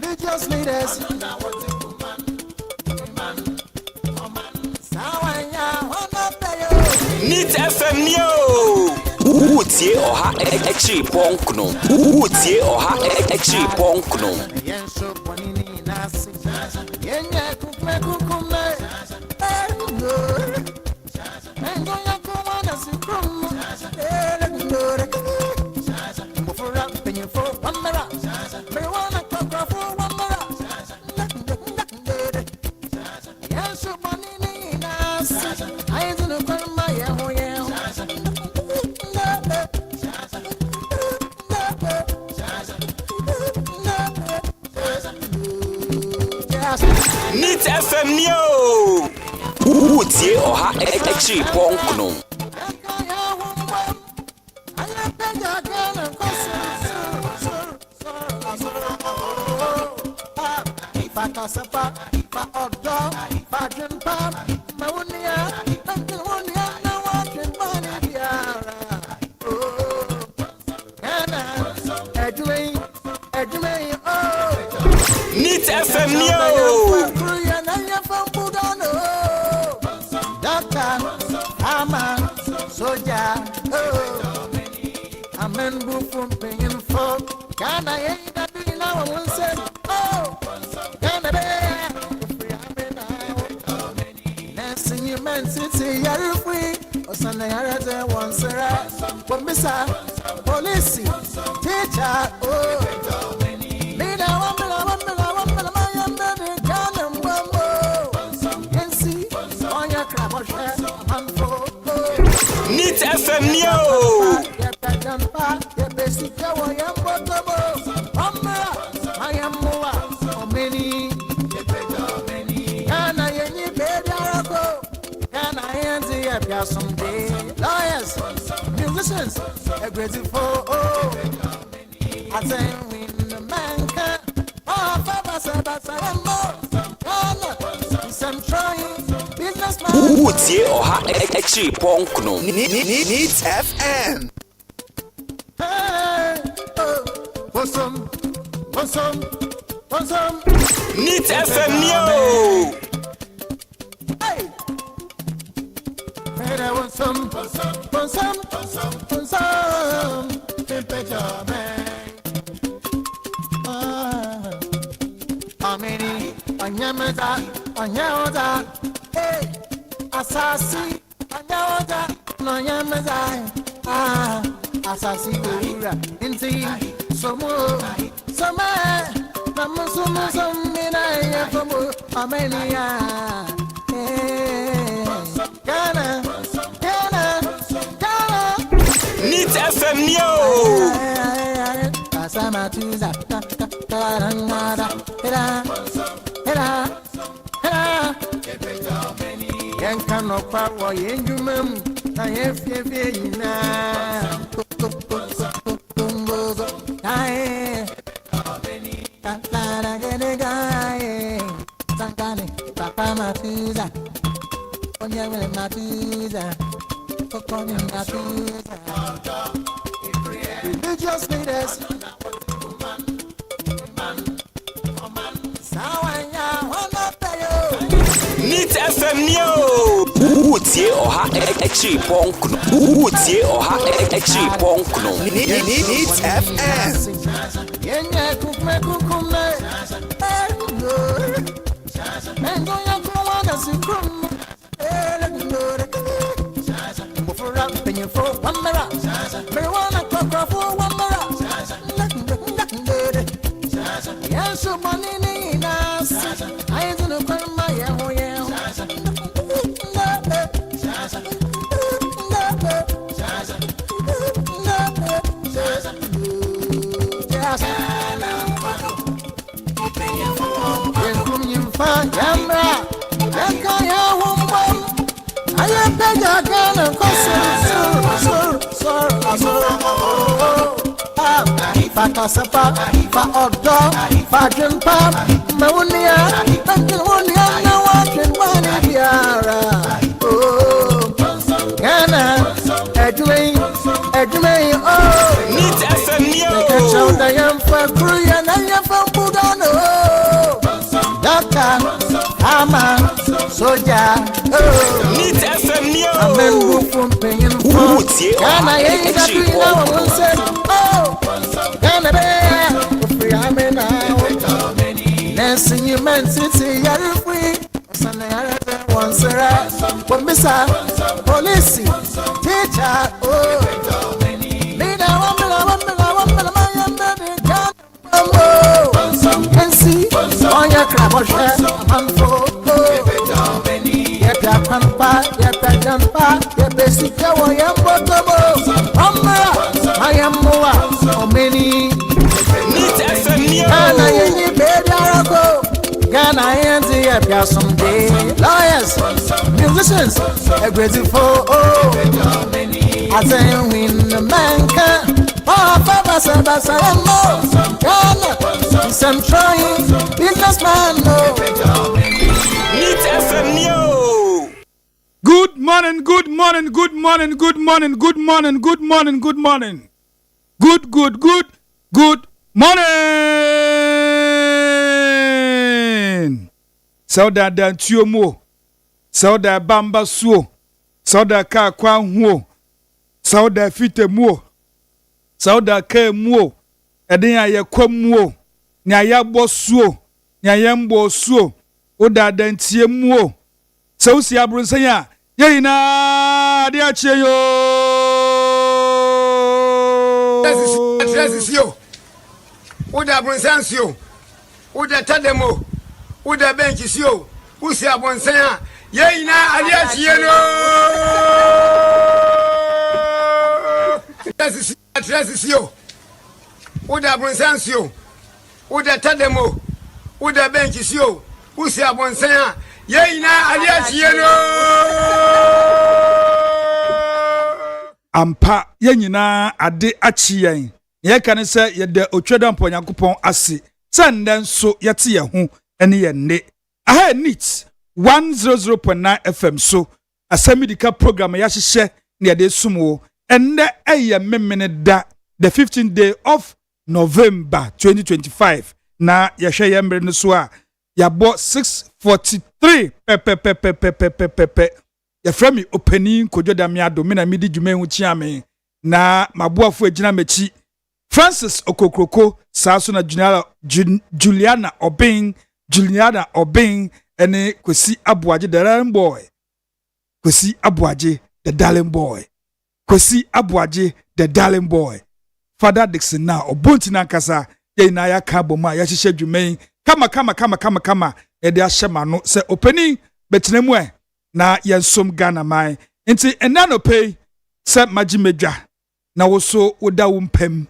Religious leaders. Need FM yo. Utie oha ekchi ponkno. Utie oha ekchi ponkno. Yenso bonini nasi. Yenye kukume kukume. Engo yakuma nasikum. Elendore. Mufura penyefo wamera. Mewana kakafo wamera. Yenso bonini nasi. Aizunu kwama yeho yeho. Need FM yo. Utie oha ekchi ponkno. FM yo. Doctor, soldier, amen, from paying for. Can I ain't that be now? I will say, oh, can I be? Dancing you man, city, you're free. Or Sunday, I rather once a rat. But Miss Police, teacher, oh, me now, I'm Neat FM yo. Someday, lawyers, musicians, a grateful. Oh, I say, when the man can, oh, Papa said, I'm trying, businessman. Utie oha extra punk no. Neat FM. Hey, oh, want some. Neat FM yo. Hey, I want some. Temperature, man. How many? Onyamada. Hey, Asasi. Onyamada. Onyamada. Asasi Gura. Inti. Somo. Sama. Namusumu. Mina. Yafumu. Amenia. Hey. Ghana. Neat FM yo. Asama tuza. Yan kano pawo yenjumem na yefye yina ai kala gene gae sangane papa matuza onye wele matuza kokoni matuza religious leaders Neat FM yo. Utie oha extra punk no. Utie oha extra punk no. Neat FM. Yenye kukume. Mengo ya kuwana sikume. Mufura penye fo wamera. Marijuana kokra fo wamera. Yesu manini nas. Aizu no kwema ya hoye. Yamra, Yakaya Wombam, I am better than a Fakasapa, Odo, Fajan Pam, Maunia, Bankawonia, no one can one Yara. Oh, Ghana, Edwin, oh, Neat FM yo. I am for Korean, I am from Budano. Doctor, soldier, Neat FM yo. amen, from paying for. Utie Can I oha ain't that we extra now punk will no. say, oh, can I be free? I mean, dancing you man, city, you're free. Sunday, I rather once a rat. But Miss Police, teacher, oh, me now, I'm and see on your crab or share, man, for Yapa, your basic, I am I am more, many. Neat FM yo. Ghana, any baby, Ghana, and the someday. Lawyers, musicians, a grateful. Oh, I say, when the man can. Oh, Papa said, Ghana, I'm trying, businessman, no. Neat FM yo. Good morning. Good morning. Good morning. Sauda dantuo mu. Sauda bamba suo. Sauda ka kwa huo. Sauda fite mu. Sauda ka mu. Eden aye kwamuo. Nya ya bosuo. Nya ya mbosuo. Oda dantie mu. Sausi abrunsan ya. Ye ina de ache yo. This yo. Oda abrunsan yo. Oda tademo. Oda bench yo. Usi abrunsan ya. Ye ina ade ache yo. This yo. Oda abrunsan yo. Oda tademo. Oda bench yo. Usi abrunsan ya. Ye ina ade ache yo. Ampa ye nyina ade achi yen ye kan se ye de otwedampo Nyankopon ase sende nso yete ye ho ene ye ne aha neat 100.9 FM so ASEM YIDIKA program ya hye ne ye de sumo enne eye memene da the 15th day of November 2025 na ye hwe ye mbre no so a ya bo 643 pepe ya frame OPANIN KWADWO ODAME ADDO me na midi dwuma hu chiame na maboafo agina mechi Francis Okokroko saso na Juliana Obing ene Kwesi Abuaje the darling boy Kwesi Abuaje the darling boy Kwesi Abuaje the darling boy Father Dixon na obonti na nkasa ye na ya ka boma ya hihye dwuma kama e de ahyema no se OPANIN betenemu na yensom Ghana mai nti enano pay se magimedwa na wo so woda wo mpam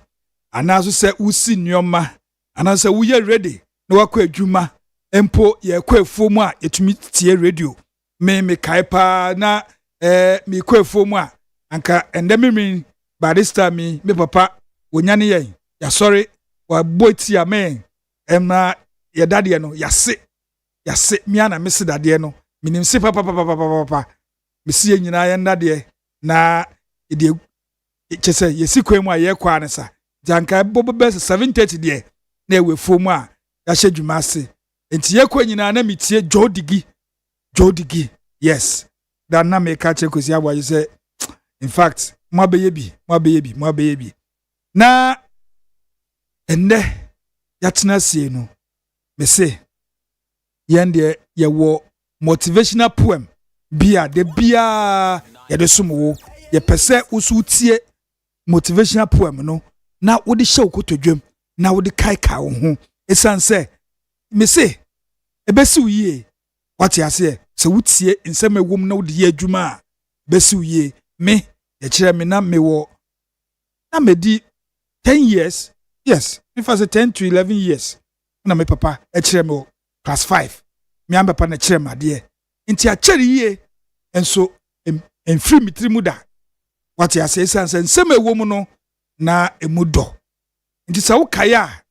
anaso se usi nyoma anaso wo ye ready na wakọ adwuma empo ye kọ afuomu a yetumi tie radio me kaipa na me kọ afuomu a anka endemimi barista me papa wonyane yen ya sorry wa boiti amen emna ye dade no yase mi na mesi dade no minim se papa mesi ye nyina ye ndade na ide chese yesi kwemu a ye kwa ansa janka bobo 7:30 de na ewe fomu a ya hye dwuma ase enti ye kwa nyina na mitie jodigi yes dan na me ka che Kwesi Abuaje se in fact mo abeye bi na enne yatena sie no me se yende ye wo motivational poem bia de bia ye de somo ye pese usu tie motivational poem no na wo de hye okotodwam na wo de kai wo ho esanse me se ebesi uye wati ase se wutie nsem ewom na wo de ye adwuma a besi uye me ye kire me na me wo na me di 10 years yes if I say 10 to 11 years na me papa e kire me class 5 me am papa na kire made nti a kire ye enso enfri mitri muda wati ase esanse nsem ewom no na emudo nti sa wo kaya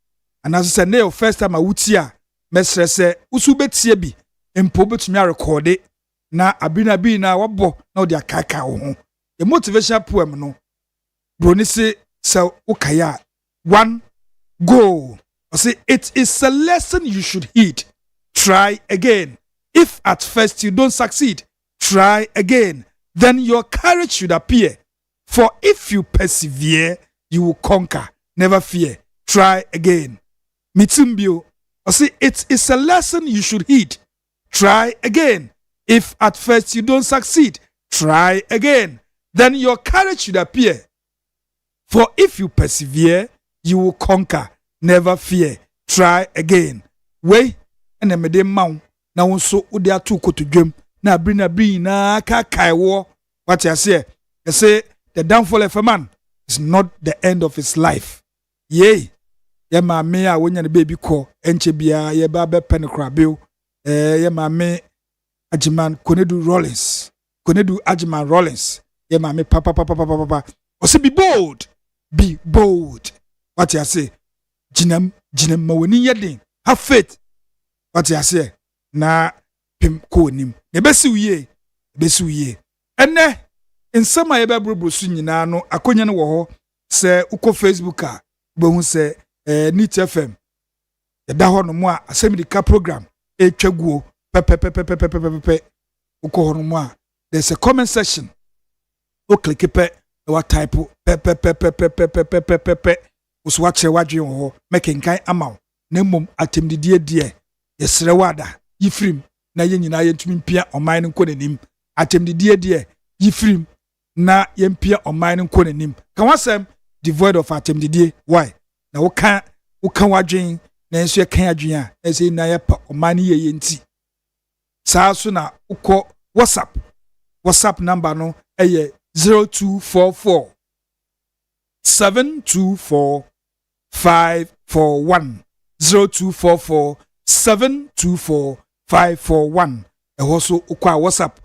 anaso se na your first time a wuti a mesre se usu betie bi empo betumi a record na abina bi na wabo na odi akaka wo ho the motivation poem no broni se wo kaya one go I say it is a lesson you should heed. Try again. If at first you don't succeed, try again. Then your courage should appear. For if you persevere, you will conquer. Never fear. Try again. Mitimbio. I say it is a lesson you should heed. Try again. If at first you don't succeed, try again. Then your courage should appear. For if you persevere, you will conquer. Never fear. Try again. Way and a medem mount. Now also would there two to dream. Now bring na kai war. What I say the downfall of a man is not the end of his life. Yea. Ye ma me a when the baby call enchebia ye babe penecrabil. Ye ma me Ajiman Konedu Rollins. Konedu Ajiman Rollins. Ye ma me papa. O say be bold. Be bold. What I say? Jinem mawani yedin. Have faith. What I say? Na pim ko nim. Ne besi uye. Enne nsema ye bebro su nyina no akonya no wo ho se uko Facebook a bo hu se Neat FM. Ye da ho no mo a ASEM YIDIKA program etwaguo pe uko hono a there's a comment section o click pe wa type pe uso wa che wadwe ho make nkan ama na mom atemdidie die yesre wada yifrim na yenyina yentumi mpia oman no konanim atemdidie die yifrim na yempia oman no konanim kan wasem devoid of atemdidie why na wo kan wadwen na enso ye kan adwen a ese na ye pa oman ye yenti saa so na uko whatsapp number no eye 0244 724 541 0244 724 541 eho so ukwa whatsapp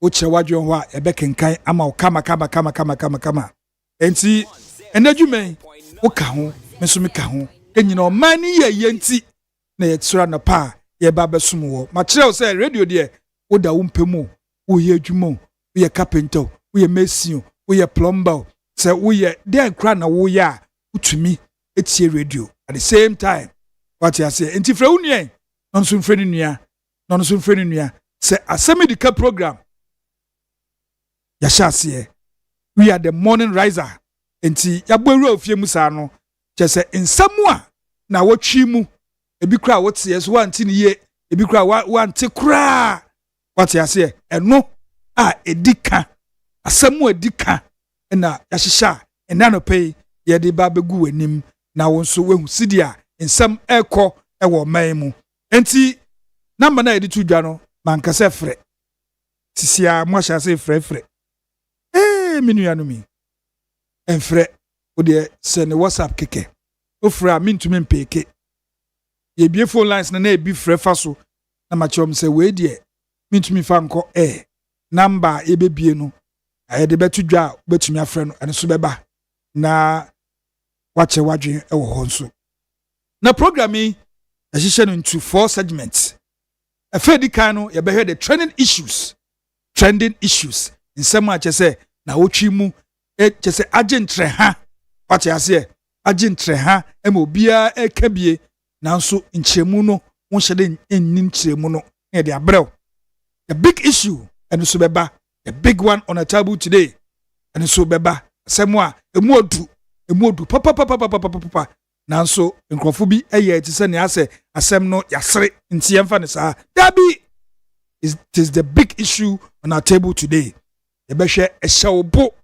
uche wadwen ho a ebekenkan ama kama enti enadwumen uka ho mesumi ka ho enyina omani ye yenti na yetsura na pa ye ba besum wo ma kire say radio de woda wo mpemu wo ye adwuma wo ye carpenter wo ye mason wo ye plumber say wo ye dey kra na wo ya utumi etie radio at the same time what you say enti fra unien nonso mfreni nua say ASEM YIDIKA program ya shase we are the morning riser enti ya boru ofie musa no che say nsam a na wotwi mu ebi kra wote yeso wanti ne ye ebi kra wanti kra what you say eno a edika asem edika na ya hihya ena no pay ye de ba begu wanim na wonso wehu sidia nsam ekọ ewo man mu enti number na editu dwa no manka se frɛ tisia mo hya se frɛ minu ya no mi enfrɛ o de send WhatsApp keke o frɛ mintumi mpeke ye bie phone lines na ebi frɛ fa so na ma chom se we de mintumi fa nko number e bebie no aye de betu dwa betumi afrɛ no ene so beba na wache wadwen ewo ho nso na programming ahihye no into 4 segments afedi kan no ye behwe the trending issues nsem a chese na wotwi mu chese agentre ha wache ase agentre ha ema obia ekabie nanso nkyeremu no wonhyede enni nkyeremu no e de abrew the big issue and so beba the big one on the table today and so beba asem a emu odu papa nanso nkrofo bi eye ti se ne ase asem no yasere nti yemfa ne saa dabi it is the big issue on our table today ye behwe ehyewobo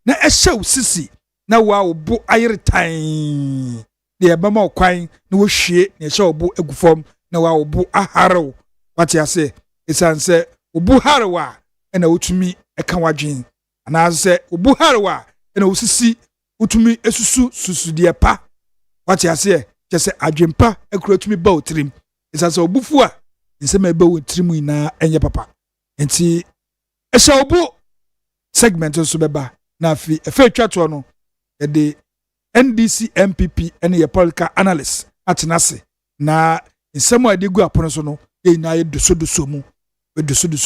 na ehyew sisi na wa obo ayere tan de ebama okwan na wo hwie na ehyewobo egufom na wa obo aharew wati ase esanse obo harewa na wotumi eka wadwen ana ase obo harewa na osisi utumi susu de pa wati ase chese adwempa akuratumi ba otrim esanse obufu a nsema eba otrim ina enye papa enti ehya obo segment nso beba na afi efe twato no de NDC MPP ene ye political analyst atenase na nsema adegu apono so no ye na ye dosodoso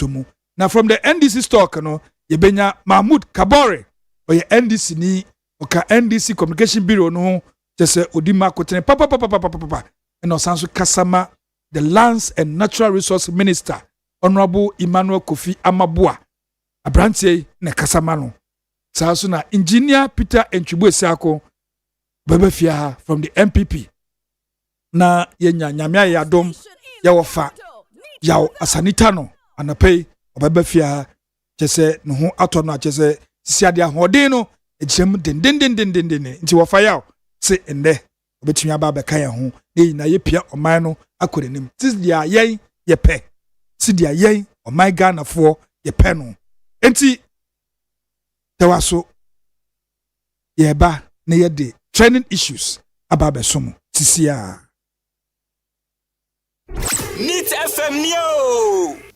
mu na from the NDC stock no ye benya Mahmoud Kabore oye NDC ni oka NDC communication bureau no chese odima kotene papa eno sanso kasama the lands and natural resource minister honorable Emmanuel Kofi Amabua abrantie na kasama no sanso na engineer Peter Entwibu Esiako babafia from the MPP na yenya nyamia yadom ya wofa ya asanita no anapei babafia chese no ho ato no chese sisiade ahoden no ejem den nti wofa yaw se ende obetumi aba beka ya ho na yepia oman no akorenim sidia yen yepe sidia yen oman Ghana fo yepe no enti tawaso yeba na yede trending issues aba besom sisia Nit FM Neo.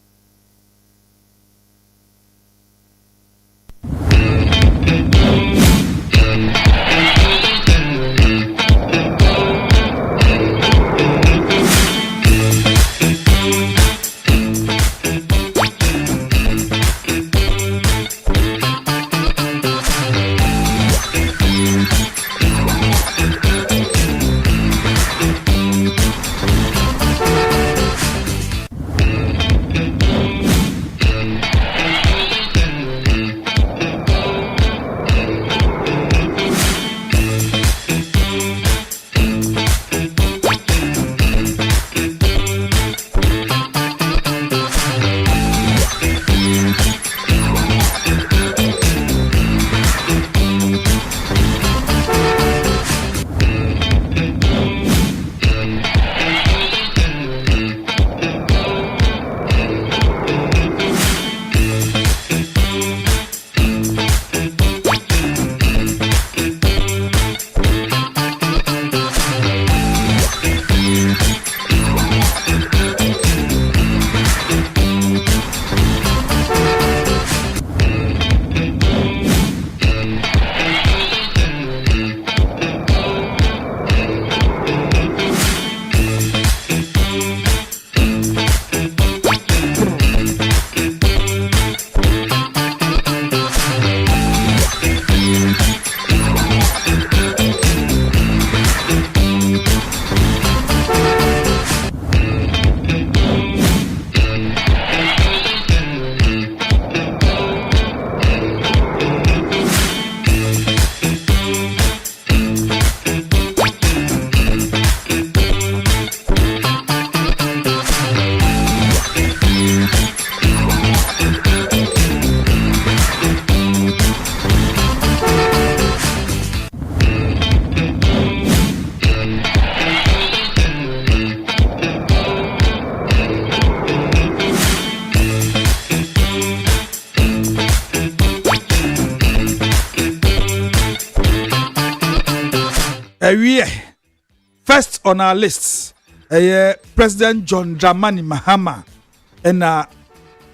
First on our list, President John Dramani Mahama and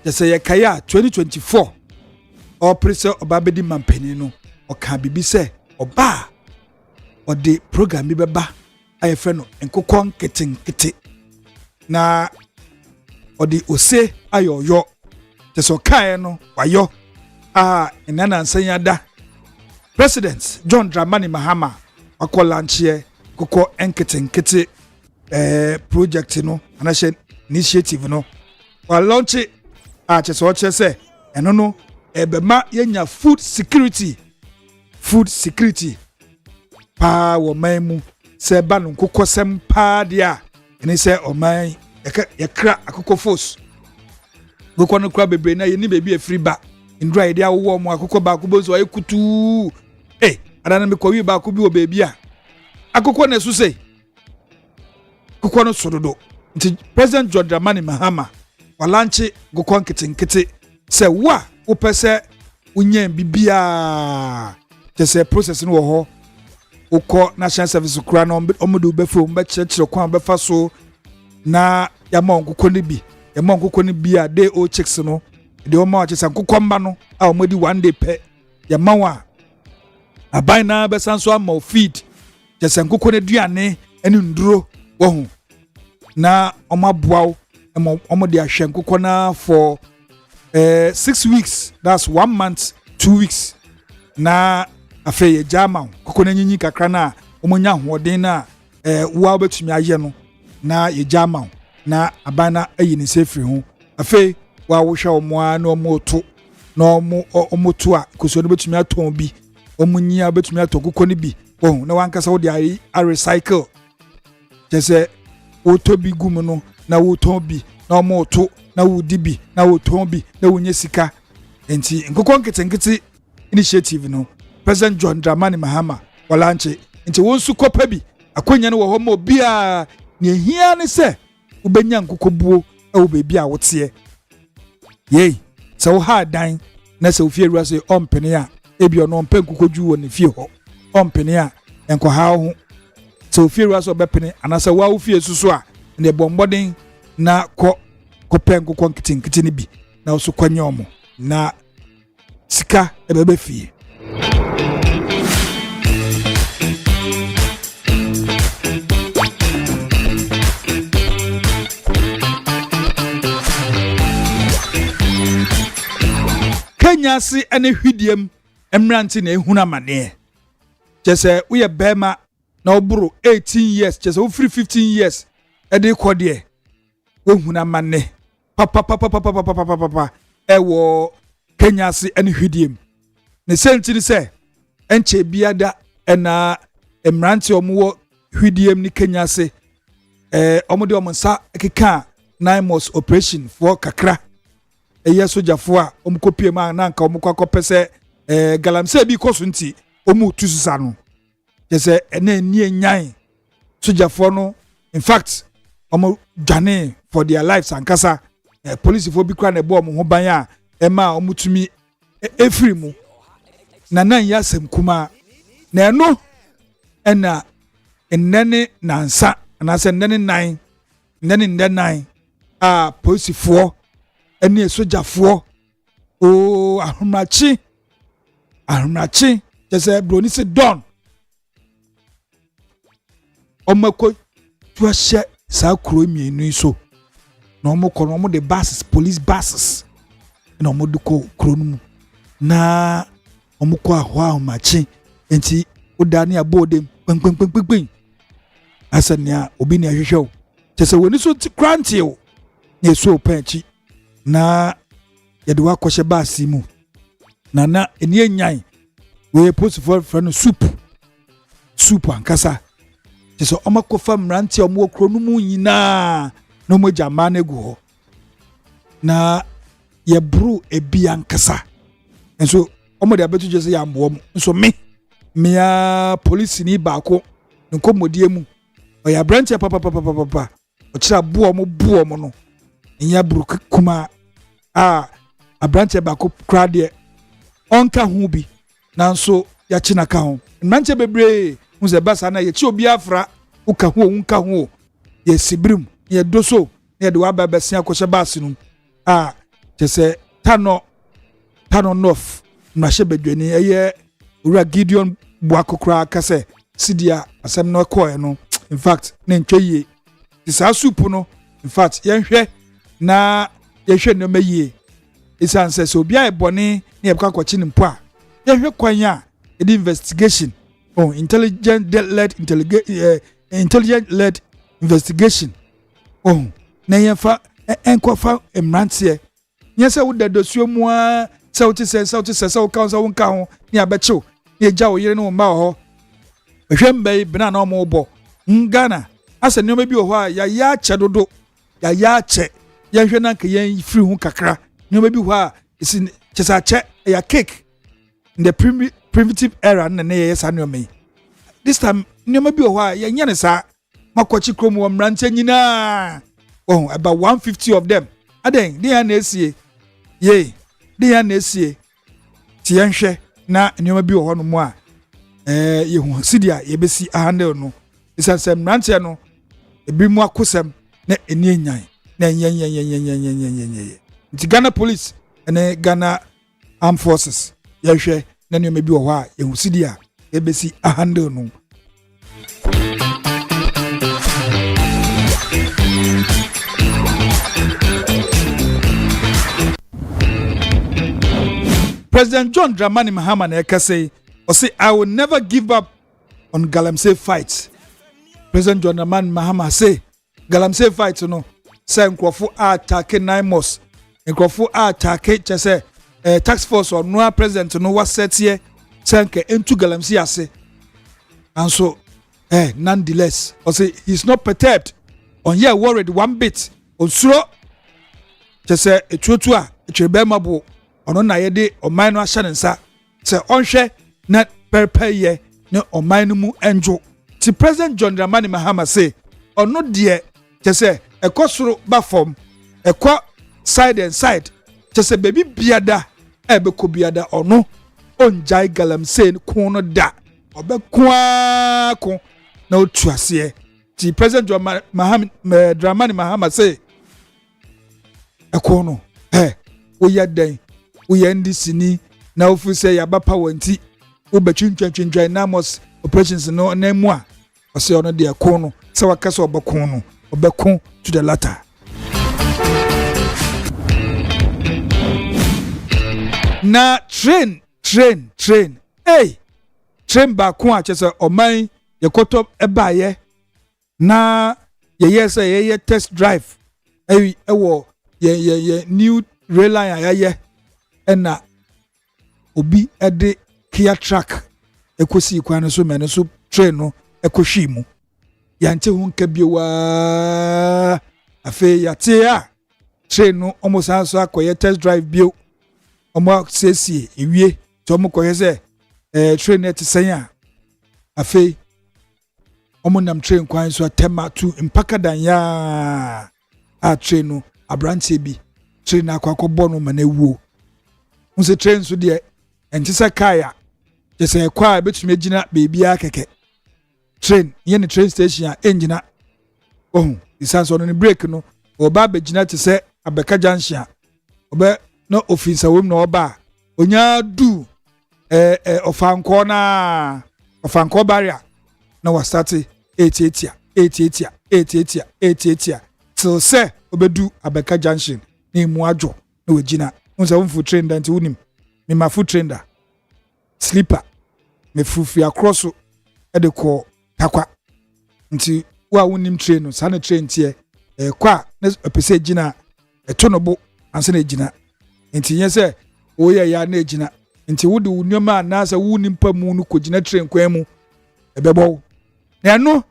just say kaya 2024 or President Obabedi Mampenino or Kabibi say Oba or the program Bibaba I friend and Kokon Kete na or the Ose ayo yo just okay no wayo nana nsanyada President John Dramani Mahama akolanchie koko nkete project no anahye initiative no wa launch cheso chese eno no ebema yenya food security pa wo maimu se ba no koko sem pa dia ene se oman yakra akoko force koko no kra bebre na ye ni bebi afri ba ndra ide awo mo akoko ba ko bozo ayekutu adana me ko wi ba ko bi o bebi a akoko na su sei koko no sododo nti President John Dramani Mahama walanche koko nkete se wa opese unye bibia se process no wo ho ukọ national service kura no omudu befo mba chechire kwa befa so na yama nkoko ne bi a day o checks no de o ma chesa nkoko mba no a omodi one day pe yama wa aban na besanso ama feed chesa nkoko ne duane ene nduro wo hu na omaboaw omodi ahwe nkoko na for 6 weeks, that's 1 month 2 weeks na afeye jama koko na nyinyi kakra na omonya hoden na wa betumi aye no na ye jama na abana ayi ni sefri ho afe wa wo hwa omoa na omoto na omoto a koso no betumi aton bi omunyia betumi aton koko ni bi oh na wankasa wo de a recycle jese wo to bi gum no na wo ton bi na omoto na wo di bi na wo ton bi na wo nye sika enti nkoko nkete initiative no President John Dramani Mahama walanche nti wonsu kopa bi akonya no wo ho mo bia ne hia ne se ubenya nkokobuo e wo bebi a wote ye se wo ha dan na se ofie ruwa se ompene a ebi ono ompe nkokodwu wo ne fie ho ompene a enko ha ho se ofie ruwa se obepene anasa wa wo fie susu a ne bomboden na kopen nkoko nkete ne bi na wo so kwanya omo na sika ebebe fie Kenya si ene hwidiem emranti na ehuna mane chese uye bema na oburu 18 years chese wo free 15 years ede kodie wo huna mane papa ewo Kenya si ene hwidiem ne sentiri se enche biada ena emranti omuwo hwidiem ni Kenya si omode omonsa ekeka 9 months operation for kakra eye sojafo a omukopie ma na nka omukakopese galamse bi koso nti omu tususa no jese ene ni enyan sojafo no in fact omu dwane for their lives ankasa police fo bi kra na ebo omu ho ban a ema omutumi efiri mu na nan ya asem kuma na eno ena enene nansa na se enene nine a police fo eni sojafo ahumrachi jese broni se don omako tuahye sa kuro mienu so na omoko no mo de buses police buses na omodu ko kuro nu na omoko ahumrachi enti odani abode pempempempem asania obi ni ahwehwe jese woni so krantie o na so panchi na yede wa kwhye baasi mu na eni enyan we post for friend soup ankasa so omakofa mranti omo kro no mu nyina no mo jama na gu ho na ye bru ebi ankasa enso omo de abetu je se ya mbo nso me police ni baako nkomodie mu o ya branch papa o kira buo mo no nya bru kuma abranche bako krade onka hu bi nanso ya china ka ho mranche bebre unse basa na ye chi obi afra uka ho unka ho ye sibrim ye doso ye de wa ba besia ko hye bas no chese tano north na hye bedwani eye ura Gideon Boakokra kase sidia asem no koe no in fact na ntwe isa soup no in fact yenhwe na yehwe no mayie isa nse so bia ebone na yebka kwachi nimpo a yehwe kwan a the investigation intelligent led investigation na yefa enkofa emrantie nyese wo dadosuo mu a se wo tise wo kan se wo nka ho ni abechew ni eja wo yire no mba ho ehwembe bina na omo bo ngana asa nneoma bi ho a ya che dodo ya che yehwe na nka yen free hu kakra nneoma bi ho a isi chesa che ya cake in the primitive era na yes nneoma this time nneoma bi ho a yenya ne sa makwachi krom wo mrante nyina about 150 of them aden dey na esie ye dey na esie ti yenhwe na nneoma bi ho no mu a yehu sidia yebesi handle no isasem mrante no ebi mu akosem na eni enyan na yen nti Ghana police and Ghana armed forces yehwe na nneoma bi ho a yehu sidia yebesi handle no. President John Dramani Mahama na say, I will never give up on Galamsey fight. President John Dramani Mahama say, Galamsey fight no, say nkrofo attack 9 months. Nkrofo attack say tax force or no president no was set here, say into Galamsey ase. And so, nonetheless, say he's not perturbed on here worried one bit. On suro, just say etutua, etwebemabo. Ono na yede oman no ahye nsa se onhwe na perpeye ne oman no mu enjo ti President John Dramani Mahama say ono de kese ekosoro ba form ekọ side and side kese baby biada ebeko biada ono onjai Galamsey ko no da obekwa ko na otu ase ti President Dramani Mahama say ekono oyadan uyendi sini na ofu say yabapa wanti ubetwintwintwintwan namos operations no na mu a ose ono de ko no se wakasa obekon no obekon to the latter. Na train train ba ko a chese oman yekoto ebaye na ye say ye test drive ewo ye new rail line ayaye ena obi ede Kia track ekosi kwan so men so train no ekohwi mu yante hu nka biowa afi yate a train no almost so akoye test drive bio omo sesi ewie to omo koye se train net sen a afi omo nam train kwan so atema to Mpakadan ya a train no abrantie bi train akwakobo no manewuo unse train so de entisa kaya jese kwa betumi agina beebi akeke train ye ne train station a engina isanso no ne break no oba begina te se abeka junction oba no officer wom no oba onya du ofanko barrier na wa start 88 till se obedu abeka junction ni mu adwo na wagina unsa wonfu train dan ti wonim me ma fu train da sleeper me fufi across e de ko takwa nti wa wonim train no sa na train tie kwa na pese gina etonobo anse na gina nti yese oye ya na gina nti wode wonyoma na sa wonim pamu no ko gina train kwan mu ebebo na no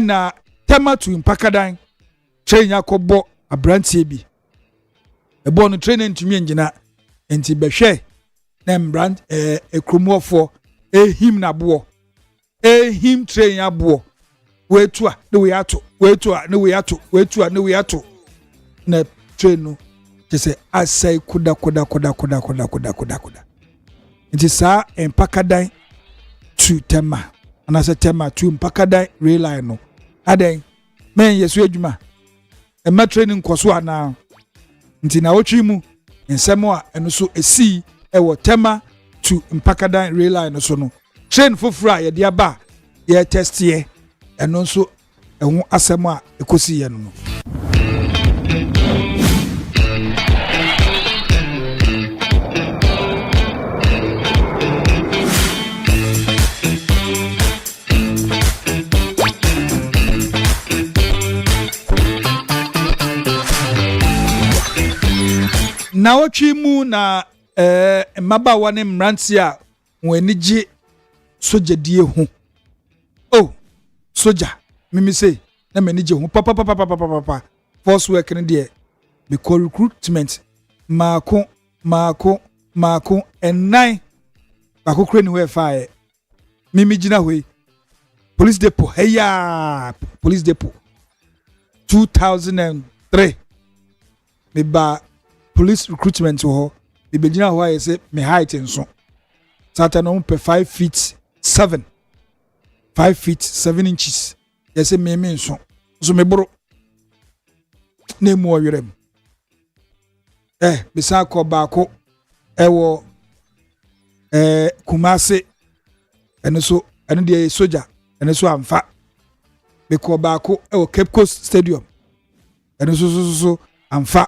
na tema to Mpakadan train yakobo abrantie bi ebo no train ntumi ngina enti behwe na brand ekromofo ehim na bo ehim train abo wetua ne we ato wetua ne we ato wetua ne we ato na train no tese asai kuda enti sa Mpakadan to tema ana se tema to mpakadan rail line no aden men yesu adwuma e ma training koso ana nti na wotwi mu nsɛm a ɛno so esi ɛwɔ tema to mpakadan rail line so no train foforo a yɛde aba yɛ test yɛ ɛno nso ɛho asɛm a ekosi yɛ no na wotwi mu na mmabawa ne mmranti a wɔn gye soja die ho oh soja mimi say na mani gye ho papa force work ne de because recruitment maako enan akokre ni we fa mimi gina hoi police depot heya police depot 2003 me ba police recruitment ho me begina ho aye say me height nso sata no pe 5 feet 7 5 feet 7 inches yes me nso so me boro na mu owerem bisa ko baako ewo Kumase eno so eno de soja eno so amfa be ko baako ewo Cape Coast Stadium eno so amfa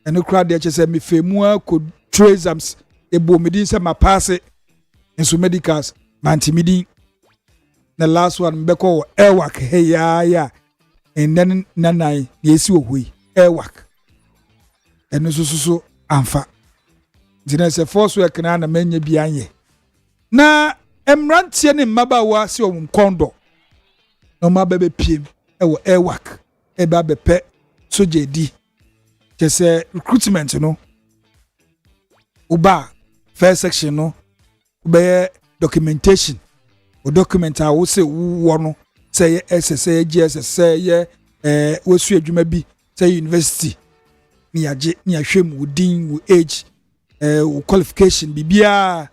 eno crowd de che se me femu ko exams ebo medin se ma pass enso medicals mantimidin na last one be ko airwork ya and then nanai yesi ohui airwork eno so amfa dina se force work na manya bia anye na emrantie ne mmabawa se o kondo no mabebe piem ewo airwork eba bepe soje di kese recruitment no uba first section no ube documentation o document a wo se wo no say SSA GSS say wo su adwuma bi say university ni age ni ahwem wo din wo age wo qualification bibia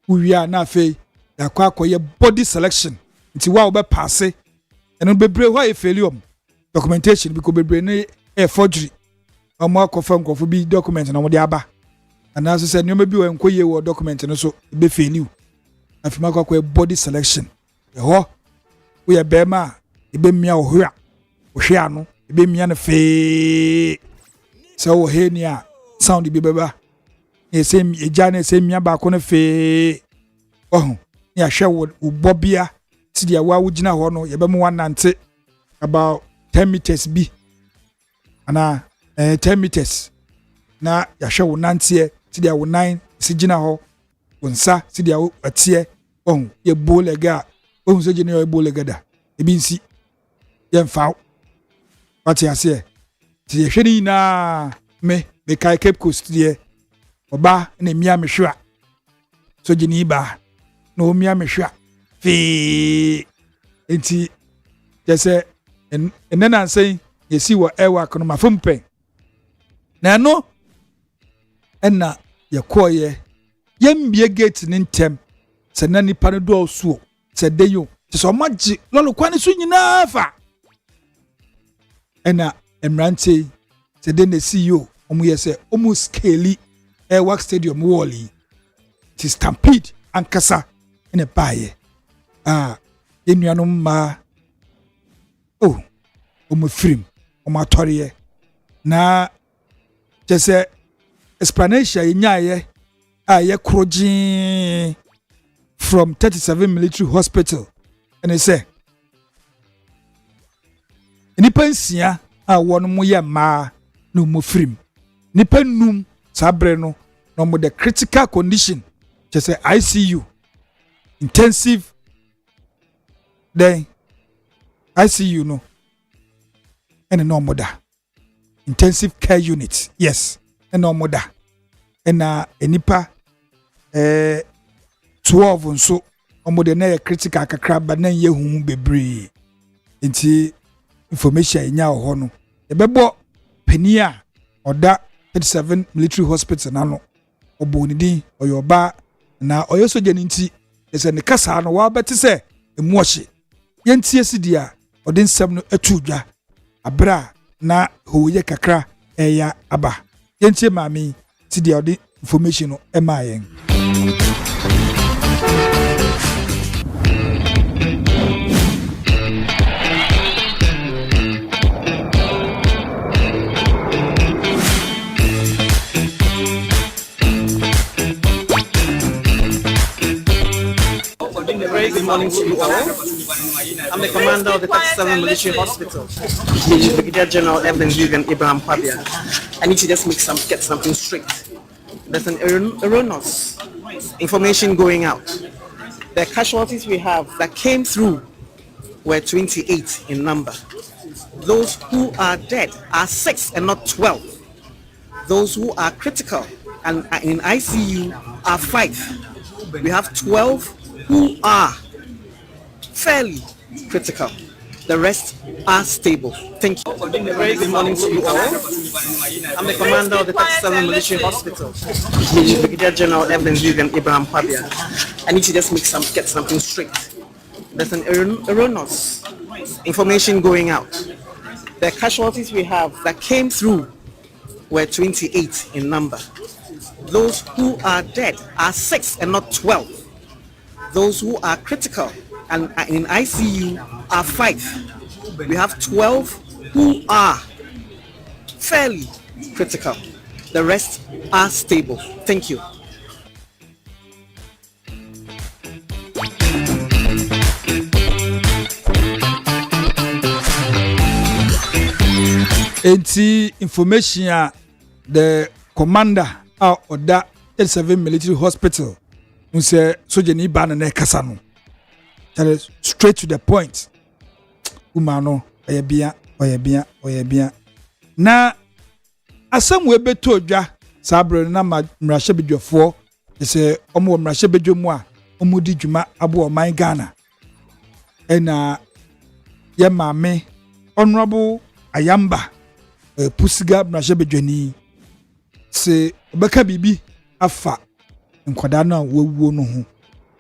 wo wia na afei yakwa body selection nti wa wo be pass eno bebre ho e failure documentation bi ko bebre ne forgery omo akofam kofo bi document na mo de aba ana so se nyoma bi wo enkoye wo document no so be failure afima akwa body selection ho wo ye bema ebe mia wo hwa wo hwe ano ebe mia na fe so wo he ni a sound bi beba esem eja na esem mia ba ko na fe oh ya hwe wo bobia ti dia wa wo gina ho no ye be mo wanante about 10 meters bi ana 10 meters na ya hwe wo nante ti dia wo 9 si gina ho wo nsa ti dia wo atie oh ye bolega oh so gina ye bolega da ebi nsi ye mfa wati ase ti ye hwe ni na me kai Cape Coast die oba na mia me hwa so gini ba no mia me hwa fi enti jese enena nsen yesi wo airwork no mafumpen na no enna ye koye yembie gate ni ntem se na nipa no do osuo se deyo so magye lolo kwani so nyina fa ena emrante se de ne CEO omu yese omu scale airwork stadium wall ti stampede ankasa ene baye enuano ma omu film omu atoriye na jese explanation yenyaye ye krojin from 37 military hospital and they say nipa nsia a won mo ye ma no mo film nipa num sabre no no mo the critical condition just say ICU intensive then ICU no and no more da intensive care unit yes and no more da and enipa 12 nso omode na critical kakra ba na ye hu bebre enti information enya ho no e bebo pani a oda 37 military hospital na no obonidi oyoba na oyesoje nti ese ne kasa no wa beti se emuohye yentie sidia ɔde nsɛm no atu dwa abra na hoye kakra eya aba yentie maami sidia ɔde information no ɛma yɛn. Very good morning to you all. I'm the commander of the 37 Military Hospital, Brigadier General Evan Dugan Ibrahim Pabia. I need to just get something straight. There's an erroneous information going out. The casualties we have that came through were 28 in number. Those who are dead are 6 and not 12. Those who are critical and are in ICU are 5. We have 12 who are fairly critical. The rest are stable. Thank you. Very good morning to you all. I'm the commander of the 37 Military Hospital, Brigadier General Evan Dugan Ibrahim Pabia. I need to just get something straight. There's an erroneous information going out. The casualties we have that came through were 28 in number. Those who are dead are 6 and not 12. Those who are critical and are in ICU are 5. We have 12 who are fairly critical. The rest are stable. Thank you. Enti information the commander of Oda 37 Military Hospital unse sojani ban na kasa no tell straight to the point umano oyebia na asem we beto dwa sabre na mrahye bedwofo se omo mrahye bedwomu a omudi dwuma abo oman Ghana ena ye maame honorable Ayamba pusiga mrahye bedwani se obeka bibi afa nkwada na wawuo no ho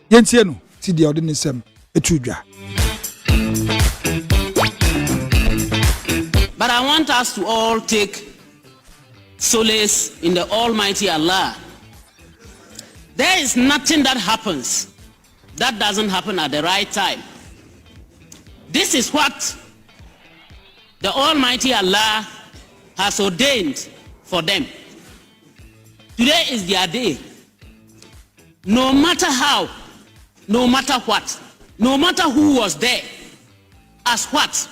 yentie no ti dia ode nsem etudwa. But I want us to all take solace in the Almighty Allah. There is nothing that happens that doesn't happen at the right time. This is what the Almighty Allah has ordained for them. Today is their day. No matter how, no matter what, no matter who was there, as what,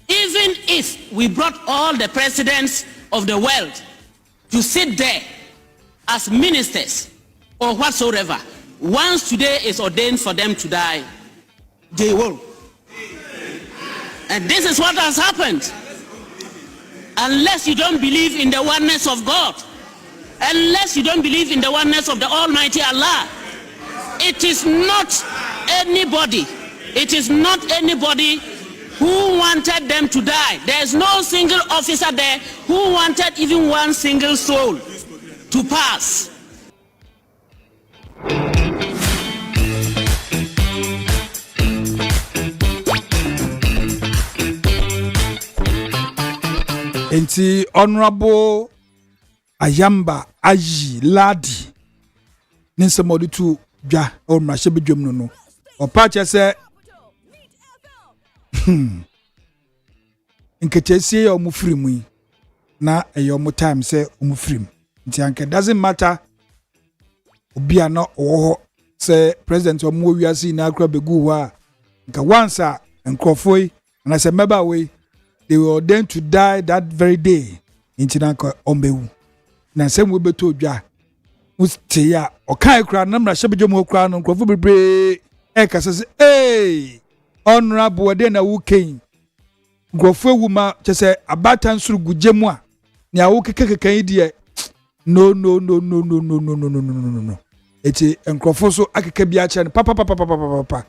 even if we brought all the presidents of the world to sit there as ministers or whatsoever, once today is ordained for them to die, they will. And this is what has happened. Unless you don't believe in the oneness of God, unless you don't believe in the oneness of the Almighty Allah, it is not anybody who wanted them to die. There is no single officer there who wanted even one single soul to pass. Enti honorable Ayamba Ayi Ladi ninsɛmɔde tu dwa o mrahye bedwom no no ɔpa kyɛ sɛ nketiesie ya ɔmo firi mu na ɛyɛ ɔmo time sɛ ɔmo firi mu nti anke doesn't matter obi a na ɔwɔ hɔ sɛ president ɔmo wiase na akra begu hɔ a nka once a nkrɔfo yi na sɛ meba we they were ordained to die that very day nti na nka ɔmbewu na sɛ mo beto dwa muste ya okai kra na mrahye bedwom kra no nkrɔfo bebre kasa sɛ honorable de na wuken nkrɔfo ewu ma kyɛ sɛ abatan suru gugye a ne awo kekekekan yi de no eti nkrɔfo so akeka bi a kyerɛ no papa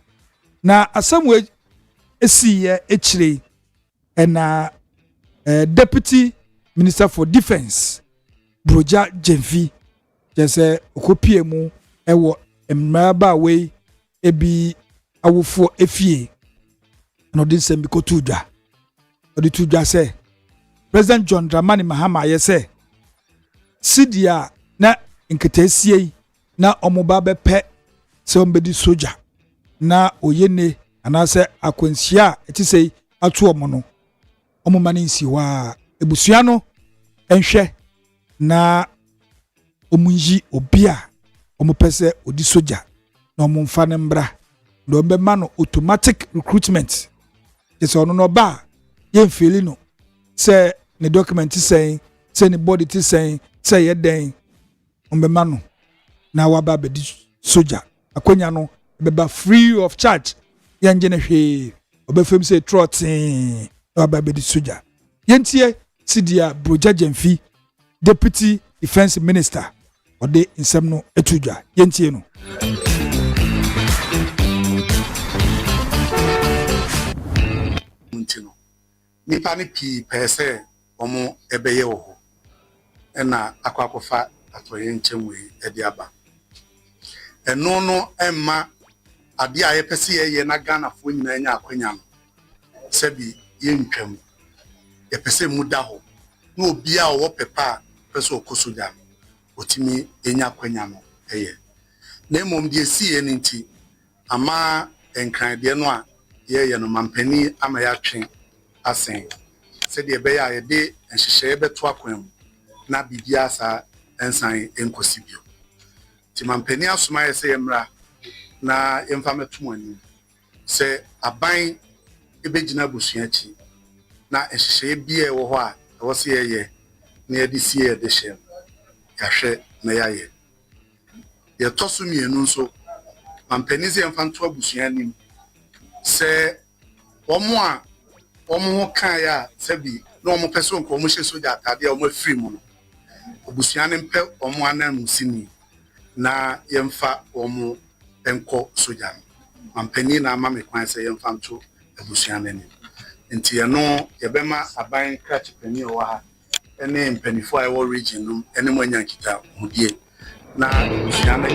na asamwe esiye echire na deputy minister for defense Broja Jemfi jese okopie mu ewo mmaba we ebi awofo efie na odi nsem bi kotu dwa odi tu dwa sɛ President John Dramani Mahama yɛ sɛ sidia na nketaasie na ɔmoba bɛpɛ sɛ ɔmbɛdi soja na oyene anasɛ akwansia ɛti sɛ ato ɔmo no ɔmo ma ne nsi wa ebusua no ɛnhwɛ na ɔmo yi obi a ɔmo pɛ sɛ odi soja na ɔmo mfa ne mbra na ɔbɛma no automatic recruitment kyesɛ ɔno no ba yɛmfeli no sɛ ne document sɛn sɛ ne body ti sɛn sɛ yɛ dɛn ɔbɛma no na waba bɛdi soja akonya no bɛba free of charge yɛngye ne hwee ɔbɛfam sɛ trɔten na waba bɛdi soja yɛntie sidia broja Jemfi deputy defense minister ɔde nsɛm no etu dwa yɛntie no nipa ne pii pɛɛ sɛ ɔmo ɛbɛyɛ wɔ hɔ ɛna akɔfa atɔyɛ nkyɛn wei ɛde aba ɛno no ɛmma adeɛ a yɛpɛ sɛ yɛyɛ na Ghanafoɔ nyinaa nya akwanya no sɛbi yɛntwam yɛpɛ sɛ mu da hɔ na obi a ɔwɔ pɛpɛ a pɛ sɛ ɔkɔ soja no ɔtumi ɛnya akwanya no ɛyɛ na mmom deɛ si yɛ no nti ama nkrandeɛ no a yɛyɛ no mampani ama yɛatwe asen sɛdeɛ ɛbɛyɛ a yɛde nhyehyɛeɛ bɛto akwan mu na biribiara saa ɛnsan nkɔsi bio nti mampani asoma yɛ sɛ yɛmmra na yɛmfa mɛtom anim sɛ aban ɛbɛgyina abusua akyi na nhyehyɛeɛ biara ɛwɔ hɔ a ɛwɔ sɛ yɛyɛ na yɛde sie yɛde hyɛ yɛahwɛ na yɛayɛ yɛtɔ so mmienu nso mampani sɛ yɛmfa nto abusua anim sɛ wɔn a wɔn ho kan ya sɛbi na wɔn pɛ so nko wɔn hyɛ soja atade a wɔn afiri mu no obusua ne mpɛ wɔn anan mu sini na yɛmfa wɔn nkɔ soja no mampani na ama me kwan sɛ yɛmfa nto abusua no anim nti yɛno yɛbɛma aban krakyepani wɔ ha ɛne mpanifo a ɛwɔ region no ɛne mo anya nkita hodie na abusua no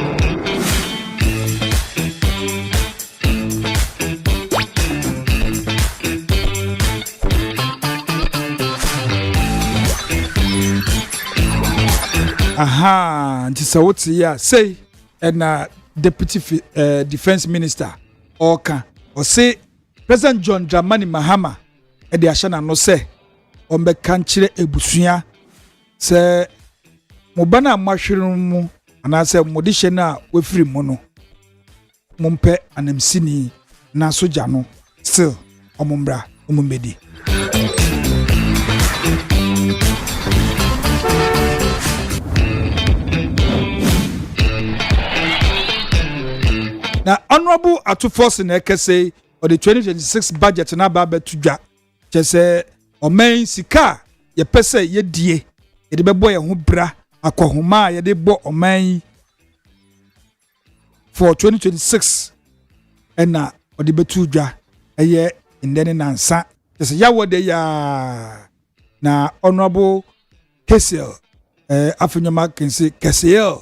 aha nti sɛ wote ya sei ɛna deputy defense minister ɔka ɔse President John Dramani Mahama ɛde ahyɛ n'ano sɛ ɔmbɛka nkyerɛ ebusua sɛ mo ba na mahwere mu anaasɛ mo de hyɛ na wafiri mu no mo mpɛ anamsini na soja no still ɔmo mbra ɔmo mbedi na honorable Atuforce na ekese or the 2026 budget na ba betudwa kyese oman sika ye pese ye die ye de bebo ye ho bra akohoma ye de bo oman for 2026 ena o de betudwa eye ndene nansa kyese yawo de ya na honorable KCL afenyoma kense KCL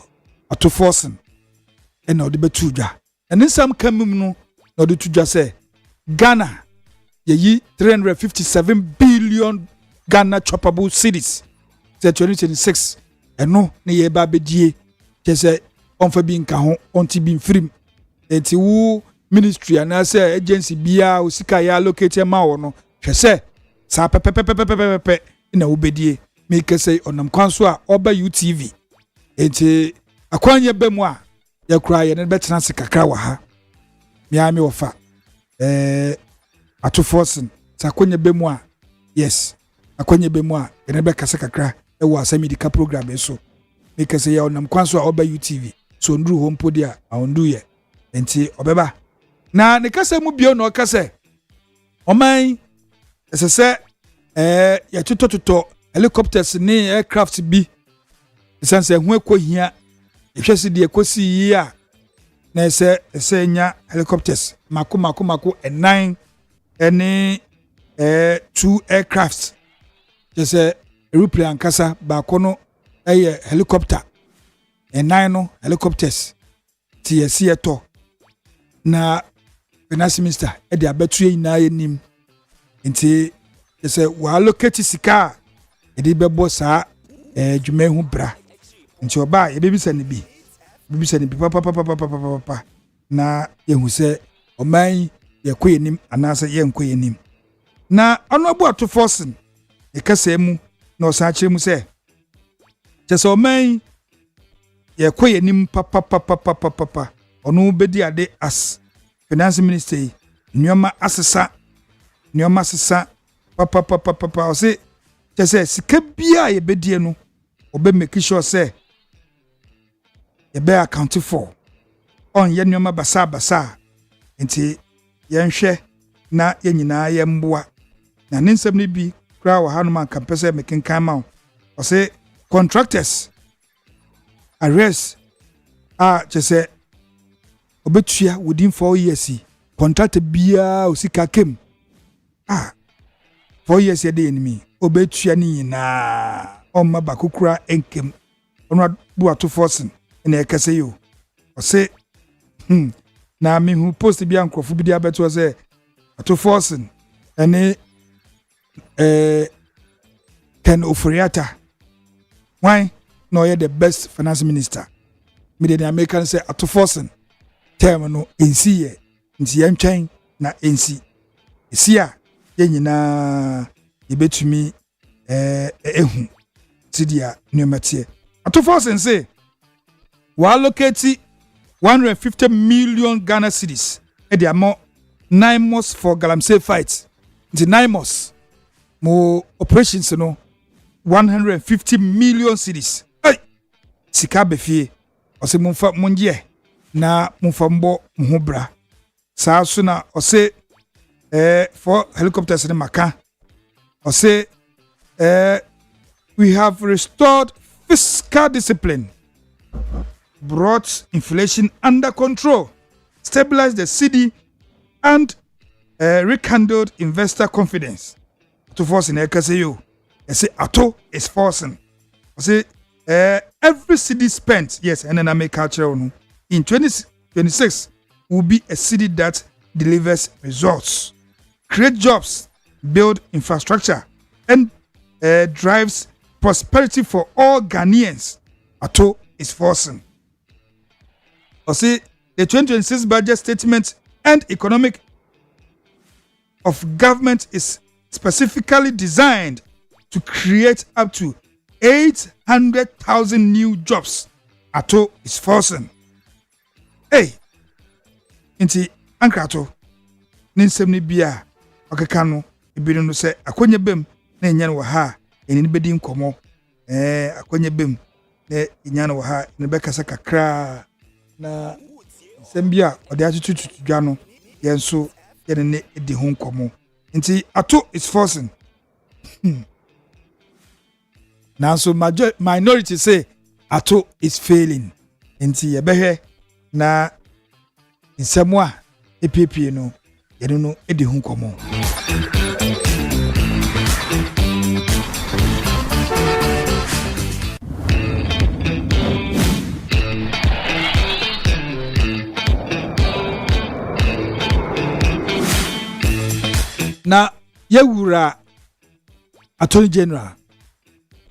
Atuforce ena o de betudwa and in some coming no to just say Ghana ye 357 billion Ghana choppable cities 2026 and no ne ye ba bedie just say on for being ka on ti bin free enti wo ministry and I say agency bia osika ya allocate ma wo no hwe say sa pepepepepepepe na wo bedie make say onam kwanso a oba UTV enti akwanye bemu a yakura ye ne betena se kakra wa ha miami ofa Atuforce sakonye bemu a yes akonye bemu a ye ne be kase kakra e wo ASEM YIDIKA program so make say ya onam kwanso a oba UTV so nduru home podi a ondu ye enti obeba na ne kase mu bio na okase oman esese ya tutototo helicopters ni aircraft bi esanse hu ekohia ehwese de ekosi yi a na ese nya helicopters mako enan ene 2 aircrafts just aeroplane kasa ba kono helicopter enan no helicopters TSC eto na finance minister e de abetu nyina enim nti say we allocate sika e de bebo saa dwuma hu bra nti oba ye bebisa ne bi papa na yehu se oman ye koyenim anase ye nkoyenim na onobu ato forcing e kasa mu na osache mu se chese oman ye koyenim papa onu bedi ade as finance minister nyoma asesa papa o se chese sika bia ye bedie no obe make sure say ye be account for on ye nyoma basa nti ye nhwe na ye nyina ye mboa na ninsem ne bi kra wa hanu man kampese making come o say contractors arrest chese obetua within 4 years contractor bia osika kem 4 years ye de enemy obetua ni nyina on mabakukura enkem ono bu ato forcing na ekase yo o say na me hu post bi ankrofo bi dia beto say ato forcing ene Ken Oforiata why no you the best finance minister me the American say ato forcing term no ensi ye nti yentwen na ensi esia ye nyina yebetumi ehu tidia numatie ato forcing say we allocate 150 million Ghana cedis e dey amo 9 months for Galamsey fight the 9 months mo operations no 150 million cedis hey sika befie o se munfa munje na munfa mbo mhobra saa so na o se for helicopters in maka o se we have restored fiscal discipline, brought inflation under control, stabilized the city, and rekindled investor confidence. To force in Ekaseyo, I say Ato is forcing. I say every city spent, yes, and then I make culture in 2026 will be a city that delivers results, create jobs, build infrastructure, and drives prosperity for all Ghanaians. Ato is forcing. I say the 2026 budget statement and economic of government is specifically designed to create up to 800,000 new jobs. Ato is forcing. Hey, inti ankrato ninsem ni bia okeka no ibinu no se akonye bem na enya no ha eni bedi nkomo akonye bem na enya no ha ne bekasa kakra na sembia ode atututu dwa no yenso yene ne edi ho nkomo nti Ato is forcing. Now so minority say Ato is failing nti yebehwe na nsemwa epepie no yene no edi ho nkomo. Na Yewura Attorney General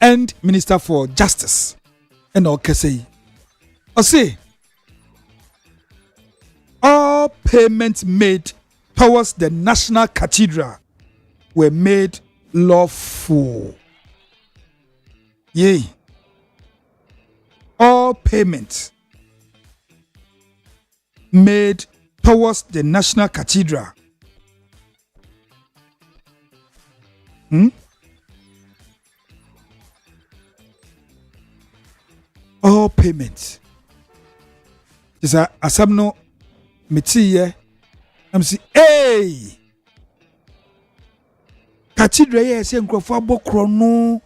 and Minister for Justice and Okesei. I say all payments made towards the National Cathedral were made lawful. Yea. All payments made towards the National Cathedral all payments. Is a asamno metiye. I'm see, hey, Cathedral ye say nkrofo abokro no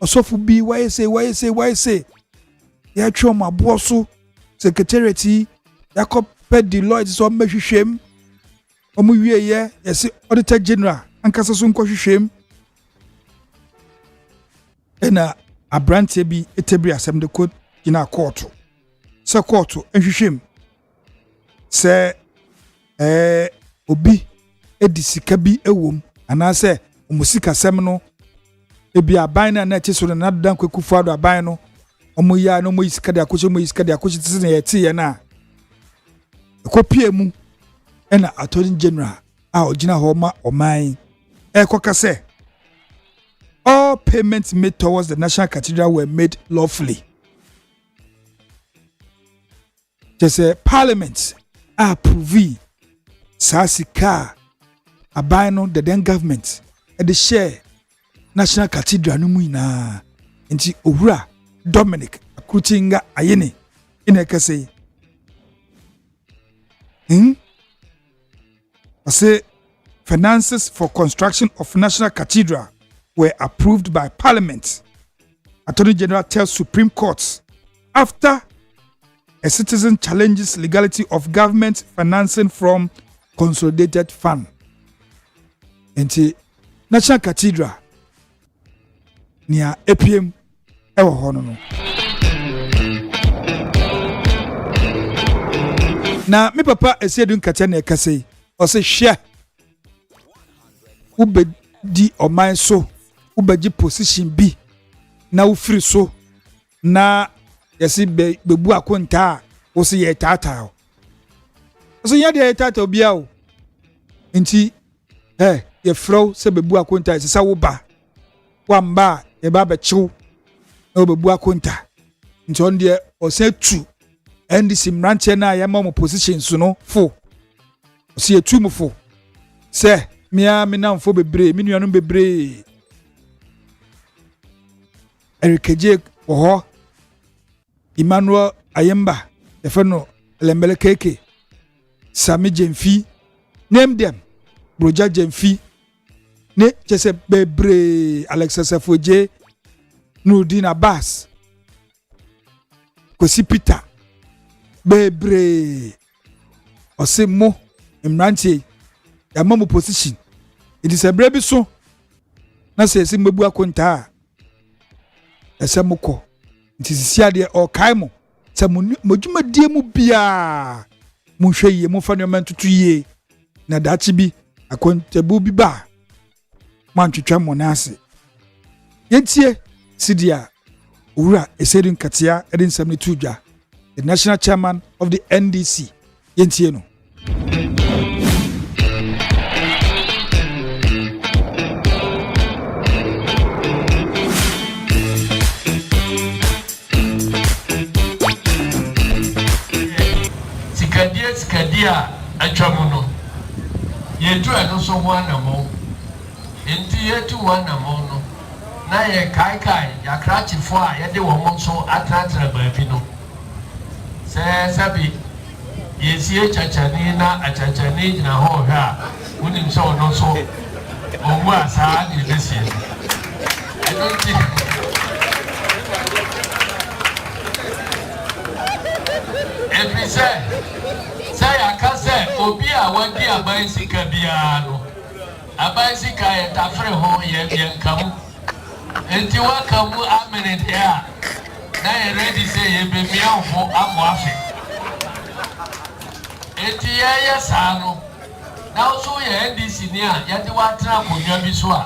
osofu bi why say ya twom aboso secretariat Jacob Deloitte so mehwehwem omu wie ye say Auditor General ankasa so nkohwehwem ena abrante bi etebri asem de code gina court se court ehwehwem se obi edi sika bi ewom anase omusika sem no ebi aban na eche na dan kwekufu ado aban no omoya no moyi sika de akoche moyi sika de akoche tse ye tie na ekopie mu ena attorney general a ogina ho ma oman ekoka se all payments made towards the National Cathedral were made lawfully. Just a parliament approve sasika abino the then government and the share National Cathedral no muina nti owura Dominic Akutinga ayene inekase I say finances for construction of National Cathedral were approved by Parliament. Attorney General tells Supreme Court after a citizen challenges legality of government financing from consolidated fund. Enti National Cathedral near APM ewo hono no. Na me papa esiedun katia na ekase o se hwe ube di oman so ubeji position bi na ufiri so na yesi bebu akonta o se ye tata o so ye de tata obia o nti ye fro se bebu akonta se sa wo ba wamba ye ba be chiw na bebu akonta nti on de o se tu endi simranche na ya mo position so no fo o se tu mu fo se mia me na mfo bebre me nuanu bebre Erikeje oho Emmanuel Ayemba efeno Lembele Keke Sami Jemfi name them Broja Jemfi ne chese bebre Alexis Afoje Nurdin Abbas Kosi Peter bebre osemo Imranche ya mamu position it is a brebi so na se esi mbebu akonta esemuko nti sisia de o kaimo se modwuma die mu bia mu hweye mu fa ne mantutu ye na dachi bi akontabu bi ba mantwetwa monase yentie sidia owura esedin katia edin 72 dwa the national chairman of the NDC yentie no Kadia atwamuno yetu eno so wana mo enti yetu wana mo no na ye kai ya krachi fo a ye de wo mo so atratra ba bi no se sabi yesie chachani na achachani na ho ha unim so no so omu asa ni desie enti every say akase obi a wadi abansika bia no abansika ye tafre ho ye nkamu enti wakamu amene dia na ye ready say ye be mianfo amoafe enti ye sa no na so ye NDC ni a ye de watra konwa bi so a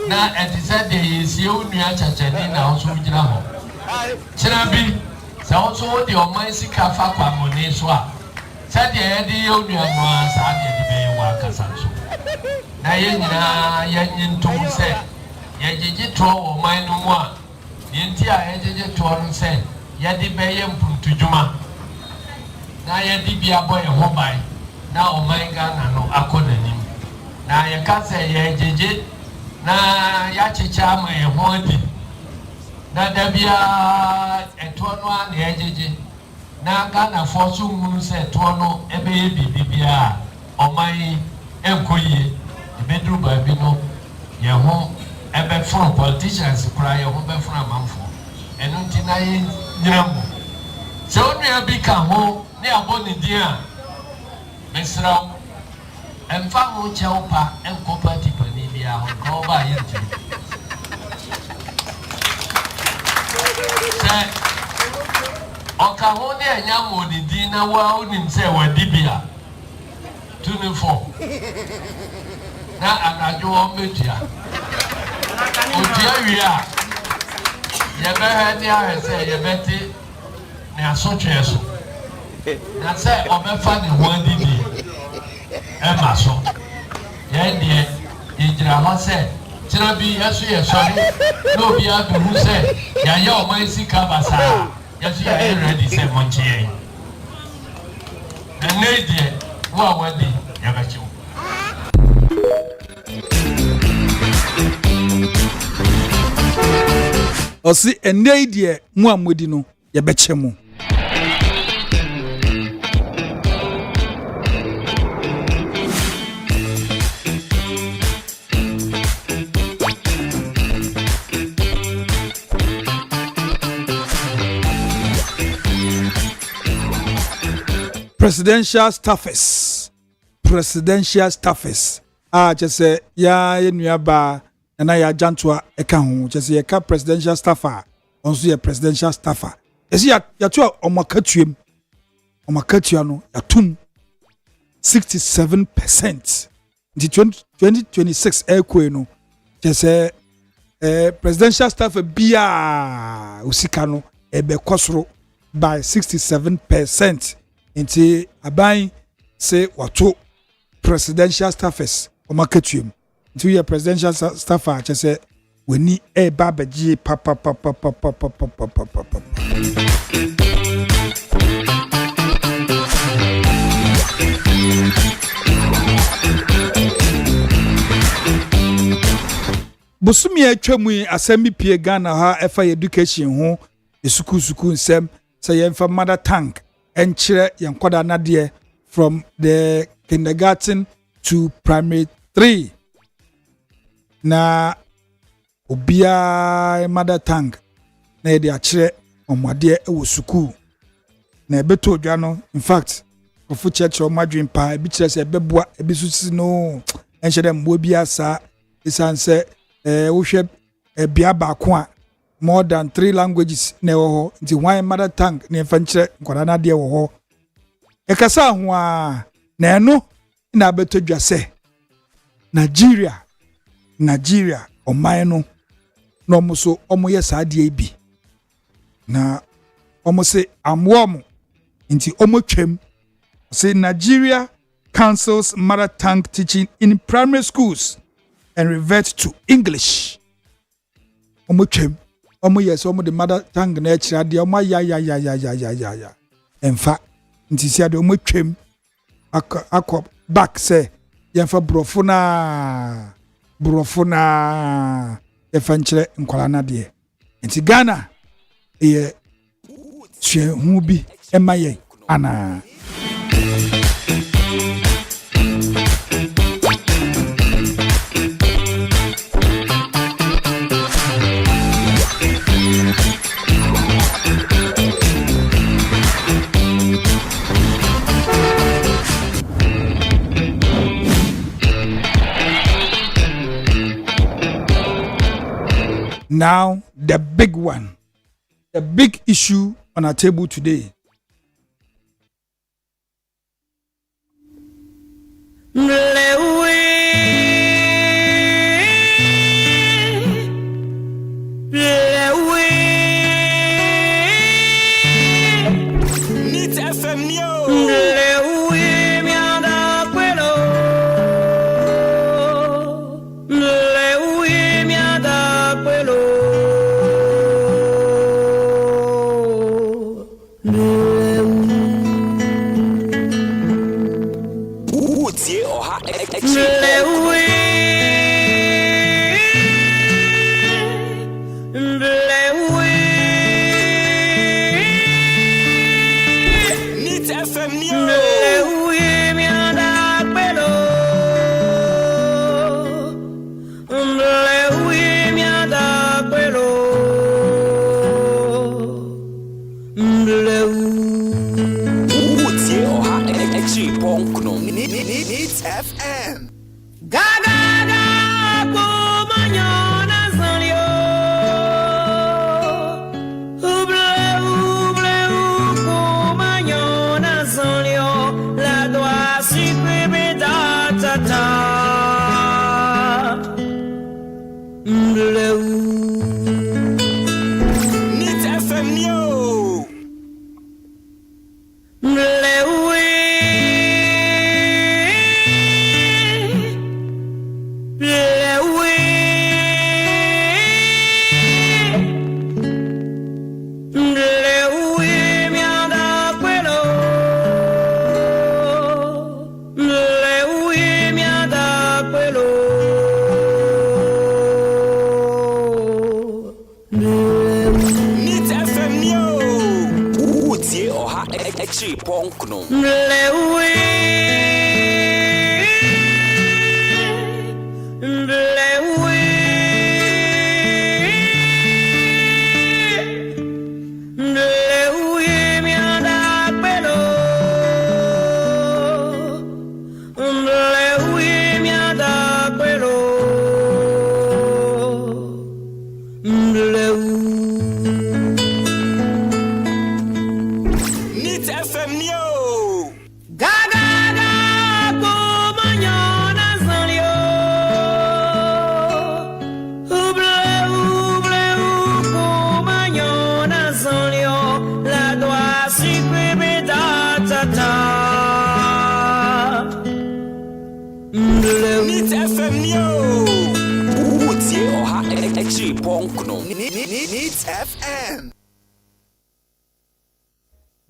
na enti say de yesie onua chachani na so gina ho kira bi sa so de omansika fa kwa moni so a said the idea of your man, Sadia de Wakasanso. Na yena yen to say, Yaji to or mine no more. Yentia Yaji to say, Yadi Bayam Puntujuma. Na Yadi be a boy home by. Now my gun no acconym. Na ya can't say Yaji. Na Yachi Chama a hondi. Na Dabia and Tonwan Yaji. Na Ghana for some say Tono, a baby, Bibia, or my encoye, the bedroom by Bino, your home, a bed from politicians, cry your home from a month, and until Nambo. So near become home, near Bonnie dear, Miss Row, and Famo Chaupa and Copati Panivia, or go by you. Okahone anyamo didi na wa onim se wadibia 24 na anadwo o media odia wia ye be ha ni ahese ye beti ne asotwe so na say obefa ni wandidi e ma so ye die ijira ho say tira bi yesu ye sori no bi abu say ya ye o man sika basa yesu ye ready say monchie and ne die wo wadi ya ba chiwo osi ene die mu amodi no ye beche mu presidential staffers just ya enuaba na ya jantoa eka ho just ye ka presidential staffer onso ye presidential staffer esi ya to omakatuem no ya tum 67% in 2026 ekwe no just presidential staffer bia usika no ebe kosoro by 67% inti aban say wato presidential staffers omakatuem to your presidential staffer just say we need a babaji papa busumi atwamu asemi pie Ghana ha efa education ho esuku nsem say yemfa mother tongue enchire yenkwada nade from the kindergarten to primary 3 na obia mother tongue na yede akire omwade ewo suku na ebeto odwa no in fact ofu church o madwin pa ebi kire se ebeboa ebi susi no enhyede mbo bia sa isanse wo hwe bia ba ko a more than 3 languages na ewo ho nti why mother tongue na emfa nkire nkwada na de ewo ho ekasa ho a na eno na abeto dwa se Nigeria oman no no muso omoye saade bi na omose amwom nti omotwem say Nigeria cancels mother tongue teaching in primary schools and revert to English. Omotwem omoye so omo the mother tongue na akira de omo ya emfa nti sia de omotwem akọ back say yemfa brofuna efanchire nkwala na de nti Ghana ye hwe hu bi emaye ana Now, the big one, the big issue on our table today.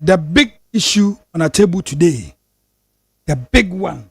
The big issue on our table today, the big one.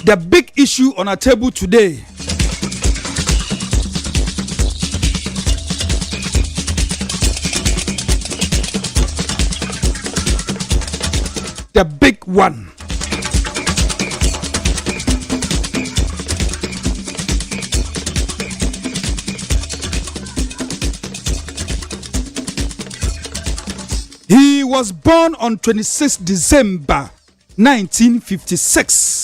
The big issue on our table today. The big one. He was born on 26 December 1956.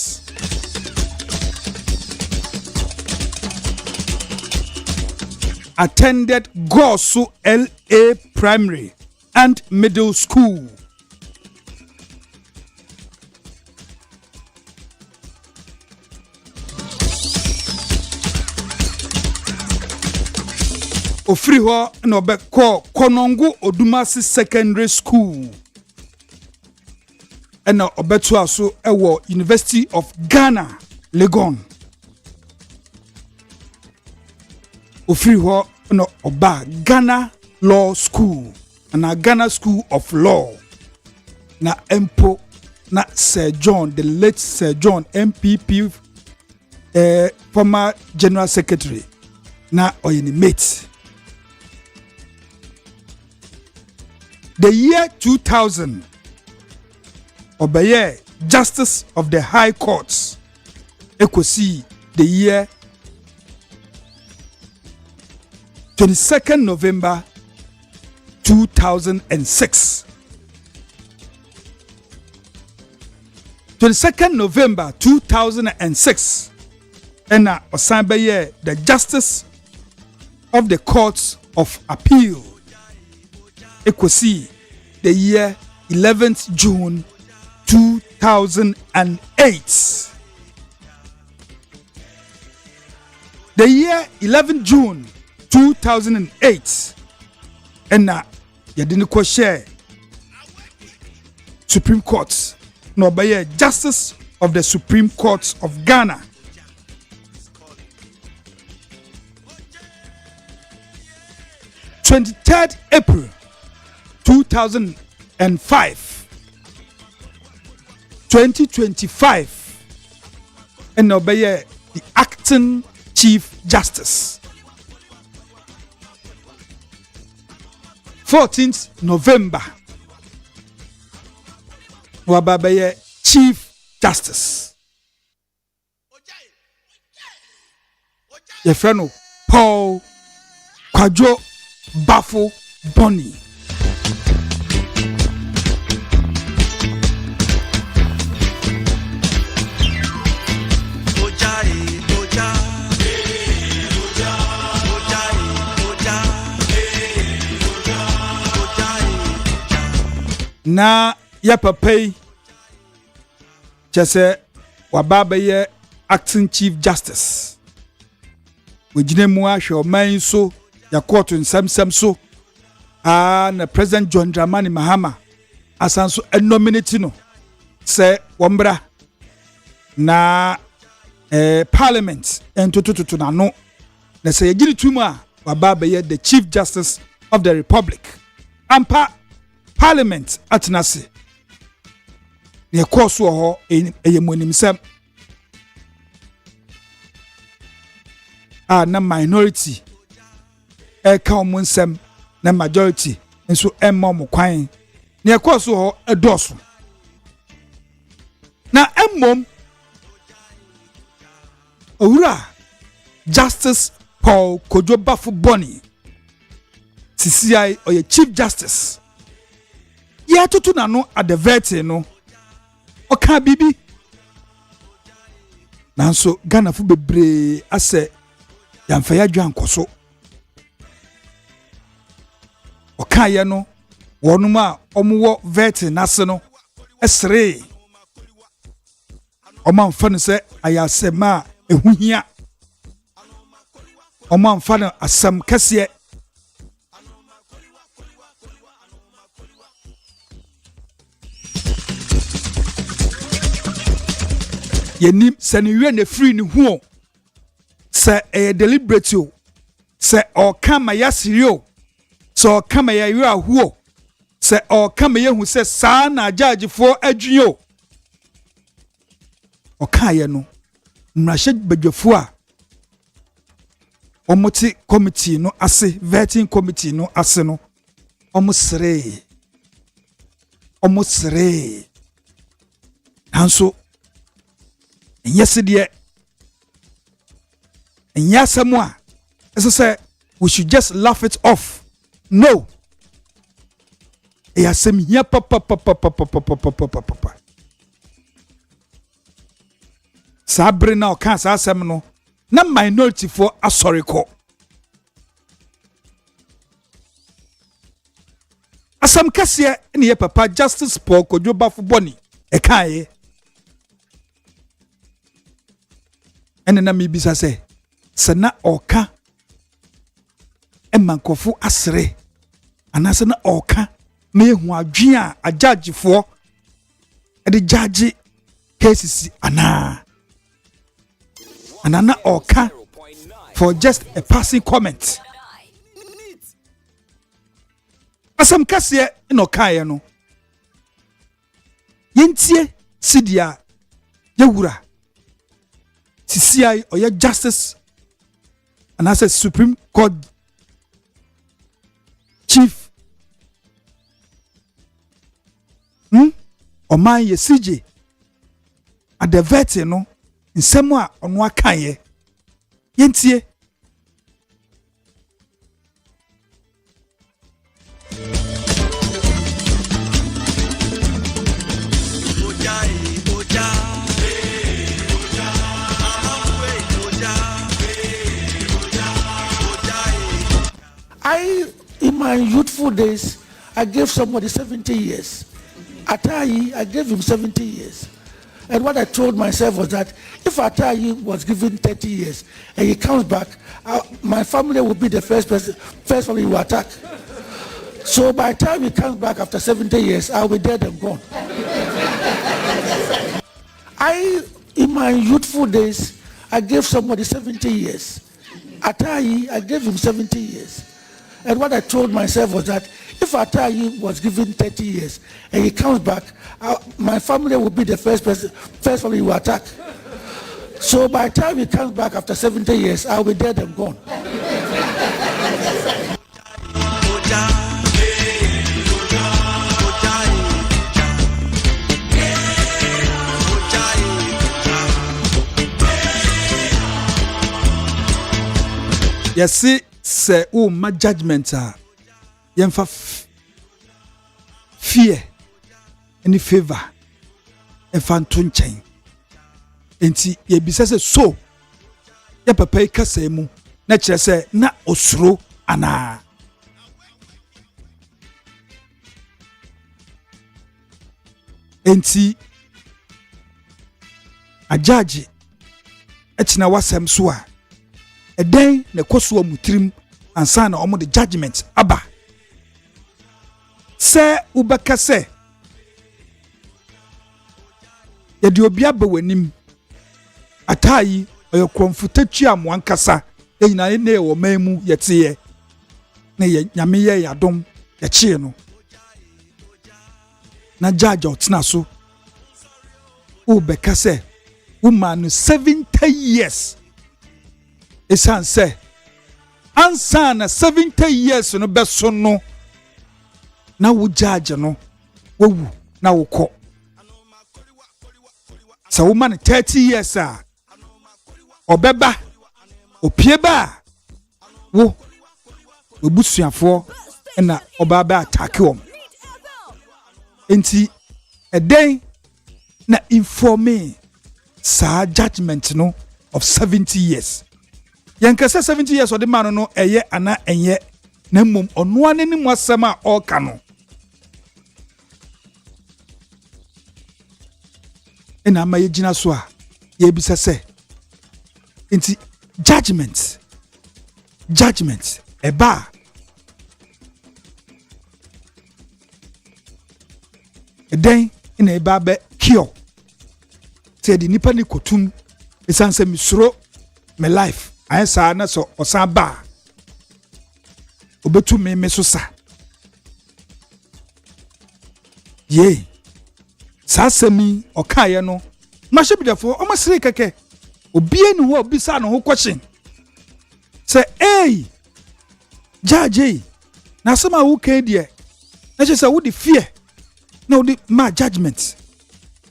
Attended Gosu LA Primary and Middle School. Ofiri ho na obekọ Konongo Odumasi Secondary School. Ena obetu aso ewo University of Ghana, Legon. Ofiri ho na oba Ghana Law School na Ghana School of Law. Na empo na Sir John, the late Sir John MPP, former General Secretary, na oyini mate. The year 2000, obeye Justice of the High Courts ekosi the year 22nd November 2006. 22nd November 2006 and osanbeye the Justice of the Courts of Appeal ekosi the year 11th June 2008. The year 11th June 2008 and yadini ko share Supreme Court no by Justice of the Supreme Court of Ghana. (23rd April 2005) 2025 and obey the acting Chief Justice. 14th November Wababeye Chief Justice. Your friend Paul Kwadwo Bafo Bonnie. Na ya papai chese wababa ye acting Chief Justice wejine mu ahwe oman so ya court nsam so na President John Dramani Mahama asanso nominate no se wombra na parliament entotototo na no na se yegiri tumu a wababa ye the Chief Justice of the Republic ampa Parliament atenase ne course ho eyemonimsem na minority ka omonsem na majority nso emmo kwan ne course ho edoso na emmom owura Justice Paul Kwadwo Bafo Bonnie CCI oye Chief Justice ya tutu na no at the verti no oka bibi nanso Ghana fu bebre ase yamfa ya dwan koso oka ye no wonum a omwo verti nase no esre omamfa no se ayasema ehuhia omamfa no asam kase yenim saniwe ne free ni huo se deliberate o se o kama ya sirio so kama ya yura huo se o kama ye hu se sa na judge for adwuo o kaye no mrahye badwafo a omoti committee no ase vetting committee no ase no omsre hanso yes dear and yes someone as I say we should just laugh it off. No, ASEM here papa sabre na o kan sa asem no na minority for asori ko asam kase ne ye papa Justice Paul Kwadwo Bafo Bonnie e kan ye ene na mi bisa se na oka emankofu asre anase na oka na ehu adwen a ajagefo e de judge cases anana oka for just a passing comment asam kase no kae no yentie sidia yewura CCI or your Justice and as a Supreme Court Chief Oman ye CJ adevert no nsɛm a ɔno aka ye yentie. In my youthful days, I gave somebody 70 years. Atayi, I gave him 70 years. And what I told myself was that if Atayi was given 30 years and he comes back, my family will be the first family he will attack. So by the time he comes back after 70 years, I'll be dead and gone. In my youthful days, I gave somebody 70 years. Atayi, I gave him 70 years. And what I told myself was that if Atayi was given 30 years and he comes back, my family will be the first family he will attack. So by the time he comes back after 70 years, I'll be dead and gone. Yes, say my judgment yemfa fear any favor efa nto nchen enti ye bisa se so ye papa ikasa mu na kire se na osuro ana enti ajaji etina wasem so a eden na koso mutrim ansa na omo the judgment aba se ubaka se ye de obi aba wanim Atayi oyo konfutatwi amwankasa enyina ne wo mamu yete na ye nyame ye yadom ye chie no na judge otena so ubeka se woman 70 years esan se ansa na 70 years no beso no na wo judge no wowu na wo kɔ sa woman 30 years a obeba opieba wo obusuafo na obaba attack wom enti eden na informe sa judgment no of 70 years yankasa 70 years ode man no eye ana enye na mum ono anani mu asem a oka no ena ma yegina so a ye bisa se enti judgment eba eden ina eba be kio te di nipa ni kotum esanse misuro my life ayensa na so osan ba obetu me so sa ye sasemi okaye no mahebidefo o masire keke obie ni ho obisa no ho question say hey judge na sama wo kan die na che say wo the fear na wo the ma judgment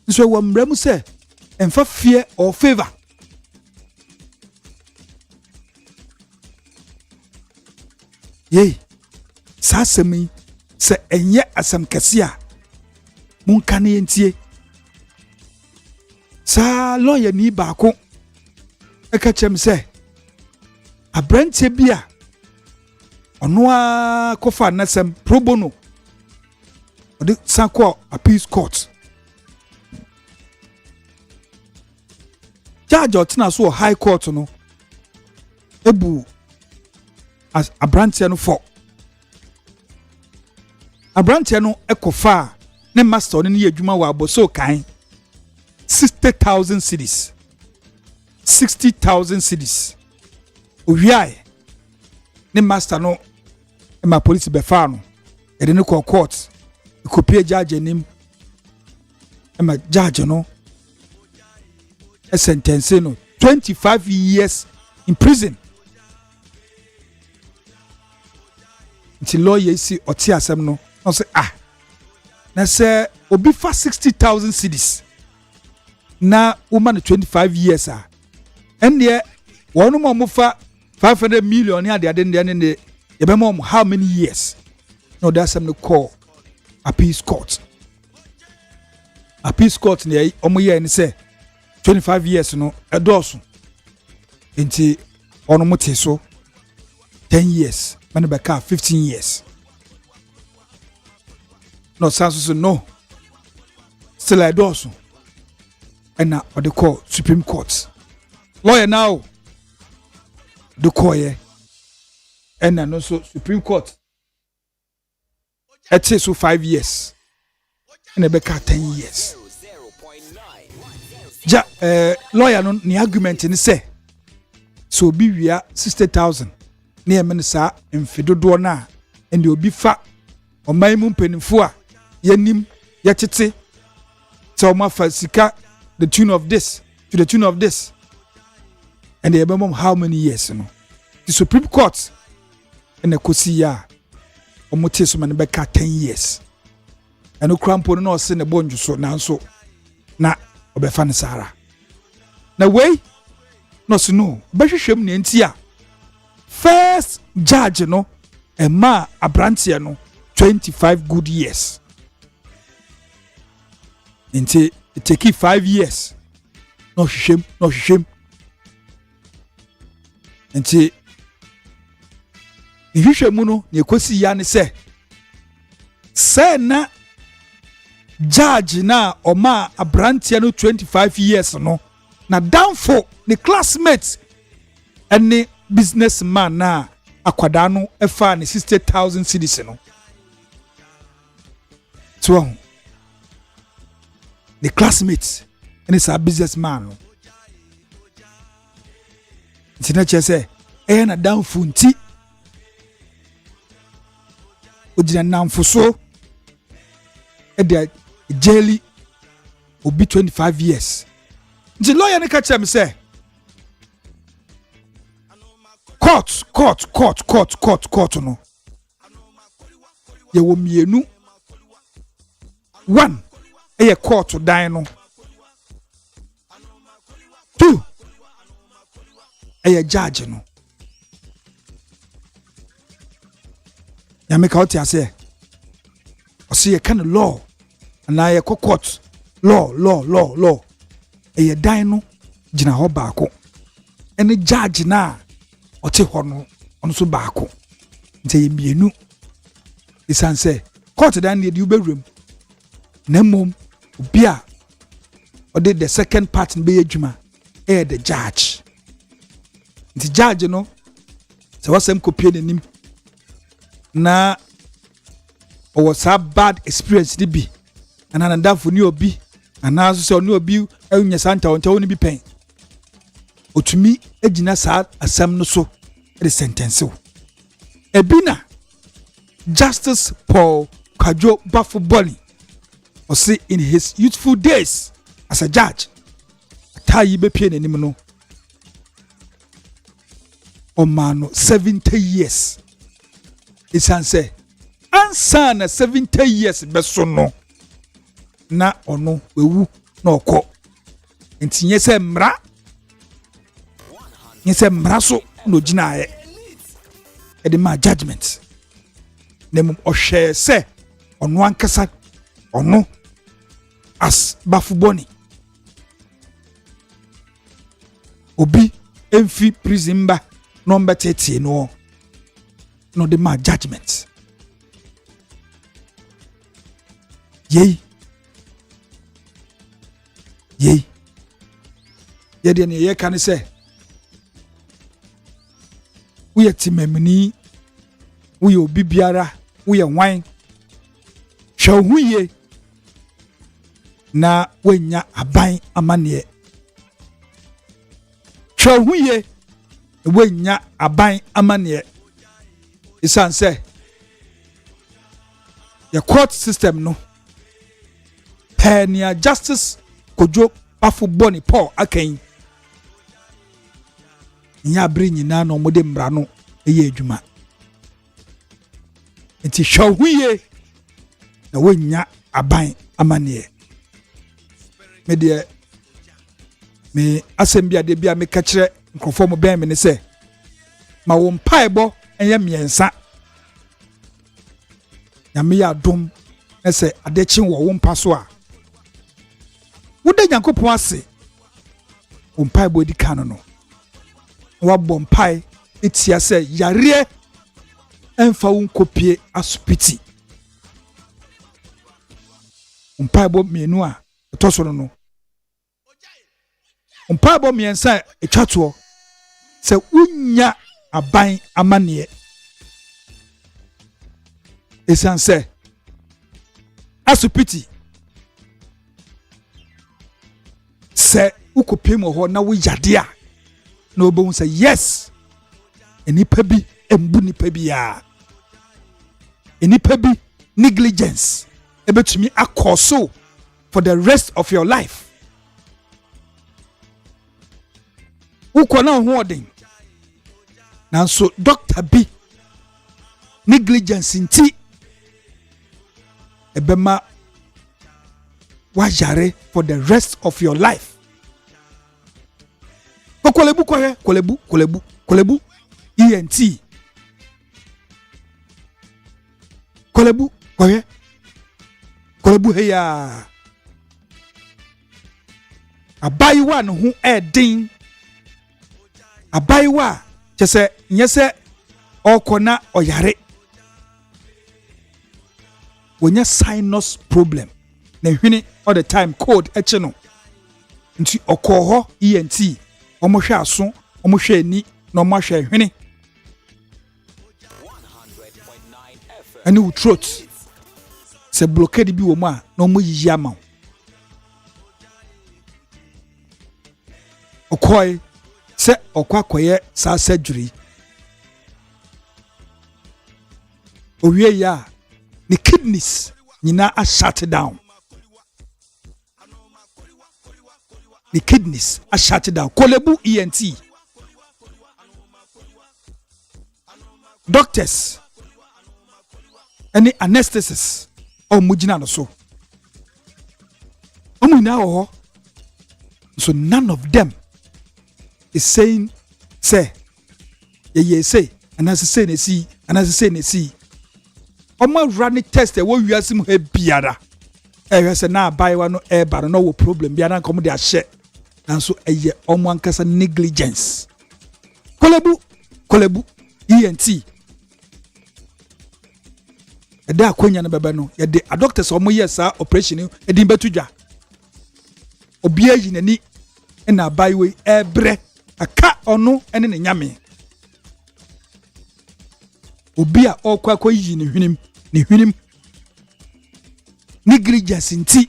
so wo mramu say emfa fear or favor ye sasemi se enye asam kasia munka ne entie sa lawyer ni baako eka chem se abrante bia ono a kofa nasem pro bono odi sanko appeals court judge otina so high court no ebu as abrante no for abrante no ekofa ne master ne adwuma wa aboso kan 60,000 cedis 60,000 cedis owiae ne master no ma police be fa no e de ne court copy judge nim ma judge no a sentence no 25 years in prison until lawyer see oti asem no say na say obi fa 60,000 cedis na woman 25 years and there one more fa 500 million ya de ne yebem how many years no that's some call appeals court ne omoye ni say 25 years no edoso enti ono mote so 10 years man be ka 15 years no sanso no still edoso and now what they call Supreme Court lawyer now the court and then also Supreme Court it says so 5 years and they 10 years lawyer no ni argument ni say so be we are 60,000 near mensa mfidodo na and obi fa o man mu mpanimfo a yanim yatete so ma fa sika the tune of this to the tune of this and they remember how many years no the Supreme Court and the kosia omote so man be 10 years and no crampo no se ne bonju so nanso na obefa ne sara na way no so no behwehwem ne ntia first judge no e ma abrantie no 25 good years until it take 5 years no shame until the hwehwemu no ne kosi ya ne se na judge na oma abrantia no 25 years no na downfall the classmates and the businessman na akwada no efa ne 60,000 cedis no so the classmates and it's a businessman no tina chese na downfall nti ojina namfoso e jelly obi 25 years the lawyer ne catch him say court no ye wo mienu one e court dan no two e judge no ya make out ya say o see kind of law na ye court law e dan no gina ho baako ene judge na ote ho no ono so baako nte ye mienu isan say court dan ne di ubewrem na mom obi a ode the second part be adwuma e the judge nti judge no se wasem kopie nanim na o was a bad experience di bi ananda fo ni obi anaso se oni obi anya santa onta oni bi pen otumi agina sa asam no so the sentence ebina Justice Paul Kwadwo Bafuboni or say in his youthful days as a judge atayi be pie nanim no o mano 70 years isan say ansa na 70 years beso no na ono wewu na okọ ntinye se mra nyese mra so no gina e de ma judgment nem ohwe se ono ankasa ono as Bafuboni obi emfi prison ba number 30 no de ma judgment yey yede ne ye kan se we timemni we obi biara we wan hwuye na wenya aban amane hwuye wenya aban amane isan se the court system no Penia Justice Kwadwo Bafuboni Paul akan nya bri nyina no mode mra no eye adwuma nti hwuye na wenya aban amane me de me asem bia de bia me ka kire nkrofo mo ben me ne se ma wo mpaebo enye miensa nyame ya dom ese adechi wo mpa so a wuda nyankopon ase wo mpaebo di kan no wa bom pai etia se yare emfa wo nkopie asupiti mpaebo mienu a etosoro no mpaebo miensa etwato se unya aban amane esanse asupiti se ukopie mo ho na wo yade a na obon say yes enipa bi embu nipa bi ya enipa bi negligence ebetumi akoso for the rest of your life ukona ho odin nanso doctor bi negligence nti ebema wajare for the rest of your life kolebu ENT kolebu heya abayiwa no ho edin abayiwa chese nyese okona oyare wonya sinus problem na hwene all the time cold eche no nti okoho ENT omohwe aso omohwe ani na omohwe hwene ani wo throat se blockade bi wo mu a na omoyiyi ama okoi se okwakoye sa surgery owie ya the kidneys nyina are shut down. The kidneys are shut down. Kolebu ENT. Doctors. Any anesthetists. Or mujina no so. So none of them is saying, say, say, and as I say, they see, and as I say, they see. Oma running test e wo wiasim he biara e se na buy one e bar no wo problem biara nkom de ahye nanso eye omo ankasa negligence kolebu ENT e da akonya na bebe no ye de a doctors omo yesa operation e din betudwa obi ayi nani e na buy we e bre aka ono ene ne nyame obi a okwa koyi ne hwenim negligence nti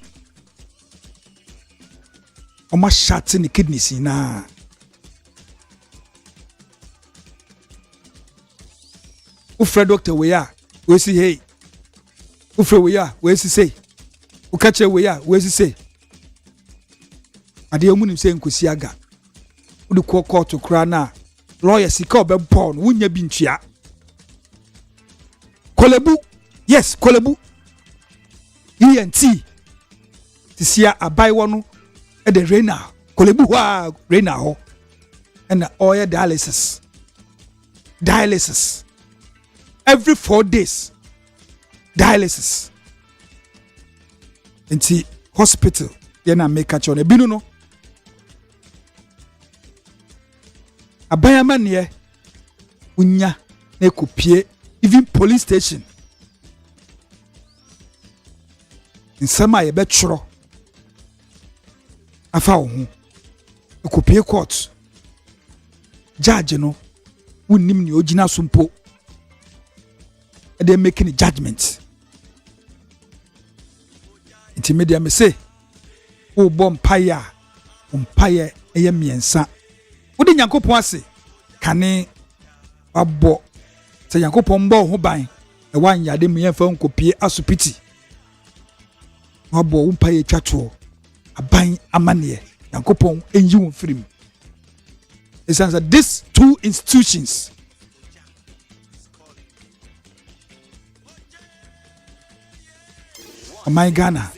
oma shut ni kidneys na ufre doctor we ya we si hey ufre we ya we si say ukache we ya we si say ade omunim say nkosi aga udu ko court kra na lawyer sika obebon wunya bi ntua kolebu yes kolebu ENT tisia abaiwo no e de reina kolebu wa reina ho and oil dialysis every 4 days dialysis inti hospital yana make a chone binu no abayama ne unya na ekopie even police station nsama ye betro afa wo hu ekopie court judge no wonnim ne ogina sumpo they making a judgment inti media me say wo bom paya eye miensa wo de nyankopon ase kane abo se yankopon mbo ho ban e wan yade mu yemfa nkopie asupiti wabo umpa ye twato aban amane yankopon enyi won firim. It says that these two institutions my Ghana.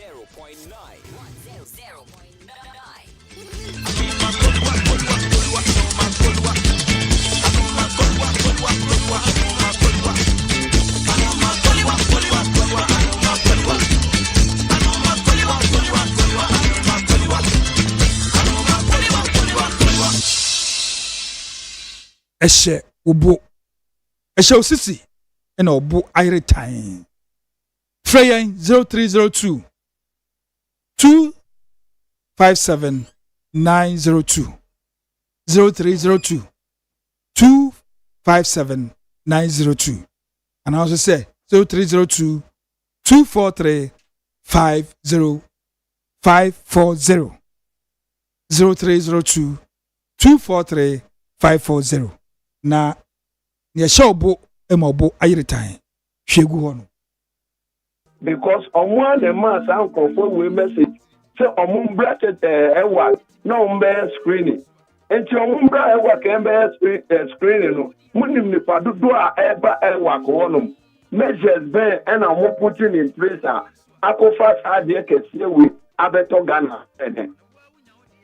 Eshe ubo eshe osisi ena obo ayre time Freya 0302 257 902 0302 257 902 and I also say 0302 243 540 0302 243 540 na ne shobo emobo ayiritan hwegu ho no because omo na ma san confirm we message say omo bracket ewa na ombe screening enti omo bra ewa ka embe screening no munim ni padodo a eba ewa ko no measures ben and omo putting in place akofa ade kese we abeto Ghana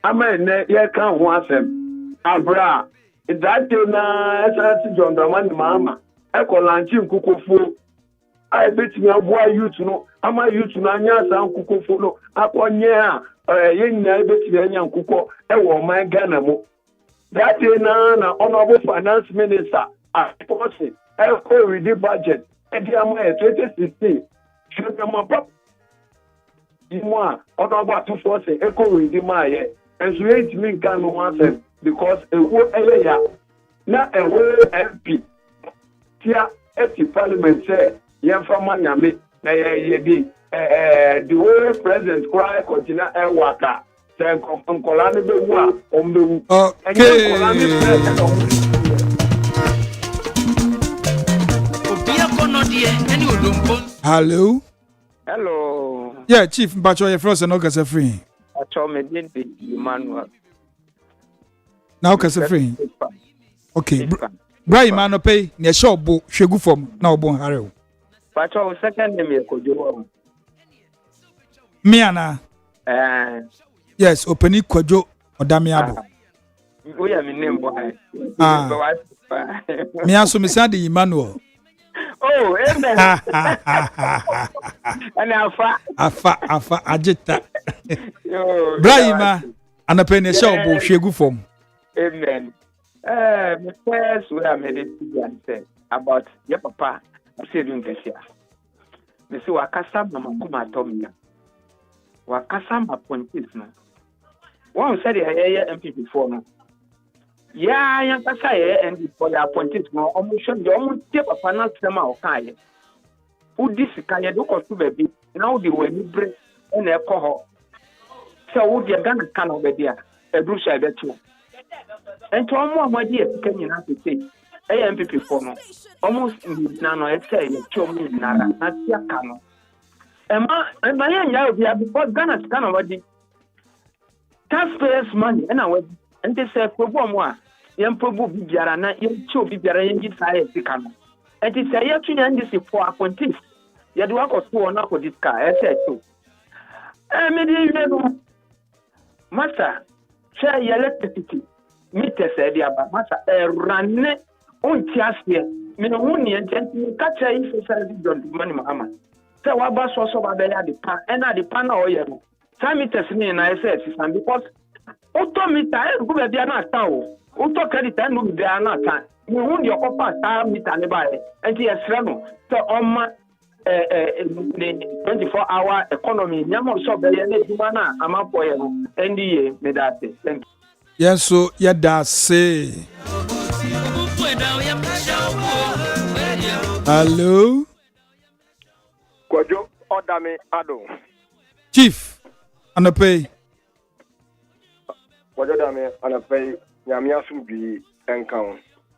amen ye kan ho asem abra that day na SRC John Dramani Mama eko lanchi nkukofo I bet me aboa youth no ama youth no anya san nkukofo no akonye a yenya I bet me anya nkuko ewo man Ghana mo that day na honorable finance minister apostle eko with the budget edi ama 2016 shema pap imwa honorable atufo say eko with the maye enso yet me kan no answer because ewo eleya na ewo MP tia eti parliament say yemfa manyame na ye bi the way president cry continue waka say nkola ne bewu a ombewu okay hello yeah chief Mpacho your first no kasa free Mpacho me dey Emmanuel now kasa free okay bra Emmanuel pay ne shobo hwegu fom na obo hare Mpacho second name e Kwadwo me ana yes OPANIN KWADWO ODAME ADDO we are me name boy me aso me say the Emmanuel oh amen ana afa agita Brahima anape ne shobo hwegu fom amen me first we are made to say about your papa I said doing this year me say wakasa mama kuma atomia wakasa appointees no one said the MP before no yeah yan kasa and for the appointees no almost show the almost take papa na sema o kan udi sika ye do ko to baby now the when you break and e ko ho so wo de Ghana kan obedi a edu sha beto ento omo amadi e sika nyina tete MPP for no almost na no e say ye chomu nara na tia kan ema ya obi because Ghana kan obedi taxpayers money and I and they say program wa yem probu biara na yem cho biara yem gi sai sika no and they say you tun this for appointees you do work to na ko this car e say to me dey no master share your electricity meter say dia ba master ranne on tiasie me no huni enti ka try if say don money mama say wa ba so ba be ya de pa and na de pa na o ye no meters ni na SS and because auto meter e go be bia na ta o auto credit e no be na ta ni hu ndi okopa ta meter ne ba e enti esre no so oma 24-hour economy nyamo so be ye na duma na amapo ye no NDA me that thank you yes so ya da say hello Kwadwo Odame Addo chief anape Kwadwo Odame anape nyame asumbi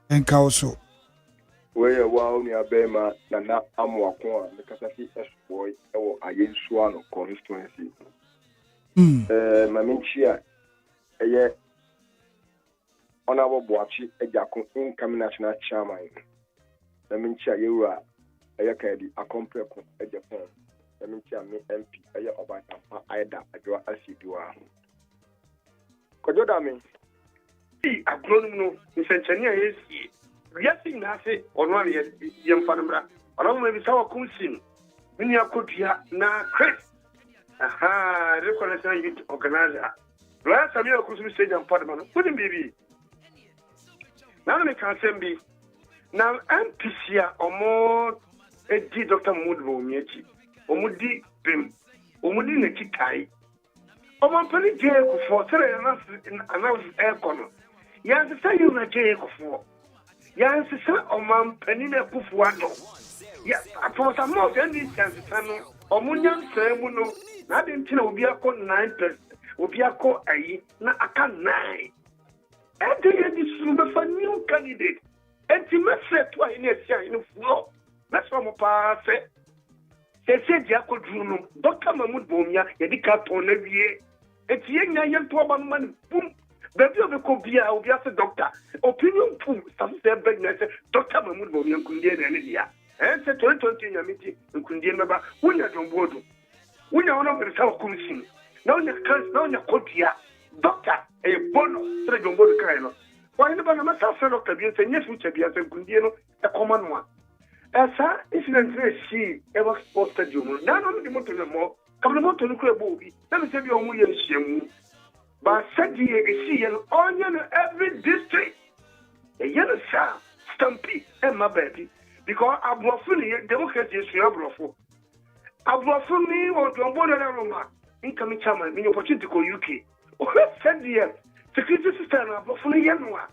enka so we wa oni abema na amwako a mekasasi boy ewo ayensu ano constituency maminchia eye honorable Boachi ejako incoming national chairman maminchia yewura eye kadi akompreko ejapon mean, MP, I am about Ida, I draw as you do. Kwadwo Odame. See, I've grown no, in Centenia is yes, in Nasi, or one young Fanabra, or all maybe Sour Kunsim, Minia Kutia, na Chris. Aha, recognize you to organize her. Last time you could say, young Fatherman, wouldn't be. Now, I can't be. Now, MPCA or more a D Dr. Mudbo Mieti, or Mudi Bim, or Mudi Nekitai. Or my penny jail for 3 announced air corner. Yes, the same you jail for. Yes, the son of my penny Kufuano. Yes, I thought I'm not any chance or Munyan Semuno. Nothing till we are called 9%. We are called a na aka 9. And they had this for new candidate. And he must say twice in a floor. That's what my pa said. They said Jacob Juno, Dr. Mahmoud Bomia, Yedika Tonevie. It's young to a man, boom. Baby of the Cobia, will be a doctor. Opinion pool, some say pregnant, Dr. Mahmoud Bomia Kundian and India. And said 2020 in a meeting in Kundian Baba, when you're on board. When you're on the South Kunsin. Now you can't know your Kotia. Doctor, a bonus, so you go to Kaino. Why the Banama Doctor Bias and yes, which Bias and Kundiano, a common one. As a incident, she ever posted you. None of the motor more. Come on to the crib movie. Let me tell you a million shame. But said the see an onion every district. A yellow sound, stumpy, and my baby. Because I'm roughly democracy is your brofo. I'm roughly or your border aroma. Incoming chairman, in opportunity to go UK. Oh, said the security system of roughly Yanua.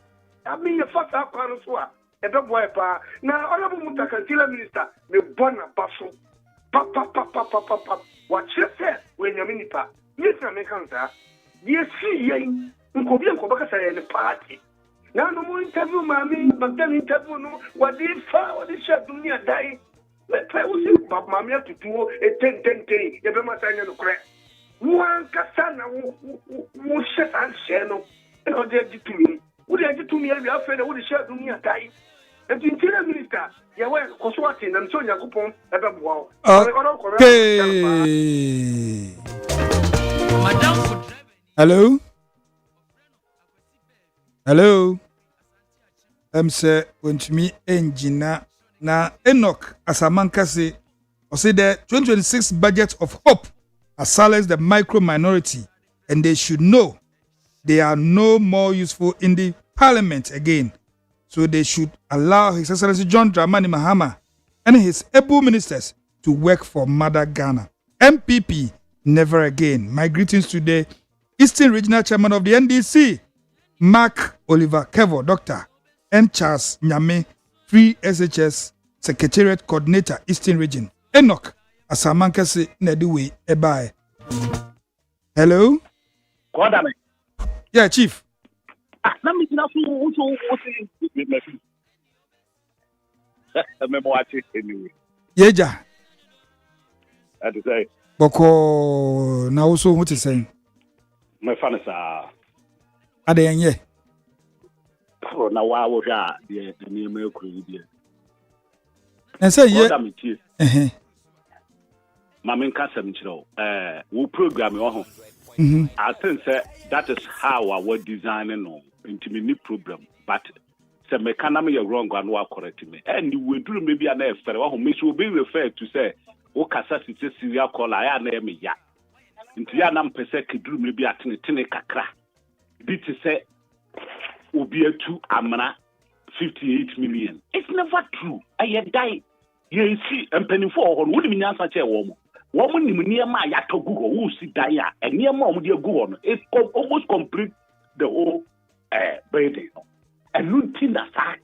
I mean, your first Aquanuswa. A dog wiper. Now, Honorable Mutaka Minister, the Bonner Basso. Papa. What she said when you're minipa, Mr. Americans, dear see, Uncobian Cobacasa in the party. Now, no more interview, mammy, but then interview, no, what they found, they shall do near die. Let's try with you, Bob Mamma to do a 10-10, you better sign the crack. One Cassana who shut and shell, and all they did to me. Would I get to me every affair, would shall do near die? And the Interior Minister, Yawel, Coswatin, and Sonia Coupon, at a wow. Okay. Hello? Hello? Say, when to me, Engina, na Enoch, as a man can say, or say the 2026 budget of hope has silenced the micro minority, and they should know they are no more useful in the parliament again. So they should allow His Excellency John Dramani Mahama and his able ministers to work for Mother Ghana. MPP, never again. My greetings to the Eastern Regional Chairman of the NDC, Mark Oliver Kevo, Doctor, and Charles Nyame, Free SHS Secretariat Coordinator, Eastern Region. Enoch, Asamankasi Nediwe Ebai. Hello? Kwadame. Yeah, Chief. Let me know who anyway. Yeja. I to say. Boko na also what is saying? My fan is Adeyanye. Oh, now I was the name of the and say yeah. Mamin Casam, we program your I think that is how our designing into many problem, but some economy are wrong and will correct me. And we do maybe an effort who will be referred to say, O Cassasi Syria call I name ya. Into Yanam Pesek do maybe at Tine Kakra. Bit to say, will be a 2 amana 58 million. It's never true. I had died. You see, and penny for who would mean such a woman. Woman near my yato Google who see Daya and near mom dear Google. It almost complete the whole birthday. And routine that I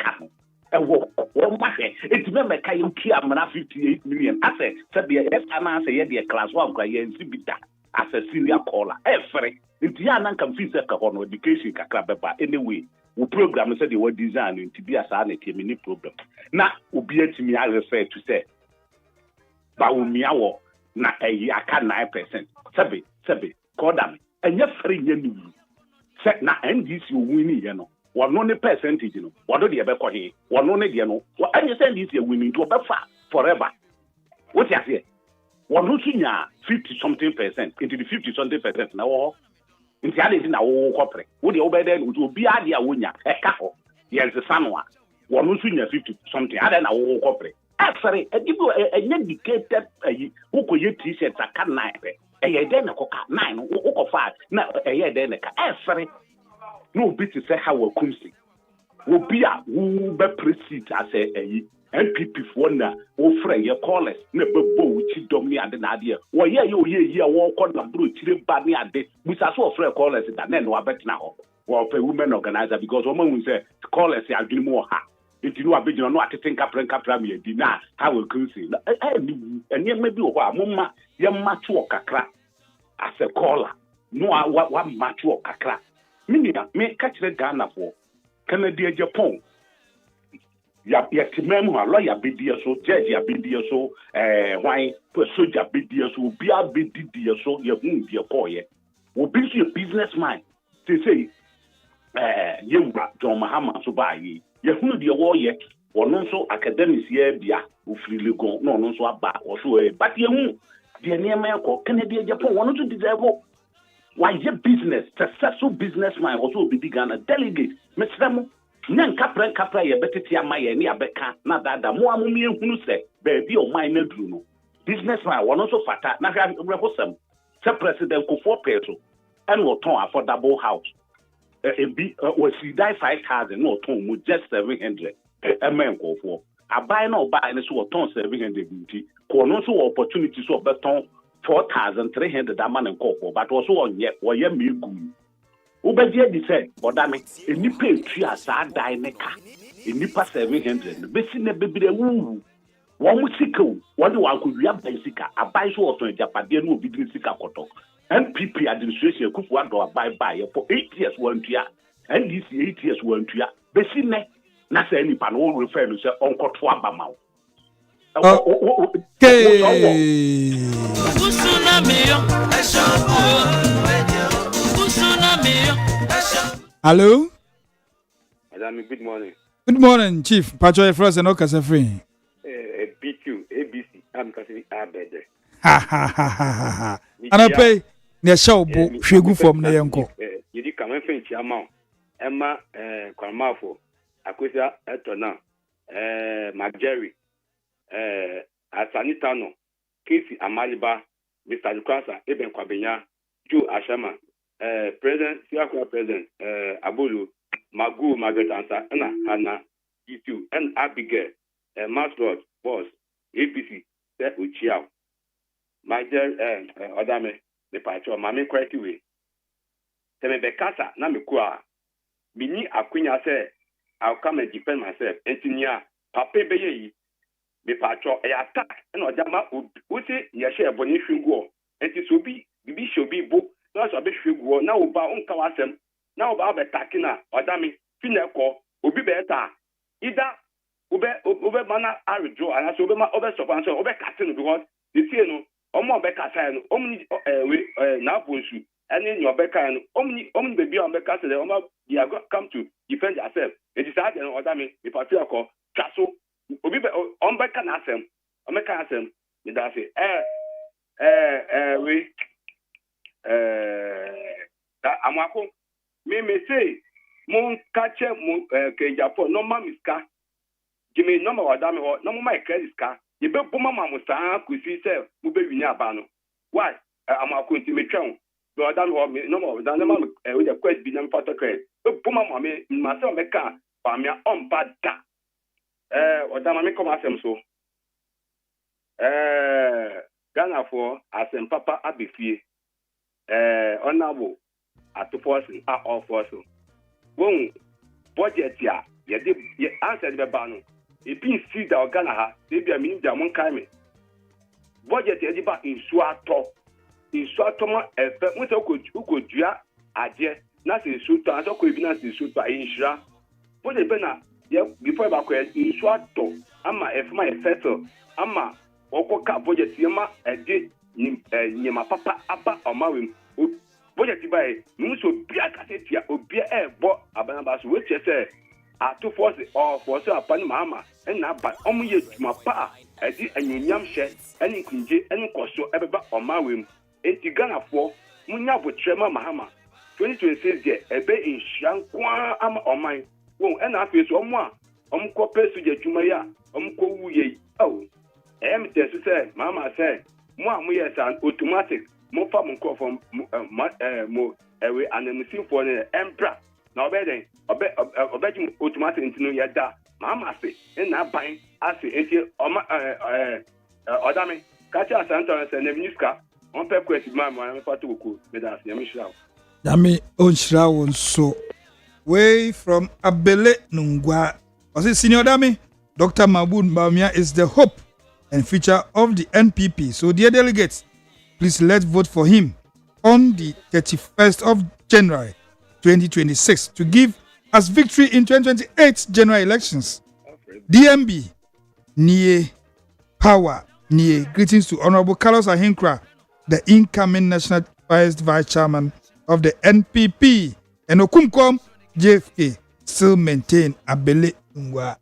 and walk one market. It's never can you care 58 million. I said, the FMA say class 1 cry and see that as a serial caller. Every it's Yanan can feel on education Kakrabeba anyway. We program said they were designed to be a sanity mini problem. Now, will be to me, I refer to say, but meow. Na I can 9%. Sabi, Kodame. And you're free, you set na NDC winning, you know. One only percentage, you know. What do you ever call here? One only, you know. What I understand is you're winning to a far forever. What you say? One who nya 50-something% into the 50-something% now. Into the na wo corporate. Would the obey would be idea wunya a capo. Yes, the sanwa. One who nya 50-something. I don't know corporate. Sorry, a people a dedicated who could you t-shirts a can nine. A then a coca 9 or 5. Now a year then a sorry. No bit to say how a kumsi. Will be a who be proceed as a MPP for na o frɛ ye callers na bebo wuchi dom ni ade na ade wo ye walk on na bro chire ba ni ade busa so frɛ callers da na no abetena ho wo pɛ women organizer because woman who say callers ya adwini mu ha nti no abegyina no atete nkapra me di na ha we kunsi eni ma bi wo ho a momma ye macho kakra as a caller no wa macho kakra me ka kire Ghana for Canada Japan ya timem ho lawyer bedi so judge ya bedi so why soldier bedi so bia bedi so ye hu die koye wo bi so businessman say ye wura John Mahama so ba ye hu die wo ye wono so academics ye bia ofiri legon no no so aba wo so but ye hu die niam yakọ Canada Japan wono so deserve why ye business successful businessman also be Ghana delegate mesremo Nan kapra ye betiti amaye ni abeka na dada mo amumi ehunu se baby o man na duru no businessman won also fata na hwehosem se president Kofo Petro and wo ton affordable house we see die 5,000 no ton mu just 700 amen Kofo abai na obai ne so wo ton 700 nti ko no so opportunity so beton 4,300 amana Kofo but also wo ye megu Ubedie di say, bodame, enipa etu asa dai ne ka. Enipa 700. Besi ne bebire wu. Wo mu sika wo, wo de wan ko wia ban sika. Abai so oton japade no obi din sika koto. MPP administration kufu ado abai bai for 8 years wan tua. NDC 8 years wan tua. Besi ne na say enipa no wo refer no say onkoto abama wo. Okay. Hello? Madam, good morning. Good morning, Chief. Pacho Frost and Okasa Free. PQ, ABC, I'm Kasi Abede. Ha. And I pay near show, she go from the uncle. You did come and finish your mouth. Emma, Kwamafo, Akusa, Etona, McJerry, Asanitano, Casey Amaliba, Mr. Lukasa, Eben Kwabenya, Joe Ashama. President, Siakwa President, Abulu, Magu, Margaret Ansa, Hannah, E2, and Abigail, Masrod, Boss, APC, Set Uchiao, my dear Odame, the Pacho, Mammy Quality Way. Seme Bekasa, Namikua, Mini Aquina said, I'll come and defend myself, Entinia, Pape Beye, the Pacho, a attack, and Odama, who say, Yasha Bonifu go, and it will be, should be book. That's a bit sugar. Now, about Unkawasem, now about Betakina, Odami, Fineko, Ubi Beta, either Ube Mana Arijo, and as Obama over Sopanso, over Catin, because the Tiano, Omo Beccasan, Omni Nabusu, and in your Becca and Omni baby on Becca, the Oma, you have come to defend yourself. It is that, and Odami, if I feel called Casso, Ubi on Beccanasem, Omecasem, that's it. We. Amako me say mon catch mo ke Japan no mamiska give me number Odame ho no my credit card ye be boma mamu saa kusi se mo be wini aba no why Amako nti me twɛn be Odame ho me no mo Odame ma we the quest bi na pato credit be boma ma me ma se me ka pa me on bad da Odame me come asem so Ghana for asem papa abefie honorable at the forcing are all forcing. Won't budget ya, ye did answer the banner. If you see the Ghana, they be a mean Jamon Kame. Budget Ediba in Suato, who could ya, Adia, nothing suit, and so could be nothing suit by Inshra. Put the banner, before I in Suato, Ama, if my settle, Ama, Okoka budget Yama, a did. Nyama papa aba omawim budget by muso bia kasetia obia bo abanaba so we say ato force or force apani mama na ba omuye tuma pa edi anyunyam hye ene kunje ene koso ebeba omawem enti Ghana for munya botrema mahama 2026 de ebe inhyan kwa ama oman won ena afeso omo a omko pesu je dwuma ya omko wuye tesu say mama say mo amu yes an automatic mo fa mo ko from mo ewe anemusin for ne empra na obeden obedi automatic ntino yeda mama say na ban ase enti odame kacha asanta say na minister on pe kwesi mama na fa to ko me da se yamishra Yami onshra won so way from Abele Nungwa. Was it Senior Dami? Dr. Mabun Bamia is the hope and future of the NPP. So, dear delegates, please let's vote for him on the 31st of January 2026 to give us victory in 2028 general elections. DMB, Nye Power, Nye. Greetings to Honorable Carlos Ahinkra, the incoming National Vice Chairman of the NPP. And Okumkom, JFK, still maintain Abele Ngwa.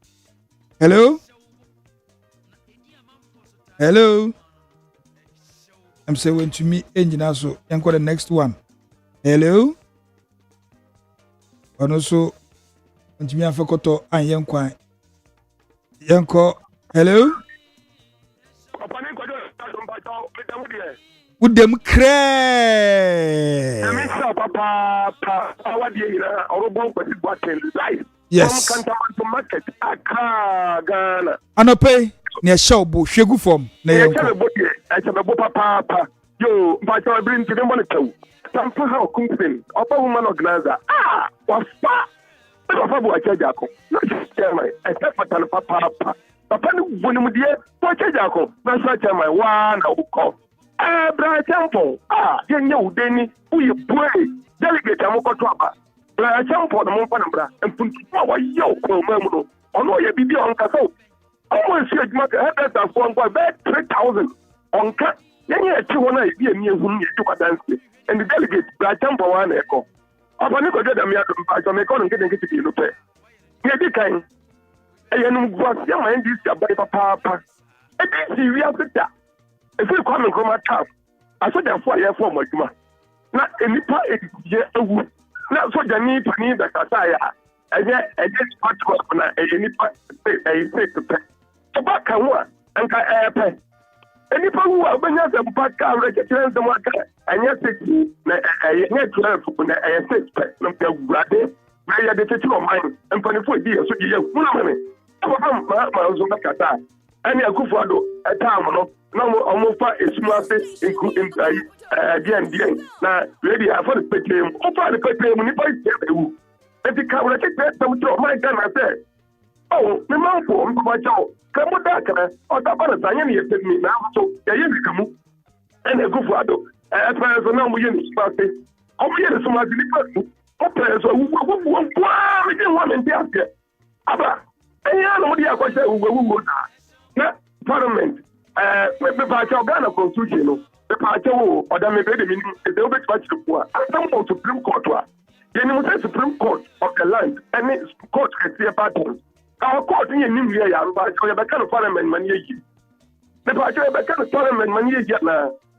Hello? Hello? I'm saying to me, engineer, so you the next one. Hello? And also, when to me, I forgot to Yanko. Hello? With them yes. Anope near Shawbo, Shegu from Nayanko. Yo, but I bring to the monitor. Tampa how Kumpin, upper woman organizer. Was far. Papa Chajako. Not just German, except for Papa. Papa, when you dear, for Chajako, that's what my one I will call. Brian Temple. You know, Denny, who you boy, delegate Amoko Trapper. Brian Temple, the Monpanabra, and put our yoke, Momo, on all your BB on Casso. Almost said, Mother, that's one by bed 3,000 on cut. Then you had 200 be a near whom you took a dance, and the delegate, Brian Temple, one echo. Upon you get a mere to make on and get to be looked at. Maybe kind. And was young and this by Papa. And this is real better. If you come and come at top, I said that for your form of Juma. Not any part of the not so the need to need the Kataya. And yet, I just part of any part a safe to pay. Tobacco one, and I pay. Any part who are when you have a back car register the market, and yet 6 net 12 when I 6 pet, no brother, where you are the teacher of mine, and 24 years, so you have money. My and I go for a town. No, almost a small including DN. Now, ready for the pay. Over the pay when you buy you. And the car will take that to my gun. I said, oh, the mouth for my job. Come with that, or the other than you said me now. So, there you come. And I go for it. As far as now, we are in over here, so much different. Okay, so we won't want in the after. Aber, any other idea what I will now. Parliament. The party of Ghana Constitution, the party of Odame is the over to poor. I don't want Supreme Court. Then you say Supreme Court of the land, and it's court can see a pattern. Our court in New Year, but you have a parliament money. The party of a parliament money.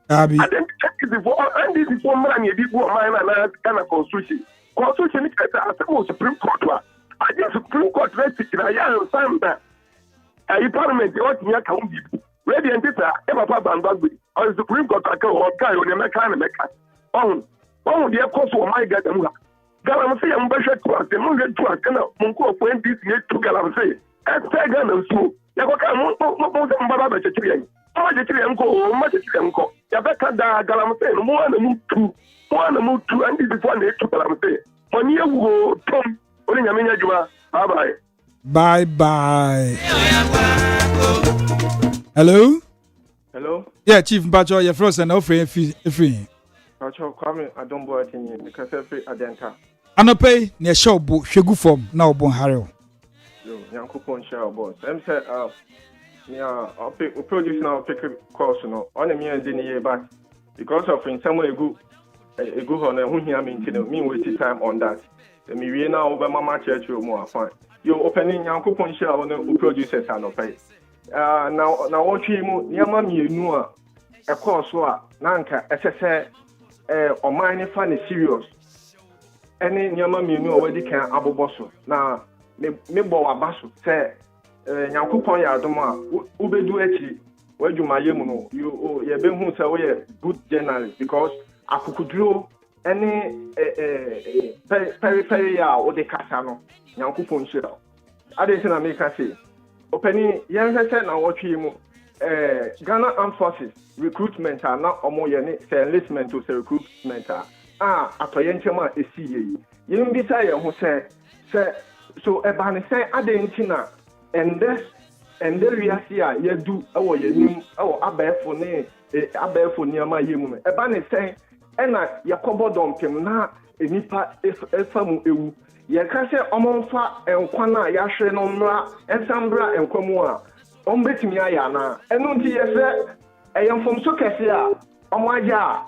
I think this is for money, before mine and Ghana Constitution. Constitution is a Supreme Court. I think Supreme Court rests in a young time that a parliament ought to account. Ready and this, Papa Bambagui, or the Supreme Court, or Kai, or the mechanic. Oh, the course of my God. Galamsey and Bishop to us, the Mungan to us, and Munko when this year to Galamsey. As Sagan and Sue, Yaboka, Baba Chilean. Oh, the Chilean go, much Chilean go. Yabeka da Galamsey, one and move two, and this is one day to Galamsey. 1 year ago, Tom, only Yamina Juma. Bye bye. Hello? Hello? Yeah, Chief Bacho, your first and offering free. Bacho, come I don't go in you because every adenta. Anope, near Shawbo, Shegu form, now Bon Harrow. Yo, young coupon share boss. I'm said, I'll produce now pick a course, on a mere dinner, but because of in some way a good on a who here mean wasting time on that. The me now over Mama Church more fine. You're opening young coupon share on the producers and pay. na wɔtwe mu nneɛma mmienu a ɛkɔɔ so a na anka ɛsɛ sɛ ɔman ne fa ne serious ɛne nneɛma mmienu a wɔadi kan abobɔ so na mebɔ waba so sɛ nyankopɔn yɛ adom a wobɛdu akyi w'adwumayɛ mu no yɛbɛhu sɛ woyɛ good journalist because akokoduro ɛne pɛrepɛre a wode kasa no nyankopɔn nhyira ade nti na meka se ɔpani yɛnhwɛ sɛ na wɔtwe mu Ghana Armed Forces recruitment a na ɔmo yɛ ne sɛ enlistment o sɛ recruitment a atɔyɛ nkyɛm a ɛsi yɛ yi yɛmbisa yɛn ho sɛ so ɛba ne sɛ ade nti na ɛndɛ wiase a yɛdu ɛwɔ yɛnim ɛwɔ abɛɛfo nneɛma yɛ mu no ɛba ne sɛ ɛna yɛkɔbɔ dɔmpem na nipa ɛfa mu ewu yɛka sɛ ɔmɔmfa nkwan a yɛahwɛ no mmra ɛnsambra nkwa mu a ɔmbɛtumi ayɛ anaa ɛno nti yɛsɛ ɛyɛ mfomso kɛse a ɔmo agya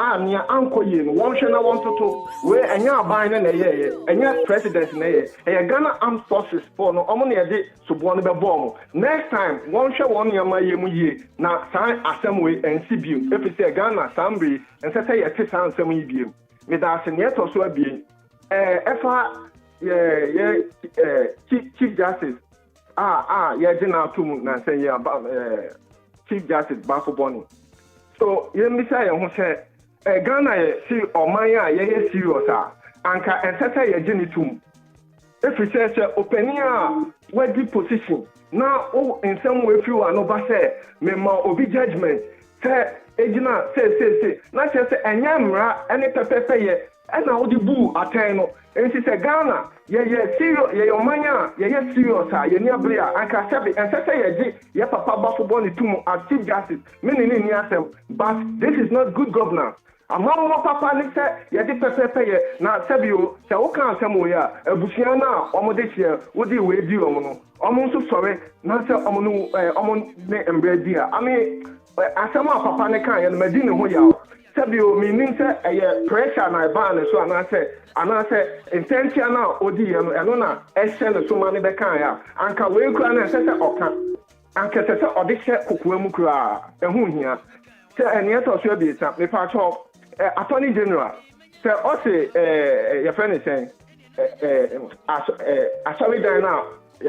a nea ankɔ yie no wɔnhwɛ na wɔntoto wei ɛnyɛ aban no na ɛyɛɛyɛ ɛnyɛ president na ɛyɛ Ghana Armed Forces for no ɔmo na yɛde soboɔ no bɛbɔɔ mo next time wɔnhwɛ wɔn nneɛma yɛ mu yie na saa asɛm wei ɛnsi biem ɛfiri sɛ Ghana saa mbere ɛnsɛ sɛ yɛte saa nsɛm yi biem meda ase nea ɛtɔ so abien ɛfa Chief Justice yɛgye na ato mu na sɛ yɛ Chief Justice Bafo Boni so yɛmmisa yɛn ho sɛ Ghana yɛ si ɔman a yɛyɛ serious a anka ɛnsɛ sɛ yɛgye ne tom ɛfiri sɛ ɔpanin a wadi position na nsɛm wɔafiri wɔ ano ba sɛ mema obi judgment sɛ ɛgyina sɛ na kyerɛ sɛ ɛnyɛ mmara ɛne pɛpɛpɛ yɛ ɛna wode buu atɛn no nti sɛ Ghana yɛyɛ serious yɛyɛ ɔman a yɛyɛ serious a yɛni abere a anka sɛbe ɛnsɛ sɛ yɛgye yɛ papa Bafo Boni tom as Chief Justice mene ne ni asɛm but this is not good governance amammo papa ne sɛ yɛde pɛpɛpɛ yɛ na sɛbio sɛ woka asɛm wɔ yɛ a abusua no a ɔmode kyerɛ wode weedi ɔmo no ɔmo nso sɔre na sɛ ɔmo ne mbrɛ di a ame asɛm a papa ne ka yɛ no madi ne ho yɛ sɛbio menim sɛ ɛyɛ pressure na ɛbaa ne so anaasɛ ntɛntia no a ɔdi yɛ no ɛno na ɛhyɛ ne so ma ne bɛka yɛ a anka wei kura no ɛsɛ sɛ ɔka anka ɛsɛ sɛ ɔde hyɛ kokoa mu koraa ɛho hia sɛ ɛneɛ tɔ so abiesa mepaatwɔ Attorney General sɛ ɔse yɛfrɛ ne sɛn asɔredan no a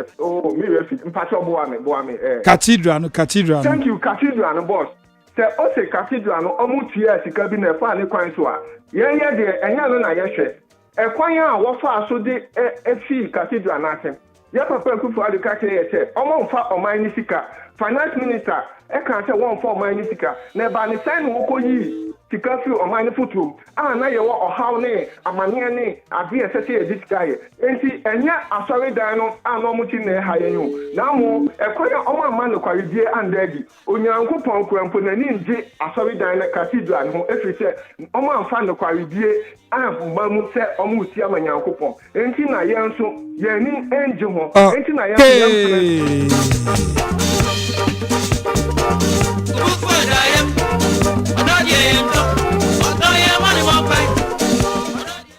mewɛfi mpakyɛ boa me cathedral thank you cathedral no boss sɛ ɔse cathedral no ɔmo tua sika bi na ɛfaa ne kwan so a yɛnyɛ deɛ ɛnyɛ no na yɛhwɛ ɛkwan a wɔfaa so de ɛfii cathedral no asɛm yɛ papa Akufo-Addo ka kyerɛ yɛ sɛ ɔmo mfa ɔman ne sika finance minister ɛka sɛ wɔmfa ɔman ne sika na ɛba ne sɛn na wɔkɔ yii sika fi ɔman ne fotom a na yɛwɔ ɔhaw ne amanneɛ ne adeɛ ɛsɛ sɛ yɛde sika yɛ enti ɛnyɛ asɔredan no a na ɔmo ti na ɛha yɛn o na mo ɛkwan a ɔmo ama nokwaredie anda adi onyankopɔn kurampo n'ani ngye asɔredan no cathedral no ho ɛfiri sɛ ɔmo amfa nokwaredie amma mu sɛ ɔmo si ama nyankopɔn enti na yɛn nso yɛn ani ngye ho enti na yɛn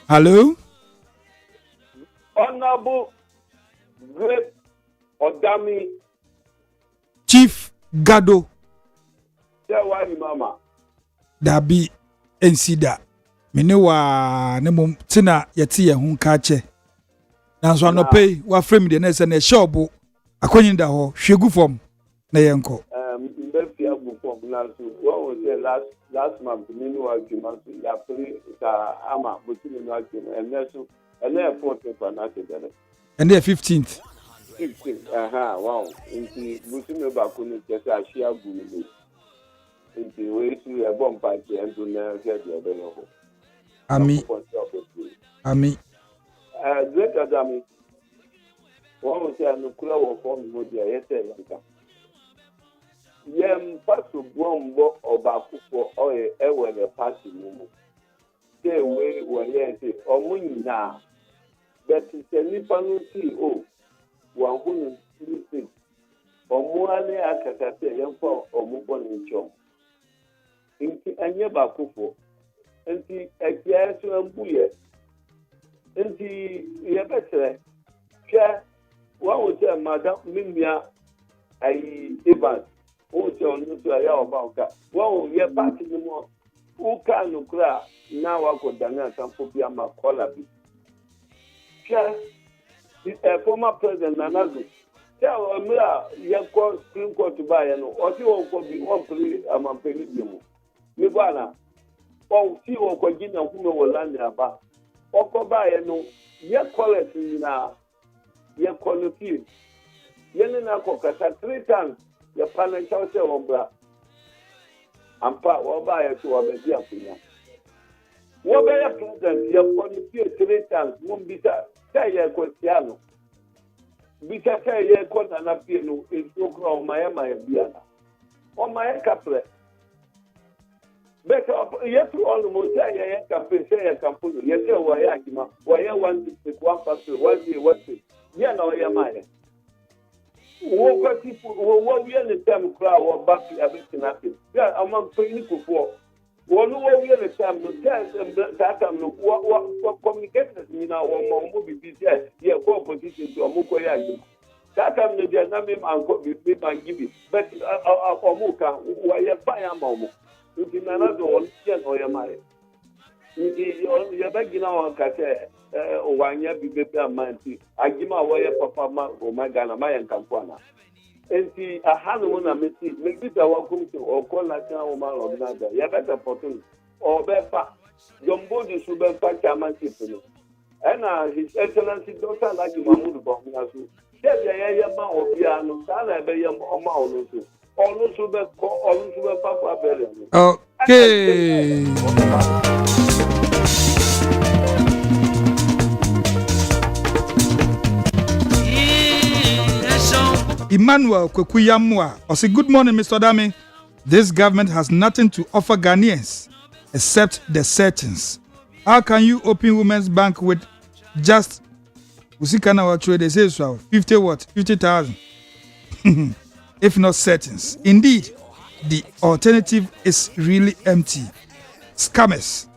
Hello? Honorable Great Odame Chief Gado. Sewari Mama. Dabi ensida. Mene wa ne mom tina yeti ye hu ka che. Nanso anope wa frame de na se na shobo akonyin da ho hwegu fom na yenko. Mbefi agu fom na so what was the last month minu wa juma so ya pre ta ama botini no ake and so and then 14th na se dere. And the 15th. 15th wow nti botini ba ko ni kese ahia agu ni. Nti we su e bom pa ke endo na se de be no. Ami. Great Odame. What was the nuclear form of the Yeta? Yem pasu bombo obakufo oye ewe ne pasi mumu. Say we were say omuna. But se nipa no see o wan hunu sleep. Omuane akakase yemfo omubọ nchom. Inti anye bakufo. Inti ekia so mbuye. Inti yebetre. Hwe wa wo say madam minia Evans. Also, on to a about well, your party no more. Who can cry now? I could dance and put my collar. The former president Nanago. Tell me, you call Supreme Court to buy and or you will be one police among Penny. Nibana. Oh, see what Kogina who will land about. Or buy and no, your quality now. Your quality. Yenina Coca 3 times. Your financial share on black. And part or buy it to a baby up in. What by a president, your quality 3 times won't be that. Say a question. Because I hear what an appeal is so grown my Biana. On my capre. Better yet to almost say I can say a company. Yes, Wayakima, why I want to take 1 person, 1 day, what it. Yeah, no, Yamaya. What people what we understand crowd or back to everything happen. Yeah, among paying for. One who we understand the test and that what communicators now or movie busy, yeah, co-opposition to a Mukoya. That time the Vietnam and give it. But Omuka, why you buy a momo? You can another one, yes, or Yamaya. You're begging our cat. One year be better, man. I give my way, Papa, or my Ghana, my and Campana. And see, I had one I met it. Maybe the welcome to or call National Woman or another. You better opportunity. Or better, John Body should be back a man. And His Excellency Dr. Like Mahmoud Bonasu. Tell the Yama or Piano, Sana Bayam or Maunusu. Also, Papa Berry. Okay. Emmanuel Kwekuyamwa. I say, good morning, Mr. Odame. This government has nothing to offer Ghanaians except the settings. How can you open Women's Bank with just they say so 50 what? 50,000. If not settings. Indeed, the alternative is really empty. Scammers.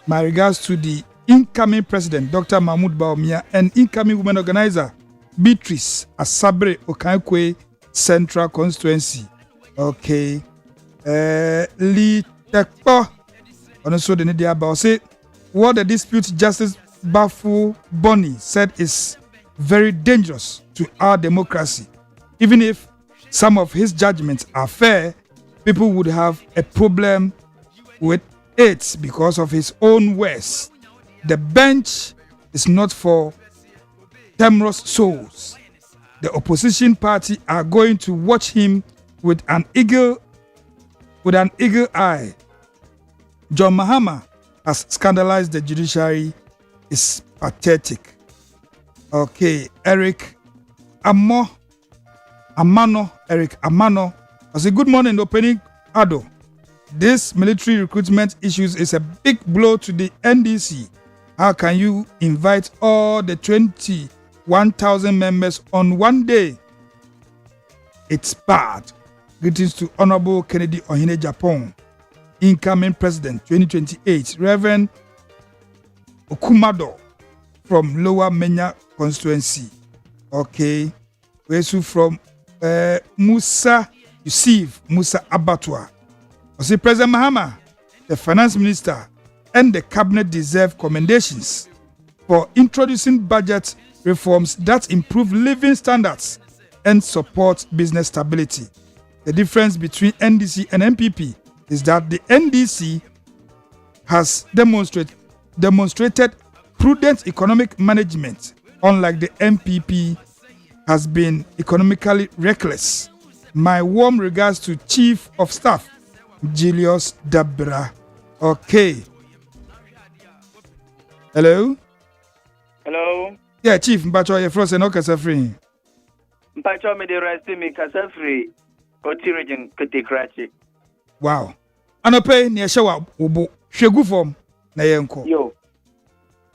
My regards to the incoming president, Dr. Mahmoud Bawumia, and incoming women organizer, Beatrice Asabre Okankwe Central Constituency. Okay. Li Tekpo. Also, the Nidia about say what the dispute Justice Bafu Boni said is very dangerous to our democracy. Even if some of his judgments are fair, people would have a problem with it because of his own words. The bench is not for timorous souls. The opposition party are going to watch him with an eagle eye. John Mahama has scandalized the judiciary. Is pathetic. Okay, Eric Amano. I say good morning, OPANIN KWADWO. This military recruitment issues is a big blow to the NDC. How can you invite all the 21,000 members on one day? It's bad. Greetings to Honorable Kennedy Ohine Japan, incoming president 2028, Reverend Okumado from Lower Menya constituency. Okay. Wesu from Musa Yusuf Musa Abatwa. I say President Mahama, the finance minister, and the cabinet deserve commendations for introducing budget reforms that improve living standards and support business stability. The difference between NDC and MPP is that the NDC has demonstrated prudent economic management, unlike the MPP has been economically reckless. My warm regards to Chief of Staff Julius Dabra. Okay. Hello? Hello? Yeah, Chief, Mpacho, you're frozen, no Kasafri. Mpacho, me de rest me Kasafri, Koti region, Koti Krachi. Wow. Anope, ni eshawa ubu, shegu form, na yenko. Yo.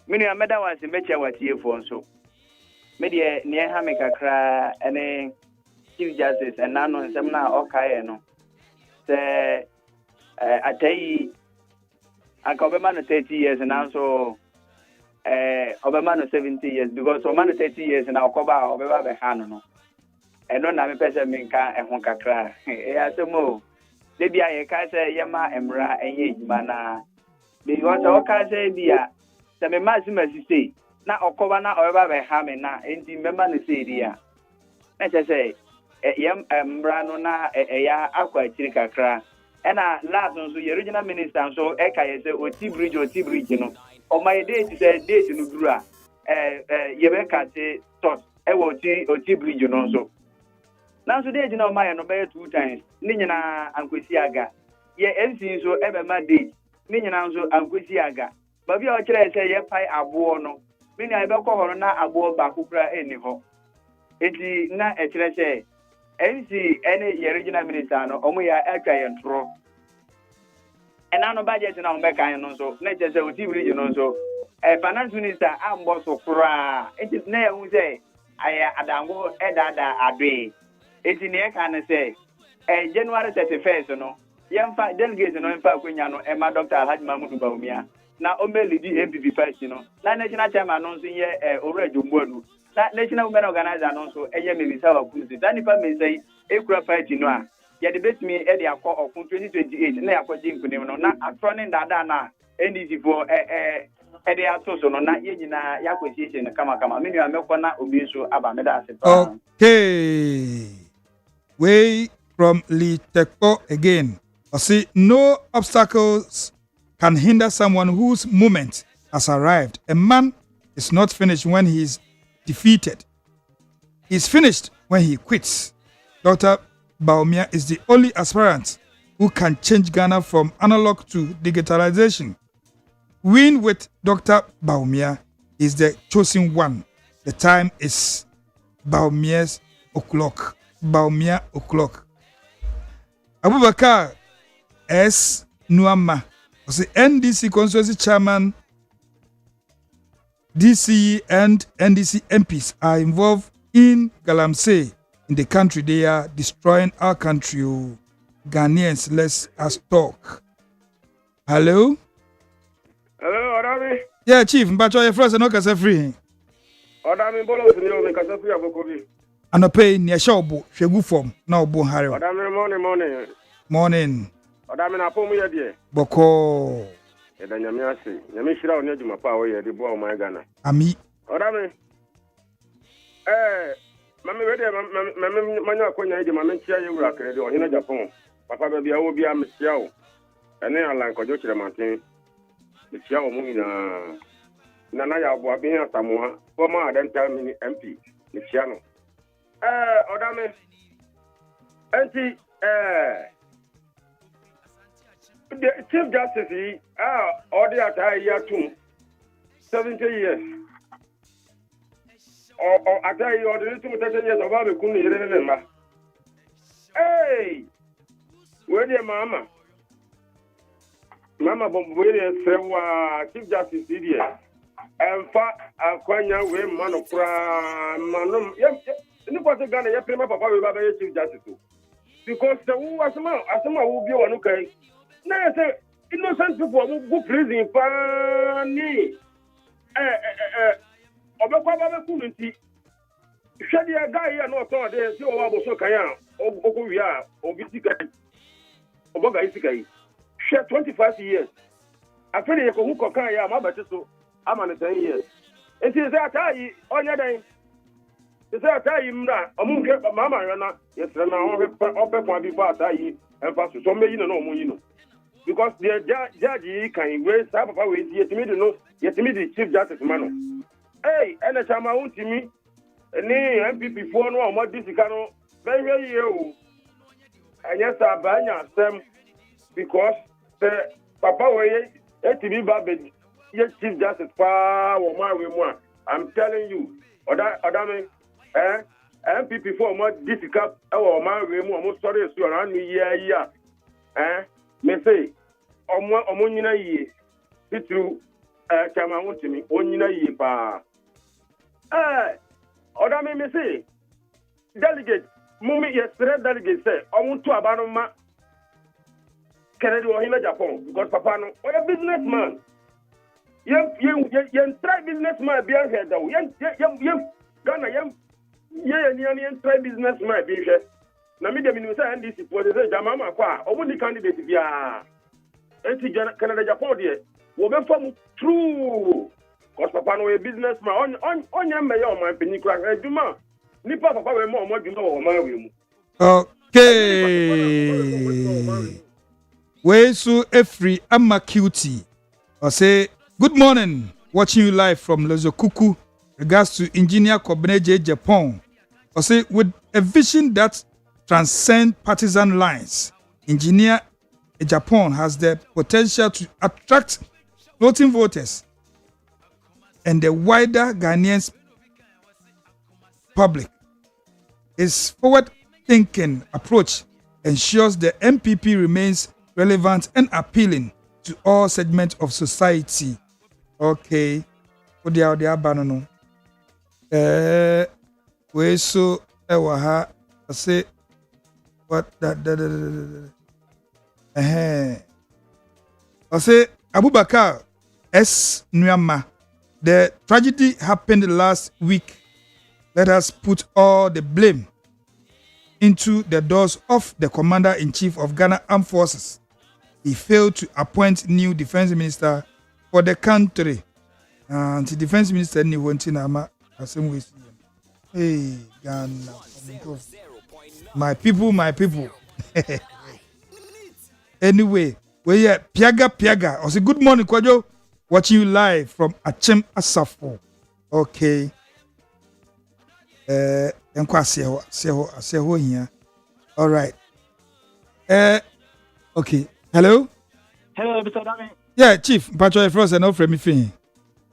Mini ameda wansi mecha watiye fonso. Medi ni hame kakra, ene Chief Justice, and nano semna okaye no. Se, atayi, akobema no 30 years, and also, Obama no 70 years, because Obama 30 years and Okoba Obeba Behano. eno na me pese me nka ehon kakra e asemo de bia ye ka se ye ma emra enye ejima na because o ka se bia se me mazimasi sei na okoba na oyeba be ha me na enti memba ne sei dia na se yam emra no na ya akwa akiri kakra ena last nso ye regional minister nso e ka ye se oti bridge no o my date say date no duru a ye be ka se tot e wo oti bridge no nso na nso date na o my no be 2 times ni nyina ankwesi aga ye NC nso e be ma date ni nyina nso ankwesi aga ba bia o kire se ye pai abo no mi na e be ko horo na abo ba kukura eni ho enti na e kire se NC any regional minister no omo ya atwa ye ntro ena no budget na ombe kan no so na je se oti bridge no so finance minister ambo so kura enti na ya hu se aya adango edada adwe enti ne kan se January 31st no yemfa delegate no emfa kwenya no ema Dr. Alhaji Mahmoud Bawumia na omelidi MPP party no na national chairman no so ye Orejo Mbodu na national women organizer no so eye mebisa wa kuzi tani pa me say ekura party no a ye de betimi e de akọ okun 2028 na yakọ jinkunim no na atronin dada na NDC for e de atoso no na ye nyina yakwesiese no kama menu amekọ na obi so aba meda asepa. Okay, way from Lee Tekpo again. I see no obstacles can hinder someone whose moment has arrived. A man is not finished when he is defeated. He is finished when he quits. Dr. Bawumia is the only aspirant who can change Ghana from analog to digitalization. Win with Dr. Bawumia is the chosen one. The time is Bawumia's o'clock. Bawumia o'clock. Abubakar S. Nuama was the NDC constituency chairman. DCE and NDC MPs are involved in Galamsey in the country. They are destroying our country. Ghanaians, let's us talk. Hello? Hello, Odame. Yeah, Chief. Mbacho, your first and okay, free. Odame, bolo sinyo me kasa free abokobi. Anope ni ashobo shegu form na obo hare. Odame morning. Morning. Odame na pomu ye die. Boko. Eda nyame ase. Nyame hira oni adwuma pa wo ye de bo o man Ghana. Ami. Odame. Mame we de mame manya akonya ide mame ntia ye wura kere de o hina Japan. Papa ba bia wo bia mesia wo. Ene alan kojo kire manten. Mesia wo mu na na ya abo abin asamoa. Former Adenta mini MP. Mesia no. Odame. Enti the Chief Justice order at year 2 70 years or at a order to 30 years of our Kuni remember. Hey, where dear Mama Bomboy say Chief Justice here and fat Aquanya way man of Manum. Yes, nobody Ghana, your prima papa will have Chief Justice because the who was Asama will be one okay. Na say innocent people who go prison pani obekwa ba be kunti hwede guy here no so dey say o wa bo so kan ya ogo wi a obi sika oboga isika yi 25 years afere ye ko hu ko kan ya ma ba so ama ne 10 years enti say atai onye dan say atai mra omu nke mama yana yesra na obe kwa bi ba atai emfa so meyi no omu yi no because the judge can wait papa wait yetimi do no yetimi the Chief Justice mano hey ene chama untimi ni MPP for no mo disika no behwe ye o anya sa banya sem because the papa we yetimi ba be ye Chief Justice pa wo ma we mu I'm telling you odame MPP for mo disika e wo ma we mu mo sorry so ran ni ye me say omo nyina yi titru chama wontimi onyina yi pa odame me say delegate mumi yesterday delegate say omo to abano ma Kennedy o hina Japan because papa no o a businessman yen try businessman bia head o yen Ghana yen any try business man be here. Na me dem ni say NDC for say jama ma kwa omo ni candidate bia. Enti Canada Japan there. We be form true. Cause papa no a businessman on your mayor man peni kra aduma. Nipa papa we mo aduma o man we mu. Okay. We so every ama cutie. I say good morning. Watching you live from Lozokuku. Regards to engineer Kobeneje Japan. I say with a vision that transcends partisan lines, engineer Japan has the potential to attract floating voters and the wider Ghanaian public. His forward-thinking approach ensures the MPP remains relevant and appealing to all segments of society. Okay. What the banano? We so I say what that I say Abubakar S. Nyama. The tragedy happened last week. Let us put all the blame into the doors of the Commander-in-Chief of Ghana Armed Forces. He failed to appoint new defense minister for the country. And the defense minister ni wanti na ama asem we see. Hey, Ghana. My people. Anyway, we are Piaga. I say good morning, Kwadwo. Watching you live from Achem Asafo. Okay. Here. All right. Okay. Hello? Hello, Mr. Dami. Yeah, Chief. Pacho Frost and no frame thing.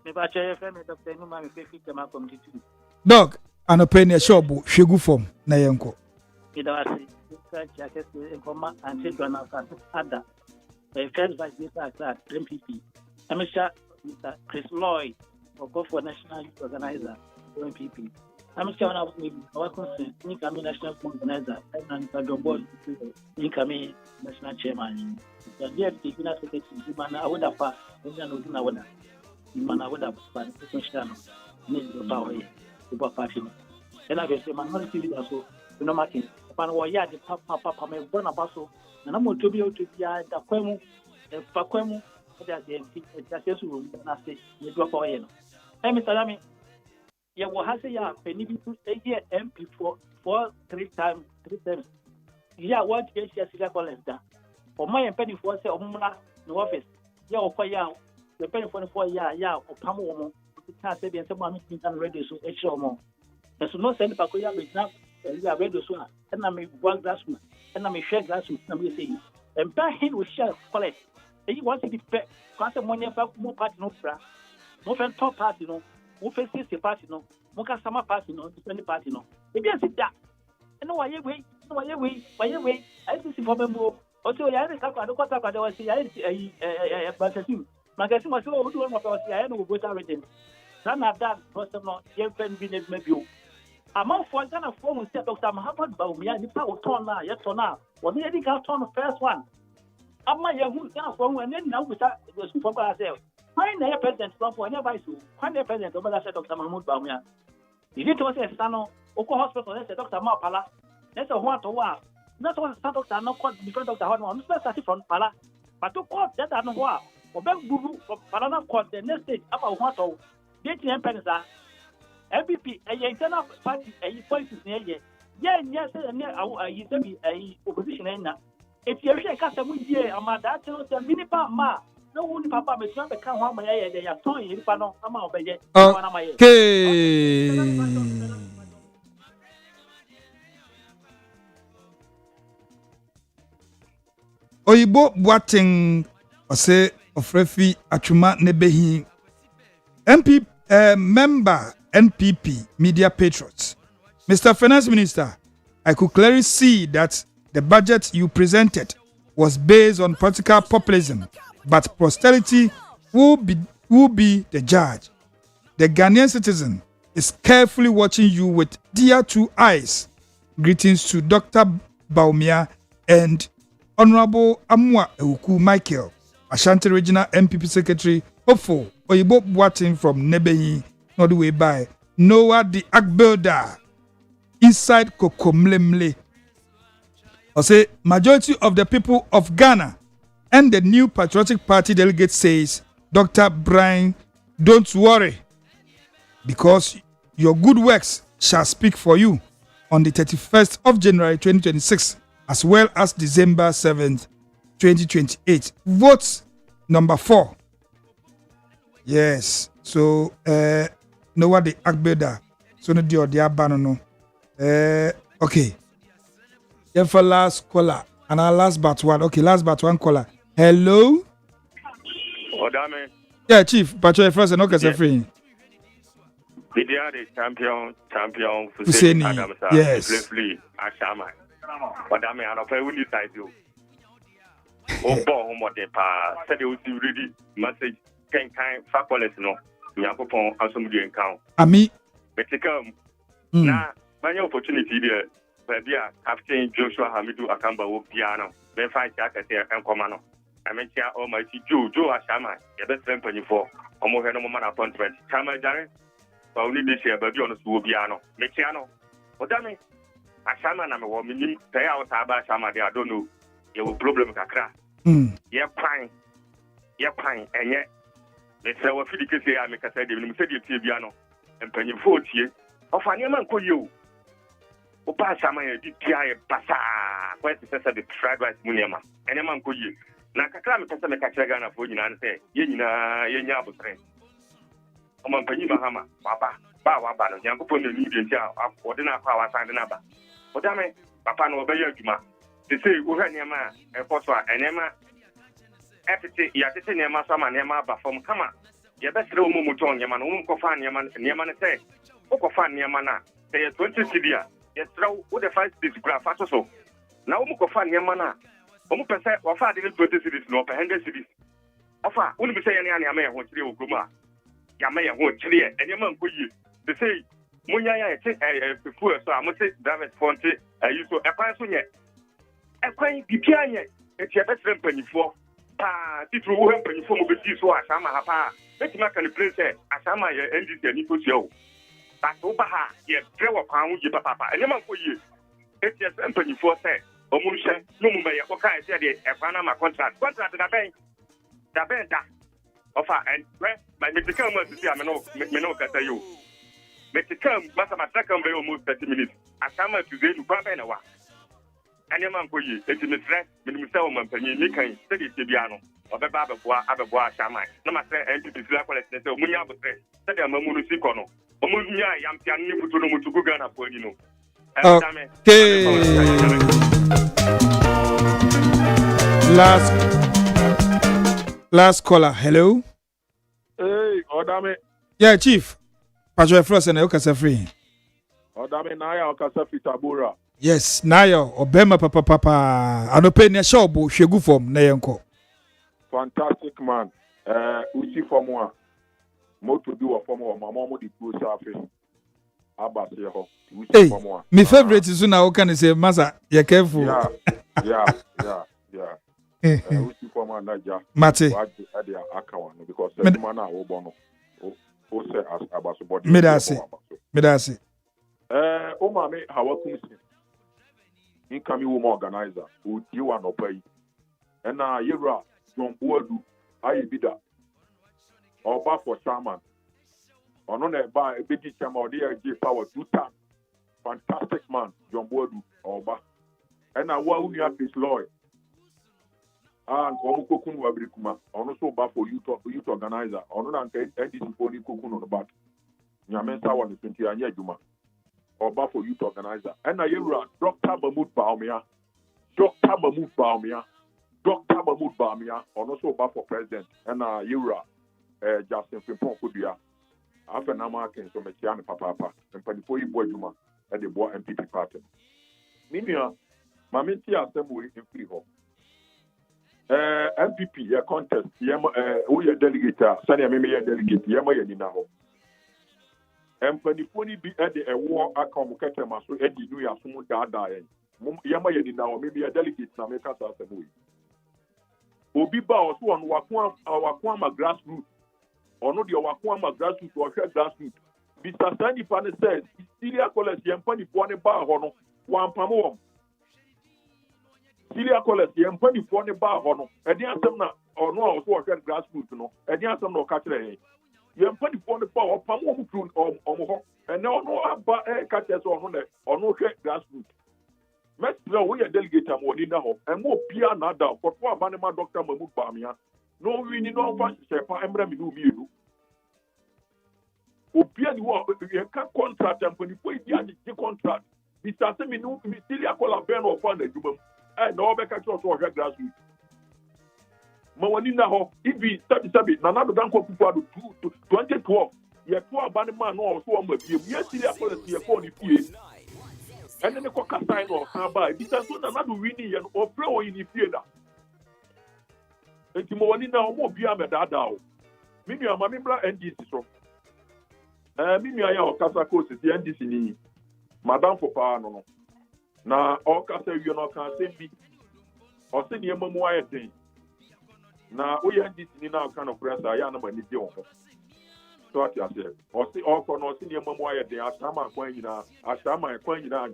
Me Pacho frame Dr. Numa me fit them up committee. Dog, an opinion shop shegu form na yenko. Me da wasi. Check informa and say Donald Ada. First Vice President MPP. Mr. Chris Lloyd, for National Youth Organizer, MPP. Mr. Our concern, incoming National Organizer, and Mr. Board, incoming National Chairman. The DFT, I would have passed, and I would have. Man, I would have passed the question. Need the power here, the party. And I will say, my minority leader, so, you know, Martin, upon what ya, the Papa, may burn a basso, and I'm going to be able to be the Quemu, the Paquemu. That's just room. That's it. You drop away. Hey, Mr. Lamy, you will have to penny to a year MP for 3 times. Yeah, what is your cigar left? For my penny for say, Omula, no office. Yeah, or the penny for 4 years, yeah, or Pamu, can't say, and someone can ready so extra more. There's no sense for Koya with now, and we are ready so. And I may one glass, and I may share glass with somebody saying, and back him with share collect. You want to be fair, because the money about more party no bra, more fan top party no, more fan 60 party no, more customer party no, different party no. If you sit that, and why you wait, I see for them more. Also, I don't talk about the say I but Magazine was so do one of us, I know what I written. None of that personal, your friend been maybe. Among for Ghana form said Dr. Muhammad Baumia, the power turn now, yet turn now. Was the Eddie turn the first one? I'm my young from and then now we start the super ourselves. Find the president from for never so. Find the president over that Dr. Mahmoud Baumia. If it was a Sano, Oko Hospital, that's a Dr. Mapala. That's a what to what. That's what the doctor not quite different Dr. Hormon, started from Pala. But to court that I know what. Or back Buru from Parana court the next stage about what all. Dating and Penza. MPP, a internal party, a politics near ye. Yes, and a opposition. If you are a customer here, I'm at that tells a mini ma. No one papa may not become one my eye, they are toying in Pano, I'm out by yet. Okay. Oyibo Boateng say of Refi Achuma Nebehi MP member NPP Media Patriots. Mr. Finance Minister, I could clearly see that the budget you presented was based on political populism, but posterity will be the judge. The Ghanaian citizen is carefully watching you with dear 2 eyes. Greetings to Dr. Baumia and Honorable Amwa Euku Michael, Ashanti Regional MPP Secretary, hopeful Oyibo Boateng from Nebehi, not the way by Noah the Agbuilder. inside Kokomlemle. I say majority of the people of Ghana and the new Patriotic Party delegate says, Dr. Brian, don't worry, because your good works shall speak for you on the 31st of January 2026 as well as December 7th, 2028. Vote number 4. Yes. So no what the Agbeda. So no the abano no. Okay. Then for last caller and our last but one. Okay, last but one caller. Hello. Odame. Yeah, Chief. Pacho first and okay, free. Media the champion Fuseni. Yes. Briefly, Ashama. Odame, I don't pay with this I do. Oh, boy, what they pa said they would ready message can faculty no. Yakupon Asumdi account. Ami. But come now, my opportunity there. Baby, Captain Joshua Hamidu Akamba will piano. Then fight jacket there and command. I mean, Almighty Joe Ashama, the best friend 24. Almost no man appointment. Chama Janet. Only this year, baby, on the school piano. Mechiano. Odame. Ashama na me woman, pay out Abba Shama, I don't know. You will problem Kakra. You're crying, and yet, let's say what Philip say, I make a say, you said you piano, and penny 40 years. Of a man call you. Opa Shama, did Kia Passa, quite the fried rice Muniama, and a man call you. Nakakram Testament Kachagana for you and say, Yenya Butre. Among Penny Bahama, Papa, Bawa Bano, Yankupon, the Nubian Chow, or the Napa, Sandana. Odame, Papa no Bayajuma. They say, Uhanyama, and Potwa, and Emma. Epity, Yatin Yama, Sama, Yama, but from Kama. Your best room, Muton, Yaman, Umkofan, Yaman, Yaman say, Okofan Yamana, they are 20 Sidia. Yes, throw with the 5 this graph so. Now Umkofan Yamana. Umupesa, or 5 20 cities, no, 100 cities. Offer, wouldn't be saying any Yamay, what you Guma. Yamay, what clear, and Yaman could you. They say, Munya, before, so I must say, David Fonte, I used to a person yet. A quaint Pipianya, it's your best friend penny for. It will happen for Mobile so Asama Hapa. Let's make a place there. Asama, and this is Nico Show. But Obaha, yes, Trevor Pound, your papa, and Yaman for you. It's your penny for say, Omusha, no Mumbai, okay, I said it, a Panama contract to the bank. The bank, offer and my medical must see, I'm no you. Mexican, Master be almost 30 minutes. Asama to the Pabanawa. And your man for you, it's in the threat, Minister Mampany, Nikan, Steady Tibiano, or the Baba Ababoa Shamai. No matter, and to the Slapolet, so Munya was said, said a Mamunu Sikono. Omunya, Yam Tiani, Putuno to Gugana for you. Last caller, hello. Hey, Odame. Yeah, Chief. Pacho Frost and Okasa free. Odame Naya Okasa Fitabura. Yes, Naya Obema Papa. I don't pay near Shobo, Shegu form, Nayanko. Fantastic man. Uchi for moi. More to do a form of my mom with the blue surface. Abasio. Hey, my favorite is now can I say, Masa, you're careful. Yeah. Uchi for my Naja. Mate. Because the man are Obono. Who say as Abasubodi. Medasi. Mame, how come incoming woman organizer who you are not pay. And now you're John Boadu, I be that. Or back for Shaman. Or no, by a big chairman or the power 2 times. Fantastic man, John Boadu, or back. And now what we have is lawyer. And Omukokun Wabrikuma, or also back for youth organizer, or not and this body cocoon on the back. Yamensa 1 20 and Yajuma. Or back for youth organizer. And now you're Dr. Mahmoud Baumia, or also back for president. And now you're Justin Frimpong could be after Namakin, so Mechian Papa, and Panifoy Boyuma at the Boy MPP party. Meanwhile, Maminti Assembly in Freehold. MPP, a contest, we are delegate, Sanya Mimi delegate, Yama Yaninaho. And Panifoni be at the war, I come Katama, so Eddie New Yasumu Dada, Yama Yaninaho, maybe a delegate, Nameka Assembly. Obiba also on Wakwama grassroots. Or not your Wakwama grassroots or grassroots. Mr. Sandy Pan says, Syria College, Yampani Pone Bar Hono, one Pamom. Syria College, Yampani Pone Bar Hono, and the answer or no, also a grassroots, no, and the answer no catcher. Yampani Pone Bar or Pamom or and no catchers or no grassroots. Mestra, we are delegate and more dinner home, and more Pia Nada, for poor Banama Doctor Mahmoud Bamia. No, we need no fancy chef, I'm Ramidu Miru. Opia you can't contract and when you put the contract, Mr. Seminu, Mysteria Cola Ben or Fund, and no back at your grassroots. Mawanina Hop, if we study, Nanado Danko Pupa to 2012, you poor Banama or so on with you. Yes, Syria policy, a 40 and then the coca sign or Samba, because another winning or pro in the theater. And Timoanina won't be a medadao. Mimi, I'm a member and this is from. Mimi, I am Casacos, the NDC. Madame Popano. Now, all Casa, you know, can say me or send your memoir thing. Now, we had this in our kind of press. I am a new. So what you say? Or see all for no senior memoir day. Ashama Quenina, Ashama Quenina.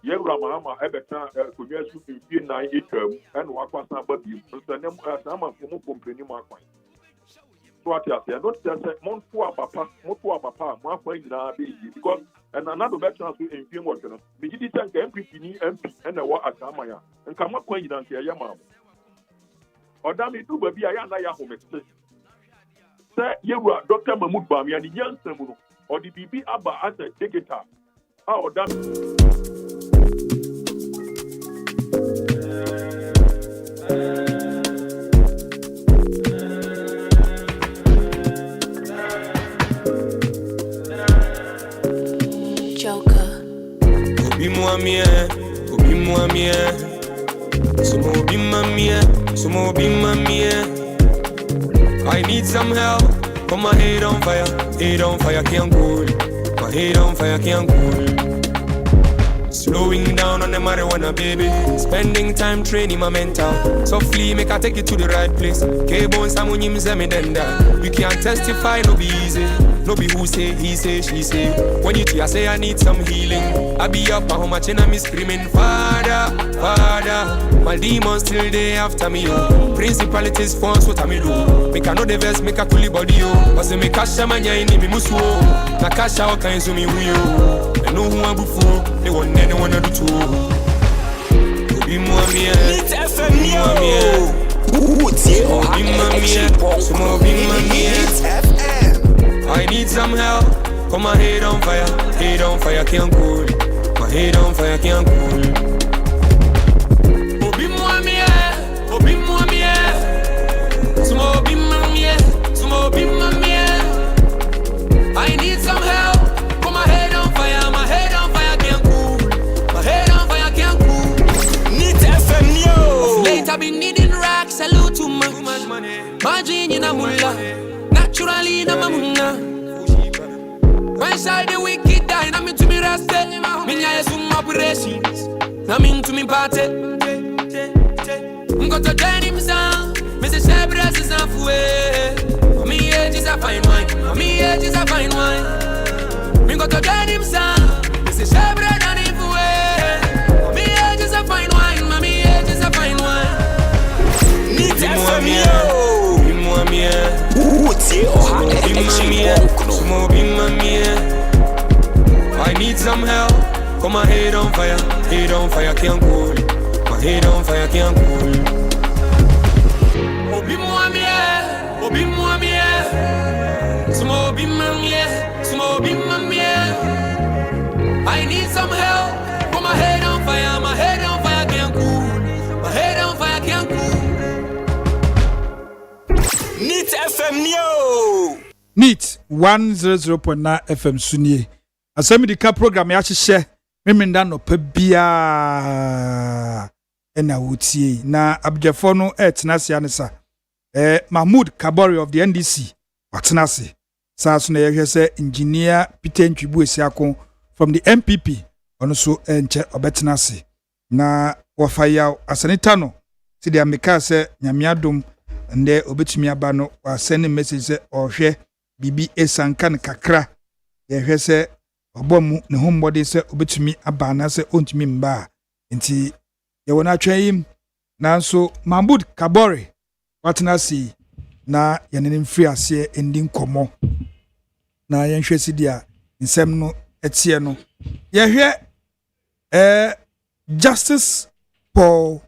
Yellow Everton could just be 9 term and what was not but you. So the name Ashama from Company Mark. So what you say? Not just Montua Papa, my Quenina, because and another veteran to infuse worker. The Gitan MP and the war at Samaya and come up Quenina and Yamam. Or damn it, do baby, I am not home. Say you are Dr. Mahmoud Bami and the young Samuel or the BB Abba as a ticketer. Oh, damn. Joker. Obi Muamie, Sumo Obi Mamie, Sumo Obi Mamie. I need some help, put my head on fire can't cool. My head on fire can't cool. Slowing down on the marijuana, baby. Spending time training my mental. Softly make I take you to the right place. K-Bones, Samunim, Zemidenda. You can't testify, no be easy. No be who say, he say, she say. When you hear, I say I need some healing. I be up, how much and I'm screaming, Father, Father. My demons still there after me, yo. Principalities forms what I me do. Make I know the verse, make a fully body, yo. Cause me kasha manya ini mi musuo. Na kasha oka inzo mi huyo. I know who I'm before. They want anyone to do too. Obi Muamie. Meet FM yo. Utie oha Muamie. Sumo Obi Muamie. I need some help. Put my head on fire can't cool. My head on fire can't cool. Obi Muamie, Sumo Obi Muamie. I need some help. Put my head on fire can't cool. My head on fire can't cool. Need FM yo. Late I been needing racks, salute too much money. Margin in a mullah. Naturally, na mamuna. When side the wicked die, na me to me rested. Me nya some operations. Na me to me party. Go to join him son. Me say Sebres is a fue. Me age is a fine wine. Me age is a fine wine. Me go to join him son. Me say Sebres and him fue. Me age is a fine wine. Me age is a fine wine. Need FM yo. I need some help. Put my head on fire can't cool. My head on fire can't cool. Obi Muamie, Sumo Obi Mamie. I need some help. Put my head on fire can't cool. My head on fire can't cool. Neat FM yo. Neat 100.9 FM Sunye. ASEM YIDIKA program ya hyehyɛ memenda no pa bia ena wotie na abjefo no tenase anesa Mahmoud Kabori of the NDC watenase sa so na yehwe se engineer Peter Ntwibu Esiako from the MPP ono so enche obetenase na wafaya asanita no ti de ameka se nyamiadom nde obetumi aba no wa send message se ohwe bibi esankan kakra yɛhwɛ sɛ ɔbɔ mu ne ho mmɔde sɛ obetumi aba na sɛ ontumi mba nti yɛwɔ na atwɛn yim nanso Mahmoud Kabore watena si na yɛne mfiri aseɛ endi nkɔmmɔ na yɛnhwɛ si dia nsɛm no etie no yɛhwɛ Justice Paul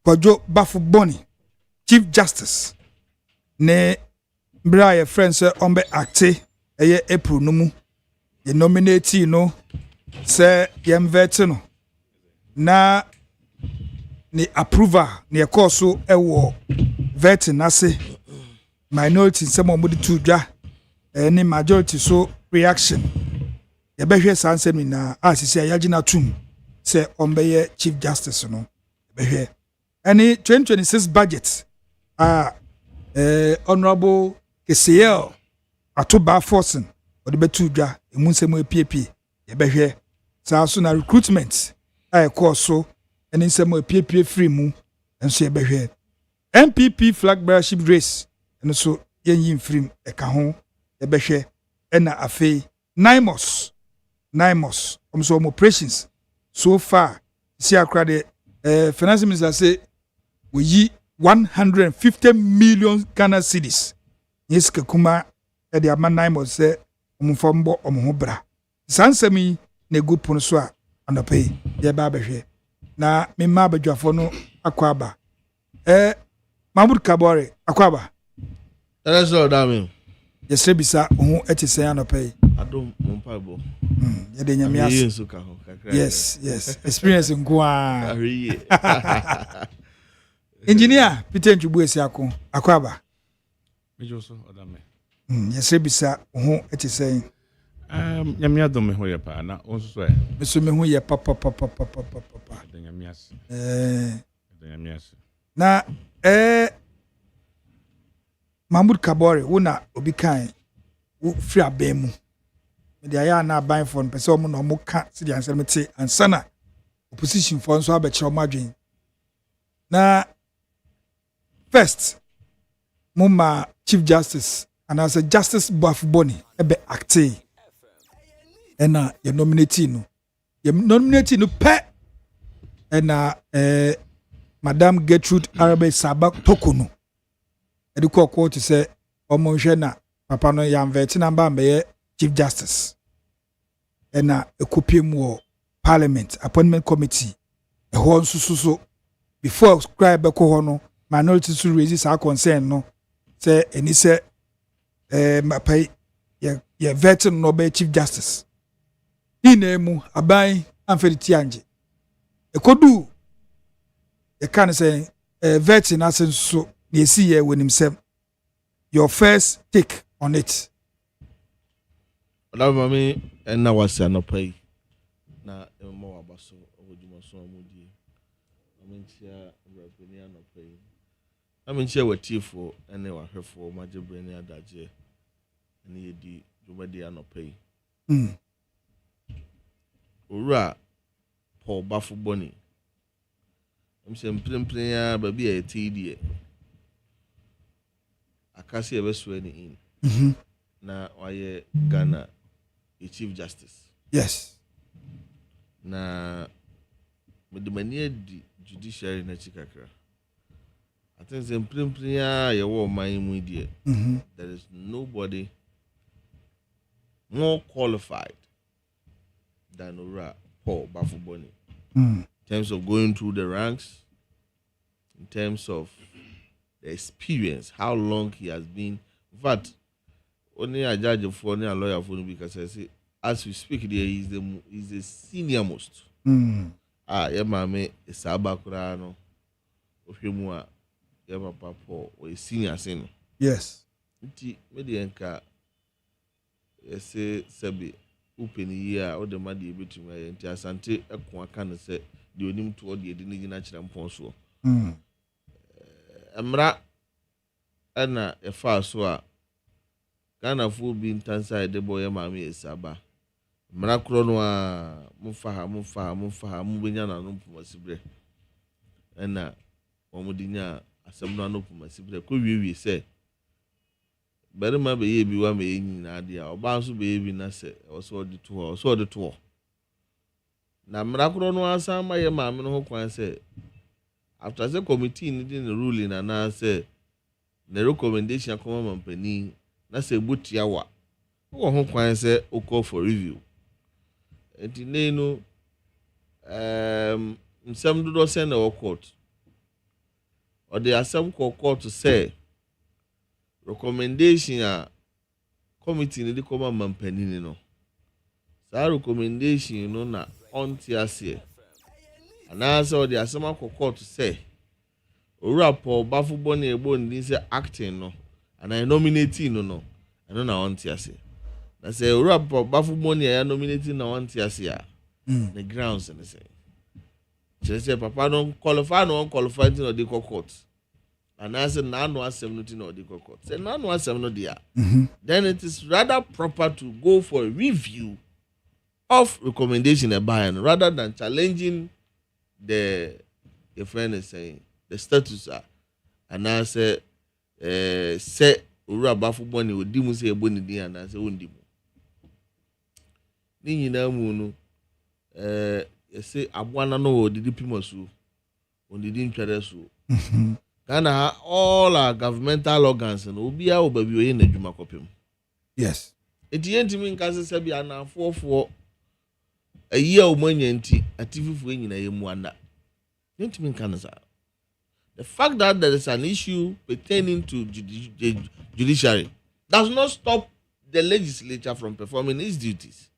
Kwadwo Bafuboni Chief Justice ne bra ye friend sɛ ɔmbe acte ɛyɛ April no mu ye nominate no sɛ yɛmvɛte no na ni approval ne yɛkɔɔ so ɛwɔ vet nase minority nsɛm a ɔmode to dwa ne majority so reaction yɛbɛhwɛ saa nsɛm nyinaa a sisi a yɛagye no atom sɛ ɔmbɛyɛ Chief Justice no yɛbɛhwɛ ɛne 2026 budget Honorable KCL Atoba Forsen ɔde bɛto dwa emu nsɛm epiepie yɛbɛhwɛ saa so na recruitment a ɛkɔɔ so ɛne nsɛm epiepie free mu nso yɛbɛhwɛ MPP flag bearership race ɛno so yɛnyi mfirim ɛka ho yɛbɛhwɛ ɛna afei Naimos ɔmo operations so far see akra de finance minister say we yi 150 million Ghana cedis yes kakuma e de ama Naimos say ɔmo fombo ɔmo ho bra sansami na egu pono so a anope ye ba behwe na memma abadwafo no akwaba Mahmoud Kabore akwaba Elezo Odame yesre bisa ho eti sen anope adom mompabo yede nyame as yes experience nkwa engineer Peter Nchubu esiako akwaba Mejoso Odame yesre bisa ho eti sen nyame adom me ho ye pa na onso so e meso me ho ye papa nyame as na Mahmoud Kabore wona obi kan wo free abemu media ya na ban for pese omo na omo ka se dia ansem te ansana opposition for nso abekire omo adwen na first mumma Chief Justice and as a Justice Bafuboni ebe acte ena ye nominate no pe ena Madam Gertrude Arabe Saba Tokono edi ko to say omo hwe na papa no ya mveti na mba mbeye Chief Justice ena ekopiem wo Parliament Appointment Committee ho nsususo before scribe ko ho no minority to raise our concern no say eni say mapai ye vet no be Chief Justice inemu aban amfeti anje ekodu e kan say vet na senso you see here when himself your first take on it. Mami na wasi anopai na mo abaso ojumaso amudi amintia brabeni anopai amintia watifo ene wahwefo majebreni adaje ene yedi dwumadi anopai owura Paul Bafuboni amse mprempren ya babi a etidie akasi ebesweni in na waye Ghana a Chief Justice yes na medemania di judiciary na chikakra I think the primpria ye wo man mu die there is nobody more qualified than Ora Paul Bafuboni in terms of going through the ranks, in terms of the experience, how long he has been. In fact, only a judge for only a lawyer for because I say, as we speak there, he's the senior most. Yeah, mame, Sabakurano, Ofimua, Yama Papa, or a senior sin. Yes. Medianka, say, Sabi, open year, or the money between my entire Sante, a Quacan said, the onim toward the natural ponso. Amra ana e fa so a Ghana fu bi ntansa de boy mama esaba mra kro no a mufa mu benya na no pomasibre ana omudi nya asem no no pomasibre ko wiewie se berima be ye bi wa me yin na dia oba nso be ye bi na se so de to na mrakro no asan ma ye maame no ho kwan se after the committee ni the ruling and na say the recommendation come mampani na say butia wa wo ho kwan say o call for review enti ne no nsem do send the court or the asem court to say recommendation a committee ni the come mampani ni no sa recommendation no na on tiase and also the asem court to say owura Paul Bafubon ebo ndi say acting no and I nominating no and na on tiase na say owura Paul Bafubon ya nominating na on tiase a the grounds and say say papa don't qualify no qualify to the court and I say na no asem no to the court say na no asem no dia then it is rather proper to go for a review of recommendation and rather than challenging the your friend is saying the status and I say say owura Bafubon odi mu say ebo ni din and I say ondi mu ni nyina mu no say abwana no odidi pimasu ondidi ntwere so Ghana all our governmental organs no obia obabi oye na dwuma kopem yes enti mi nka se bi anafofo ayi a omanya nti atifufu enyina yemu ana enti mi nka na sa the fact that there is an issue pertaining to judiciary does not stop the legislature from performing its duties.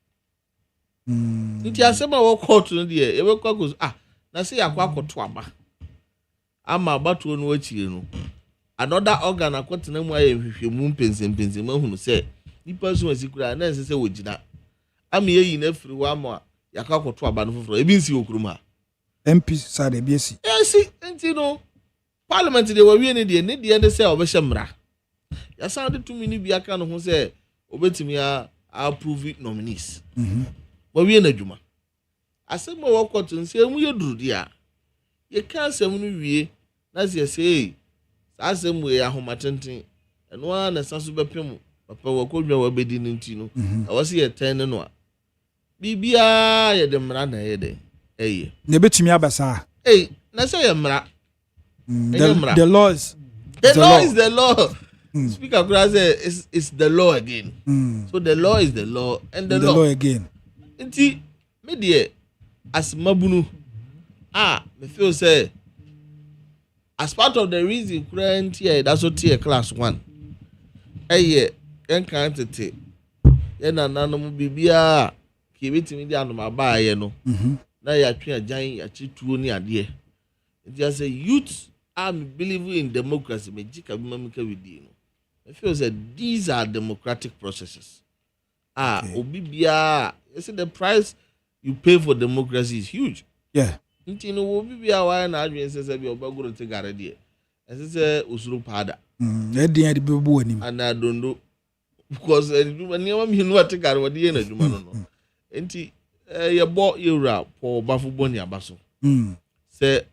Nti asema wo court no de e we kwakos na say yakwa akoto aba ama abatu no achire no another organ akotena mu aye hwehwemu mpensempense mahunu say nipa so asikura na nse wo gina ama yeyi na firi wa ama yakwa akoto aba no foforo ebi nsi okurum ha MP sade bi esi yes nti no parliament de wawie ne de ne say obehye mra ya sound to me ni bi aka no ho say obetimi approve nominees wawie na dwuma asem wo court nse mu yeduru dia ye ka asem no wie na say asem we ahomatenten eno na saso bepem papa wakodwa wabedi nti no awase ye ten no a bibia ye de mra na ye de ne betimi abasa na say ye mra the law is the law. Speaker Kura say it's the law again. So the law is the law and the law again. Nti me de as mabunu me feel say as part of the reason current here that's what here class 1 en kan tete ye na nanom bibia ke betimi di anom abaaye no na ya twa agyan ya chituo ni ade nti I say youth I'm believing in democracy me jika bi mamika widi no I feel that these are democratic processes. Obibia, you see the price you pay for democracy is huge. Yeah. Nti no obibia wa na adwen se bi obagoro te garade e. Ese se usuru pada. Edin ade bebu anim. Ana dondo because niam mi nu ate gare wode ye na dwuma no no. Nti ye bo yewura Paul Bafubon abaso. Se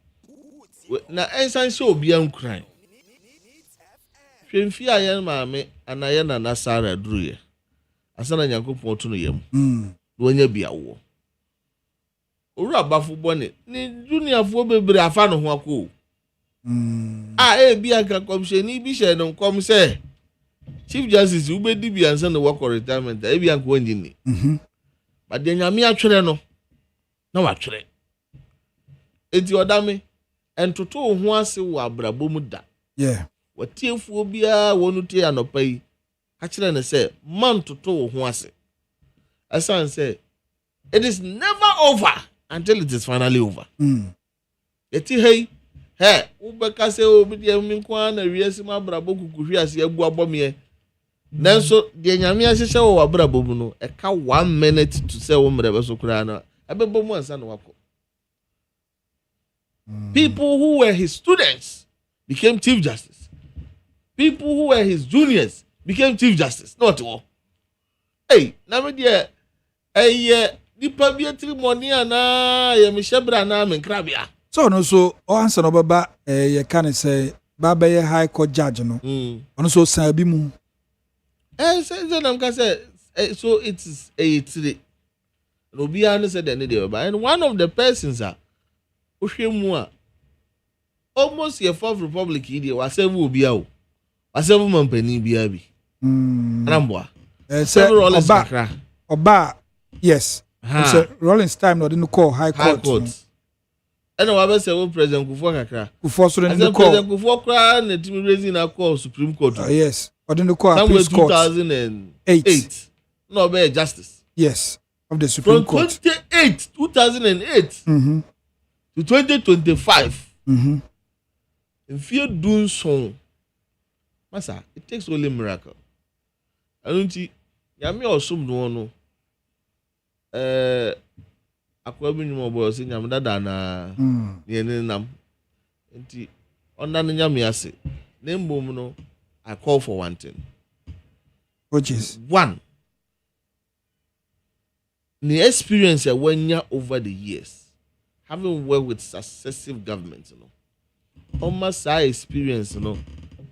na ensan se obia nkran. Hwemfi ayen maame anaye na nasara druye asana Nyankopon to no yam wonya biawo owura Bafubon ni junior fo bebre afa no ho akọ bia ka komsheni bi she no kom se chief justice ubedi bi ansa no work retirement bia ko nyini ba de nyame atwere no na watwere enti odame entoto ho ase wo abrabom da watiefuo bia wonu tie anopa yi ka kire ne say man toto ho ase asan say it is never over until it is finally over eti hey ubeka say obi de mi kwa na wiase ma brabo kukuhwi ase agu abomie nanso de nyame ahyehye wo abrabo mu no e ka 1 minute to say wo mrebe so kura na ebebo mu ansa no wako people who were his students became chief justice. People who were his juniors became chief justice. Not all. Na me de nipa bi atiri money ana ye me shebra na me nkrabia. So no so o answer no baba ye kan say baba ye high court judge no. Ono so san bi mu. So it is a three. Obiano said any day, and one of the persons are Oshemua. Almost your fourth republic idiot was several biao. Was several company biabi. Ramboa. Several Oba. Yes. So Rollins time not in the call high court. And I was saying President Kufuor kakra. Kufuor so in the call. President Kufuor kra na team raising a call Supreme Court. Yes. Or in the call somewhere 2008. No be justice. Yes. Of the Supreme Court. From 2008 to 2025. If you're doing so, Masa, it takes only miracle. I don't see. Yami or some no. Akwabi nyuma boy say nyam dada na yene nam enti onda no nyam yase na mbom no I call for one thing, which is one the experience when you over the years having worked with successive governments, you know, almost our experience, you know,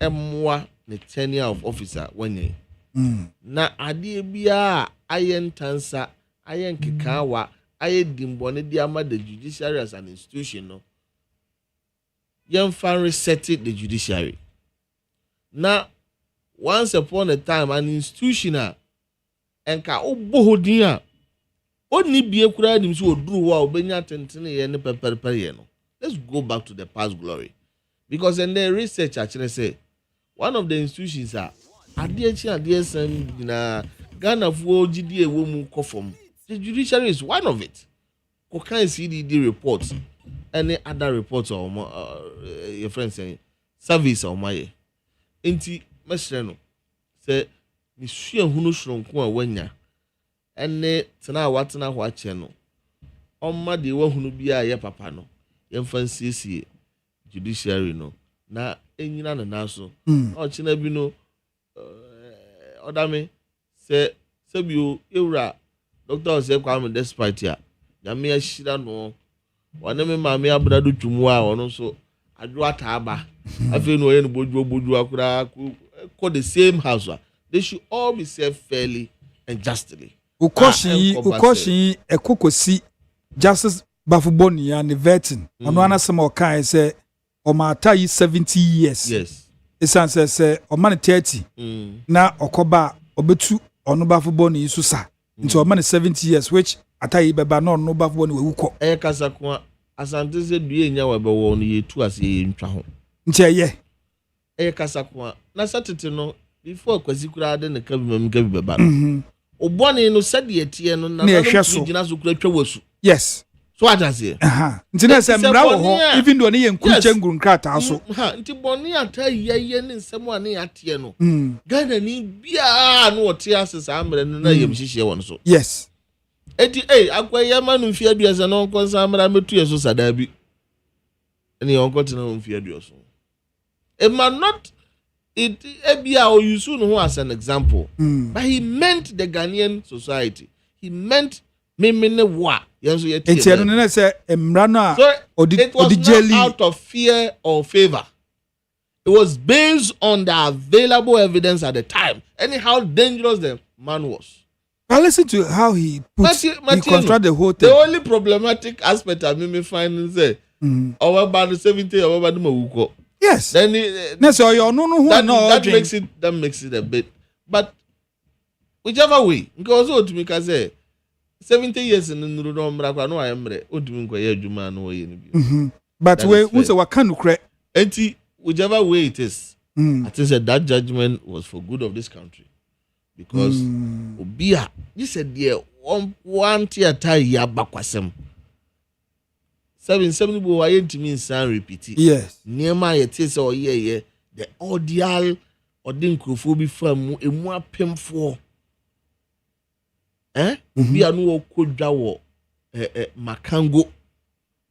emwa the tenure of officer when you na ade bia ayen tansa ayen kikawa aye dimbone diama the judiciary as an institution, no. Young fan resetting the judiciary. Now, once upon a time, an institutional and ka obohodia only be a crowd him so drew wow benya tentene and pepper. Let's go back to the past glory. Because in the research actually say one of the institutions are ADHN na Ghana for GDA woman conform. The judiciary is one of it. Kokan CDD reports, any other reports or your friend saying service or my inti mesreno say ni sua hunu shronko a wanya ene tena watena ho ache no omma de wa hunu bia ye papa no ye fancy judiciary no na enyina na naso o chena bi no odame say sebio ewura doctor say kwame despite ya nyame ahira no wane me maame abrado twumu a ono so adwo ataaba afi no ye no boju akura ko the same house. They should all be served fairly and justly. Ukoshi ekokosi justice bafuboni and vetting ono anasema okan say o mata yi 70 years. Yes. Esan say o man 30 na okoba obetu ono bafuboni so sa nti o man 70 years which atayi beba no ono bafuboni we wuko kasa kwa asante se due nya we be wo no yetu ase ye ntwa ho nti eye kasa kwa na satete no before kwasikura de ne kabimam beba obone no sade etie no na no gina so kura twa wasu. Yes. So atase nti na se mra wo ho even do ne ye nkunche nguru nkrata so nti boni ata yeye ne nsem ane atie no Ghana ni bia no ote asesa amre no na yem hihie won so. Yes. Eti akwa yema no mfia duasa no konsa amra metu yeso sada bi ene onkote na mfia duaso. It might not it ebia or use no as an example, but he meant the Ghanaian society. He meant memene wa yenso yeti. Eti no na say emra no so it was not out of fear or favor. It was based on the available evidence at the time and how dangerous the man was. I listen to how he construct the whole thing. The only problematic aspect I me find is say over about the 70 over about the mawuko. Yes. Then that makes it a bit. But whichever way, because to me can say 70 years in the Nurumra, no, I am ready. But we say what can you create? Whichever way it is, I think that judgment was for good of this country. Because Obia, you said, dear, one theater ya bakwasem. 7 bo aye ntimi nsan repeat. Yes. Niema ye tese o ye the audial odin krofo bi fam emu apemfo. Obi anu okodwa wo makango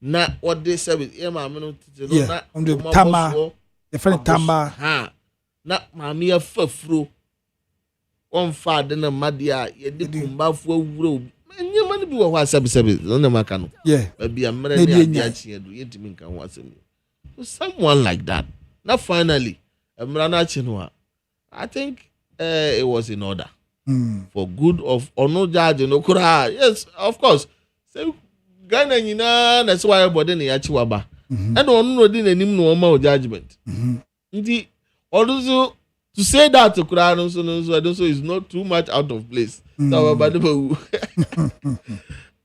na ode service e ma no tete no na tama e friend tama na maami afafuro on fa de na madia ye de kumbafo awuro enye mani bi wo ho asabe no maka no bi amre ne achi edu yetimi nka ho asemi so someone like that now finally amra na achi no I think it was in order. For good of or no judge no kura. Yes, of course. So Ghana that's why everybody ni achiwaba. And on no din enim no ma judgment. Nti also to say that to kura no so is not too much out of place. So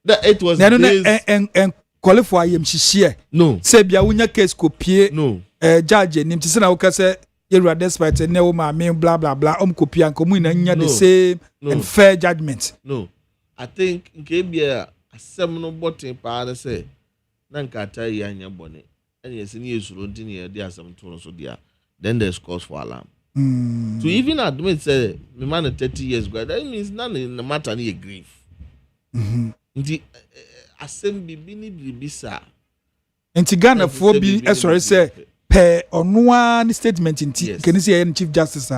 that it was and qualify yem shishie. No. Say bia wunya case kopie. No. Judge nim ti se na wo ka say you despite ne wo ma me blah blah blah kopie an komu na nya the same and fair judgment. No. I think nkebia asem no botin pa na say na nkata yi anya bone. And yes ni esuro nti ne dey asem to no so dia. Then there's cause for alarm. To even admit say me man 30 years ago, that means none in the matter ni grief. Nti asem bibi ni bibisa. Nti Ghana for be sorry say per onwa ni statement nti can you say chief justice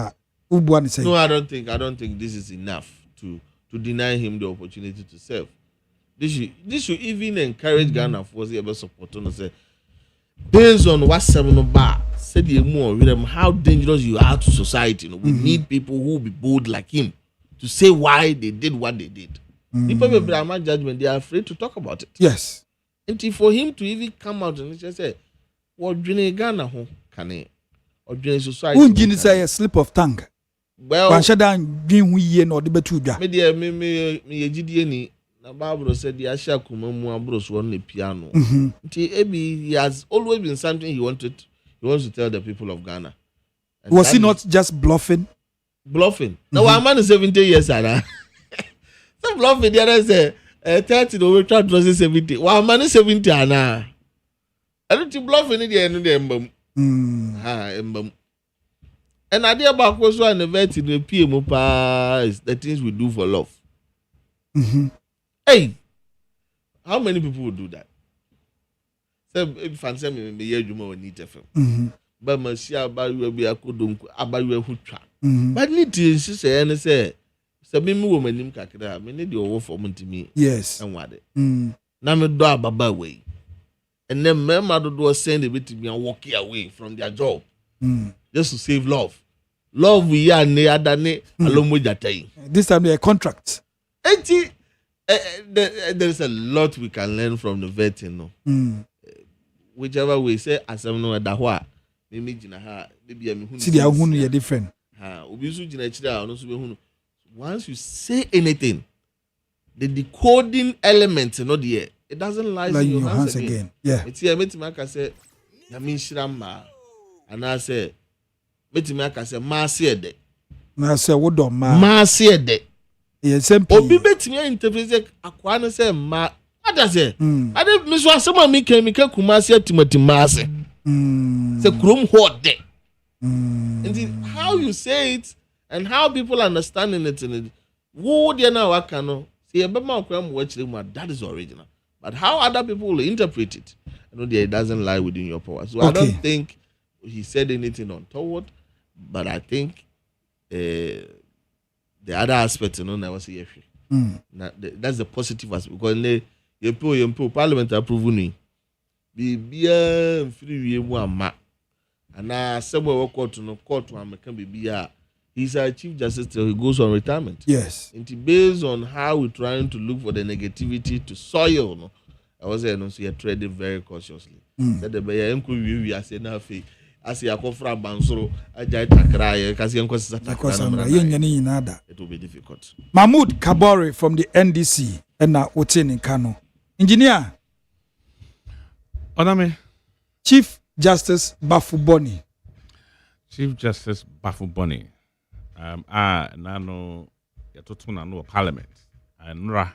ubu say. No, I don't think this is enough to deny him the opportunity to serve. This should even encourage Ghana for the support on say based on what seven bar said how dangerous you are to society. We need people who will be bold like him to say why they did what they did. People with Brahma judgment, they are afraid to talk about it. Yes. And for him to even come out and just say, what Ghana ho can or society. Who say a slip of tongue? Well, one shut down dream we ye no the betuda. Me na Bible said the Asha Kumamu Abros won the piano. He has always been something he wants to tell the people of Ghana. And was he not just bluffing? Bluffing. Now one man is 70 years old. Some bluffing the other say 30 over 70. One man is 70 ana. I don't think bluffing in the end of the emblem. And idea about was one event in the PMO is the things we do for love. Hey, how many people would do that? So if I say me hear you more need FM. But my share about you be a kudunk about you hucha. But need to say and say me woman nim kakra me need your for me. Yes. And what? Na me do ababa way. And then member do send a bit to me and walk away from their job. Just to save love. Love we are ne adane alomo jatai. This time they are contracts. There is a lot we can learn from the vetting. No? Whichever way say asem no adahwa me jina ha maybe am hunu. See the hunu ye different. Obi su jina chira no so be hunu. Once you say anything, the decoding element no there, it doesn't lie in your hands again. Yeah. It's here metimaka say na me shirama and I say metimaka say ma se de. Na say wo do ma se de. Yes, Obi betimi interpret akwa no say ma ada say ade me so asema me kan me ka kumase atimati maase say krom ho de. And how you say it and how people understanding it in it wo de na waka no say e be ma akwa mo wachire mu that is original, but how other people will interpret it, I know that it doesn't lie within your power. So I don't think he said anything untoward, but I think the other aspect, never say that's the positive aspect because you Parliament approve me. Be free and now somewhere court be he's a chief justice till he goes on retirement. Yes. And based on how we're trying to look for the negativity to soil, no, I was saying so you're treading very cautiously. That the we are saying now as you are from Bansoro, it will be difficult. Mahmoud Kabore from the NDC and now Otin in Kano. Engineer Odame. Chief Justice Bafuboni. Chief Justice Bafuboni. Nano yatotuna no Parliament. Nra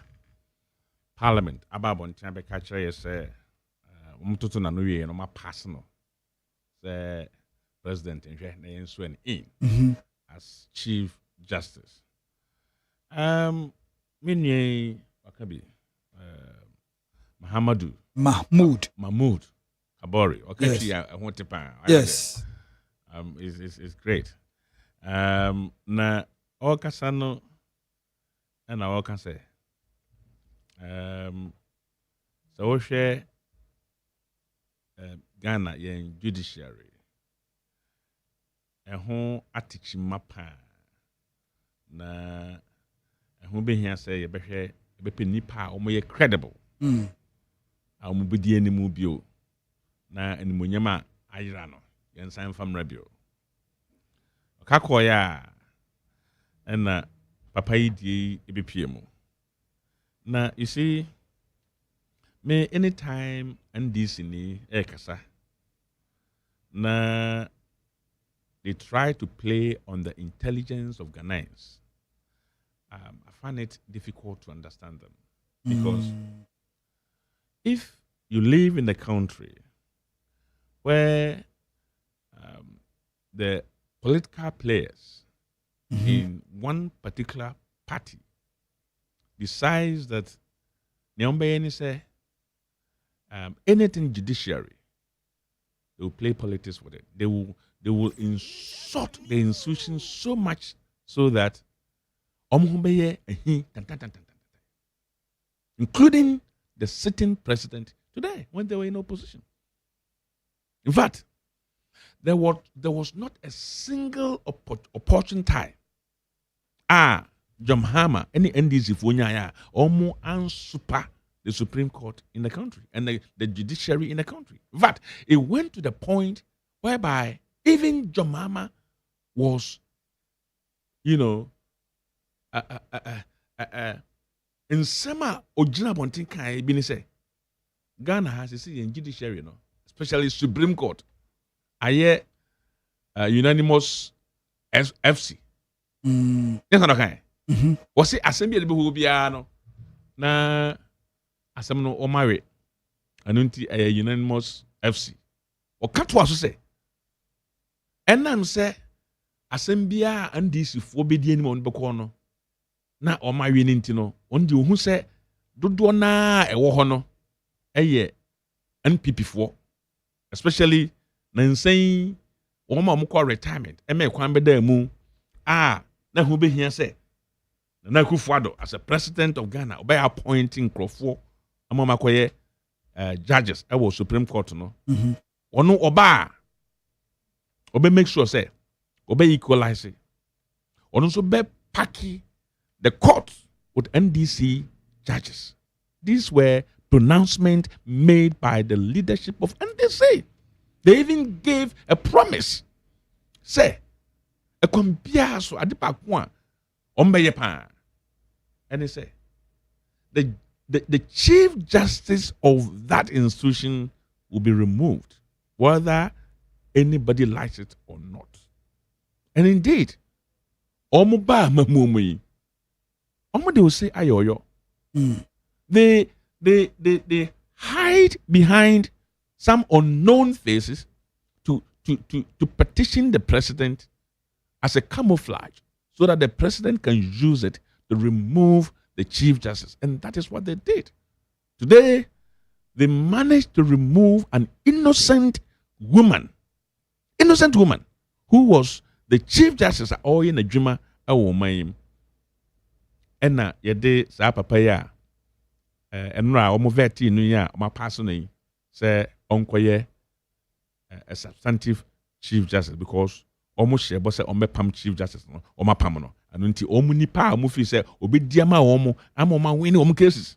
Parliament ababon chambe catcher yes umtotuna no ye no ma personal. The president in sworn in as Chief Justice. Minye wakabi Mahmoud Kabori. Yes. It's great. Na okasano and I can say so we share Ghana yen judiciary. Ehon atichi mapa Na who be here say you be nipa or more credible. A be di any mubio. Na animunyama ayirano. Yen sign from radio. Kakoya and papa yi EBPM. Now you see, me anytime and this in kasa. Na they try to play on the intelligence of Ghanaians. I find it difficult to understand them because if you live in a country where the political players in one particular party decides that say anything judiciary, they will play politics with it. They will insult the institution so much so that including the sitting president today when they were in opposition. In fact, there was not a single opportune time. John Hammer, any NDC Funyaya, almost unsuper the Supreme Court in the country and the judiciary in the country. In fact, it went to the point whereby even John Hammer was, in Sema Ojina Bontin Kai Binise. Ghana has a seat in judiciary, especially Supreme Court. Unanimous FC. Yes, okay. Was it assembly who be na asem no omare anunti unanimous FC. O katwa so say. Enam say assembly and this for be di anim beko no na omare ni nti no on di ohu say dodo na ewo ho no NPP for especially na nsan woma mo call retirement e kwan be da mu na hu be hia say na Akufo-Addo as a president of Ghana obey appointing Krofo amama koye judges e Supreme Court no ono oba obe make sure say obe equalize ono so be paki the court with NDC judges. These were pronouncements made by the leadership of NDC. They even gave a promise. Say, a compiaso adipakwa ombeyepa. And they say, the chief justice of that institution will be removed, whether anybody likes it or not. And indeed, omuba mamumi. They will say ayoyo. They hide behind some unknown faces to petition the president as a camouflage so that the president can use it to remove the chief justice. And that is what they did. Today, they managed to remove an innocent woman who was the chief justice at all in the Juma Awomayim. And now, yede sa papa ya enra omo veti nu ya ma pass no say onkoye a substantive chief justice because omo share bo say omepam chief justice no oma pam no anu nti omo nipa omo fi say obediama omo amoma win omo cases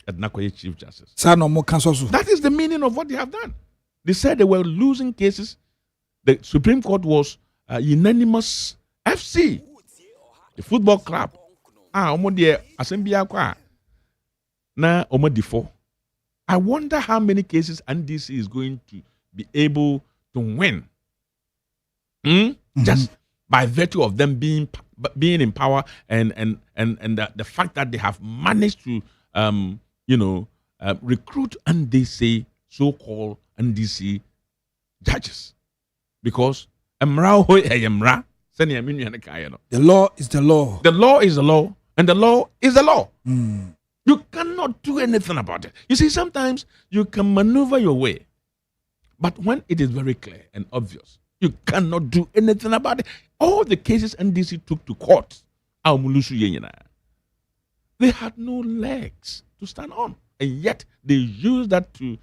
at nakoye chief justice. That is the meaning of what they have done. They said they were losing cases. The Supreme Court was unanimous FC, the football club. Omo de assembly akwa na omo defo. I wonder how many cases NDC is going to be able to win. Just by virtue of them being in power and the fact that they have managed to recruit NDC so-called NDC judges. Because the law is the law. The law is the law. And the law is the law. You cannot do anything about it. You see, sometimes you can maneuver your way. But when it is very clear and obvious, you cannot do anything about it. All the cases NDC took to court, they had no legs to stand on. And yet they used that to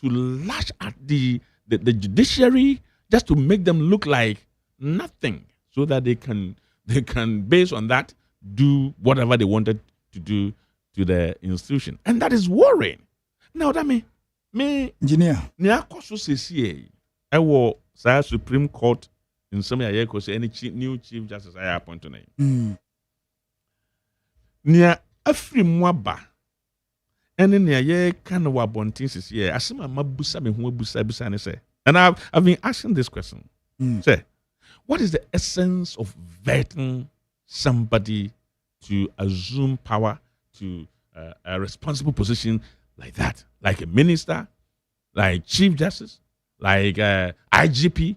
lash at the judiciary just to make them look like nothing so that they can they can, based on that, do whatever they wanted to do to the institution. And that is worrying. Now, that me engineer. Nia koso sesi I will say Supreme Court in some year because any new chief justice I appoint tonight. Nia afri mwaba. And in ye kind of wabontin sesi asema mabusa me hu busa ne say. And I've been asking this question. Say, what is the essence of vetting somebody to assume power to a responsible position like that? Like a minister, like chief justice, like IGP?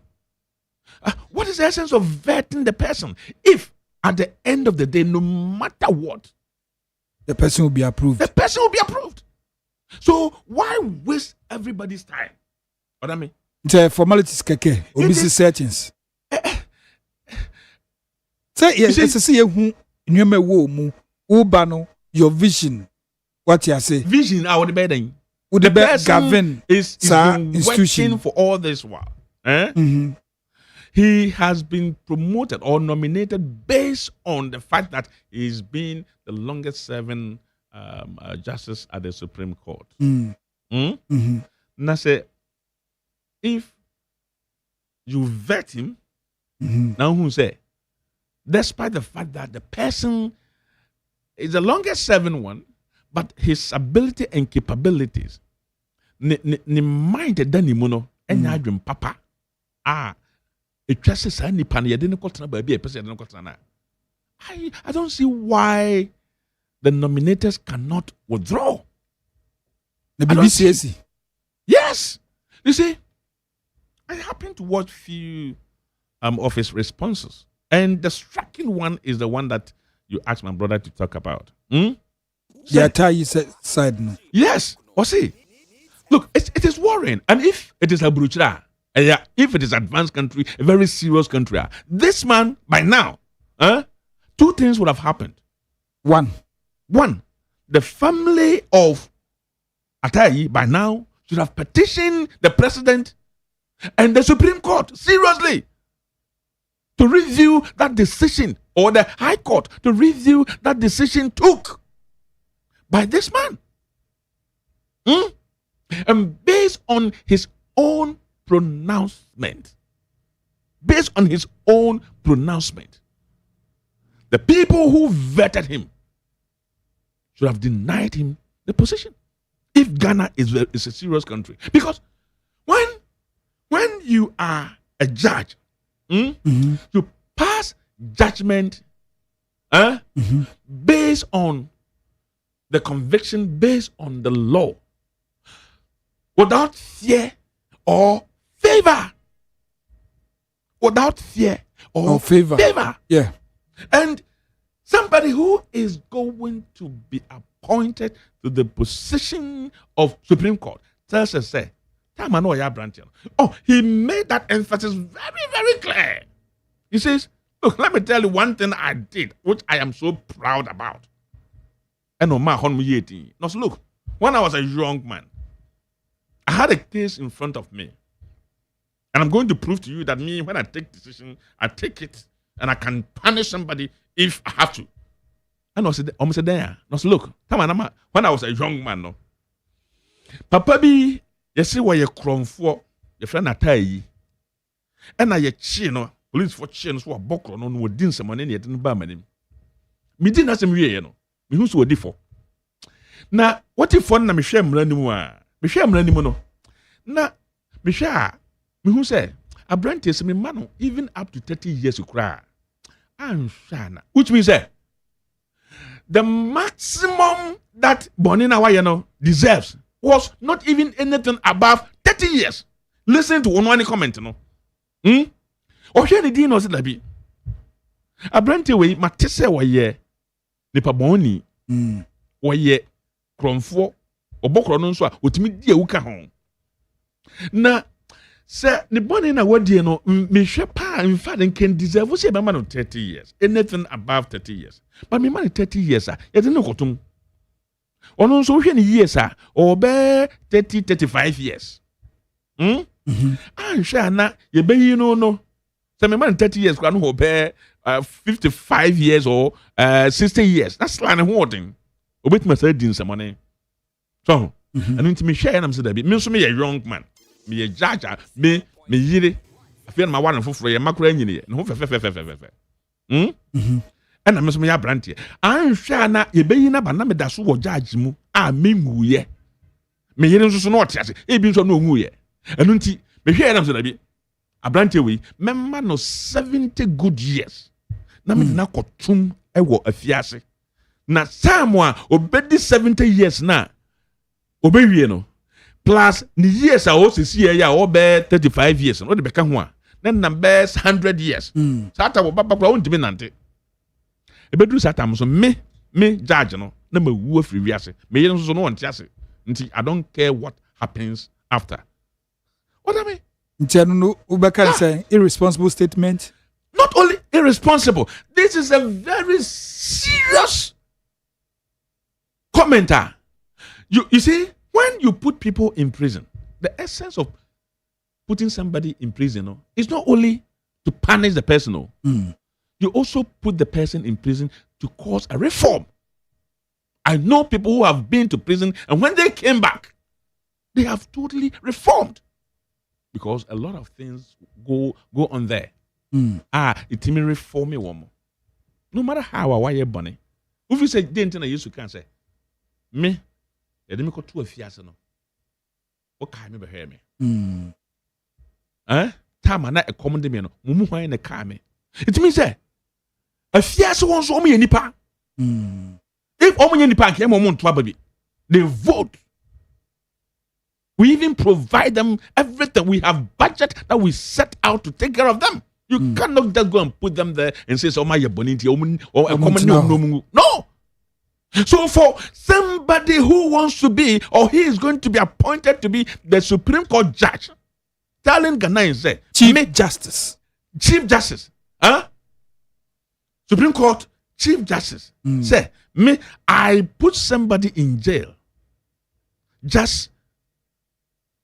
What is the essence of vetting the person if at the end of the day, no matter what, the person will be approved? The person will be approved. So why waste everybody's time? What I mean? The formalities keke, obisi searchings. Say yes, it's a see who nyome wo mu ubano your vision. What you say? Vision out the bedding. The person is institution working for all this while. He has been promoted or nominated based on the fact that he's been the longest serving justice at the Supreme Court. Now say, if you vet him, now who say, despite the fact that the person is the longest serving one, but his ability and capabilities, ni mind dani muno, enya adwem papa, it just says any pan ya didn't call baby a person didn't call I don't see why the nominators cannot withdraw. The BBC. Yes, you see, I happened to watch few of his responses, and the striking one is the one that you asked my brother to talk about. The Atai side. Yes, or see, look, it is worrying, and if it is a bruchra, if it is advanced country, a very serious country, this man by now, two things would have happened. One, the family of Atai by now should have petitioned the president and the Supreme Court seriously to review that decision, or the High Court to review that decision took by this man. And based on his own pronouncement, the people who vetted him should have denied him the position. If Ghana is a serious country, because when you are a judge, to pass judgment based on the conviction, based on the law, without fear or favor, yeah, and somebody who is going to be appointed to the position of Supreme Court tells us, say, he made that emphasis very, very clear. He says, look, let me tell you one thing I did, which I am so proud about. And look, when I was a young man, I had a case in front of me. And I'm going to prove to you that me, when I take decision, I take it and I can punish somebody if I have to. And I said, there. Look, when I was a young man, no. Papa bi, you see why you crom for your friend Atai. And I no police for chain so bokro no no din some money didn't ba manim. Me din asem wie no. Me hu so odi for. Na what if for na me hwe mra nimu a. Me hwe mra nimu no. Na me hwe a me hu say Abrante me man even up to 30 years ukra. Anshana. Which means the maximum that Bonina Wayano deserves was not even anything above 30 years. Listen to one comment, no? Or here the dean was it Abrante way Matisse waye Nipa Boni waye Cromfo or Bokronon so utimi dia uka home. Na sir, the Bonina Wadiano me shepa in fact and can deserve was a man of 30 years. Anything above 30 years. But me man 30 years, you don't know what to. Or no so years, or be 30, 35 years. I'm sure na you be no. So me man 30 years, can be 55 years or 60 years. That's like a warning. Obit my third in some money. So, and into me share and I'm said, me so me a young man, me a judge, me yiri. I feel my one for a macro engineer. No, and I'm me a brandy. I'm sure na ye be na banana da so wo judge mu. Ah, me nguye. Me yiri nso not yase. E bi nso no nguye. And unti me share and I'm said, a brandy we, memma no 70 good years. Na me na kotum ewo afiase. Na samwa obedi 70 years na obewie no plus the years a o sisi ya o be 35 years no de beka ho a na numbers 100 years sata wo baba kwa ontimi nante ebeduru sata mo so me judge no na mawu afiri wiase me yere nso no wonte ase nti I don't care what happens after. What I mean? Nti no ubeka say irresponsible statement. Not only irresponsible, this is a very serious commenter. You see, when you put people in prison, the essence of putting somebody in prison is not only to punish the person. You also put the person in prison to cause a reform. I know people who have been to prison and when they came back, they have totally reformed. Because a lot of things go on there. It may reform me one more. No matter how or why you're bunny. If you say, didn't I used to can say, me, you didn't go to a fiasco. What can you hear me? Time and a common demand, Mumu in a car me. It means that a fiasco wants only any pa. If only any pa came on to baby, they vote. We even provide them everything. We have budget that we set out to take care of them. You cannot just go and put them there and say, "Oh my, you're bonity or a common no." So for somebody who wants to be, or he is going to be appointed to be the Supreme Court judge, telling Ghanaians, say, Chief Justice, Supreme Court Chief Justice, say, me, I put somebody in jail just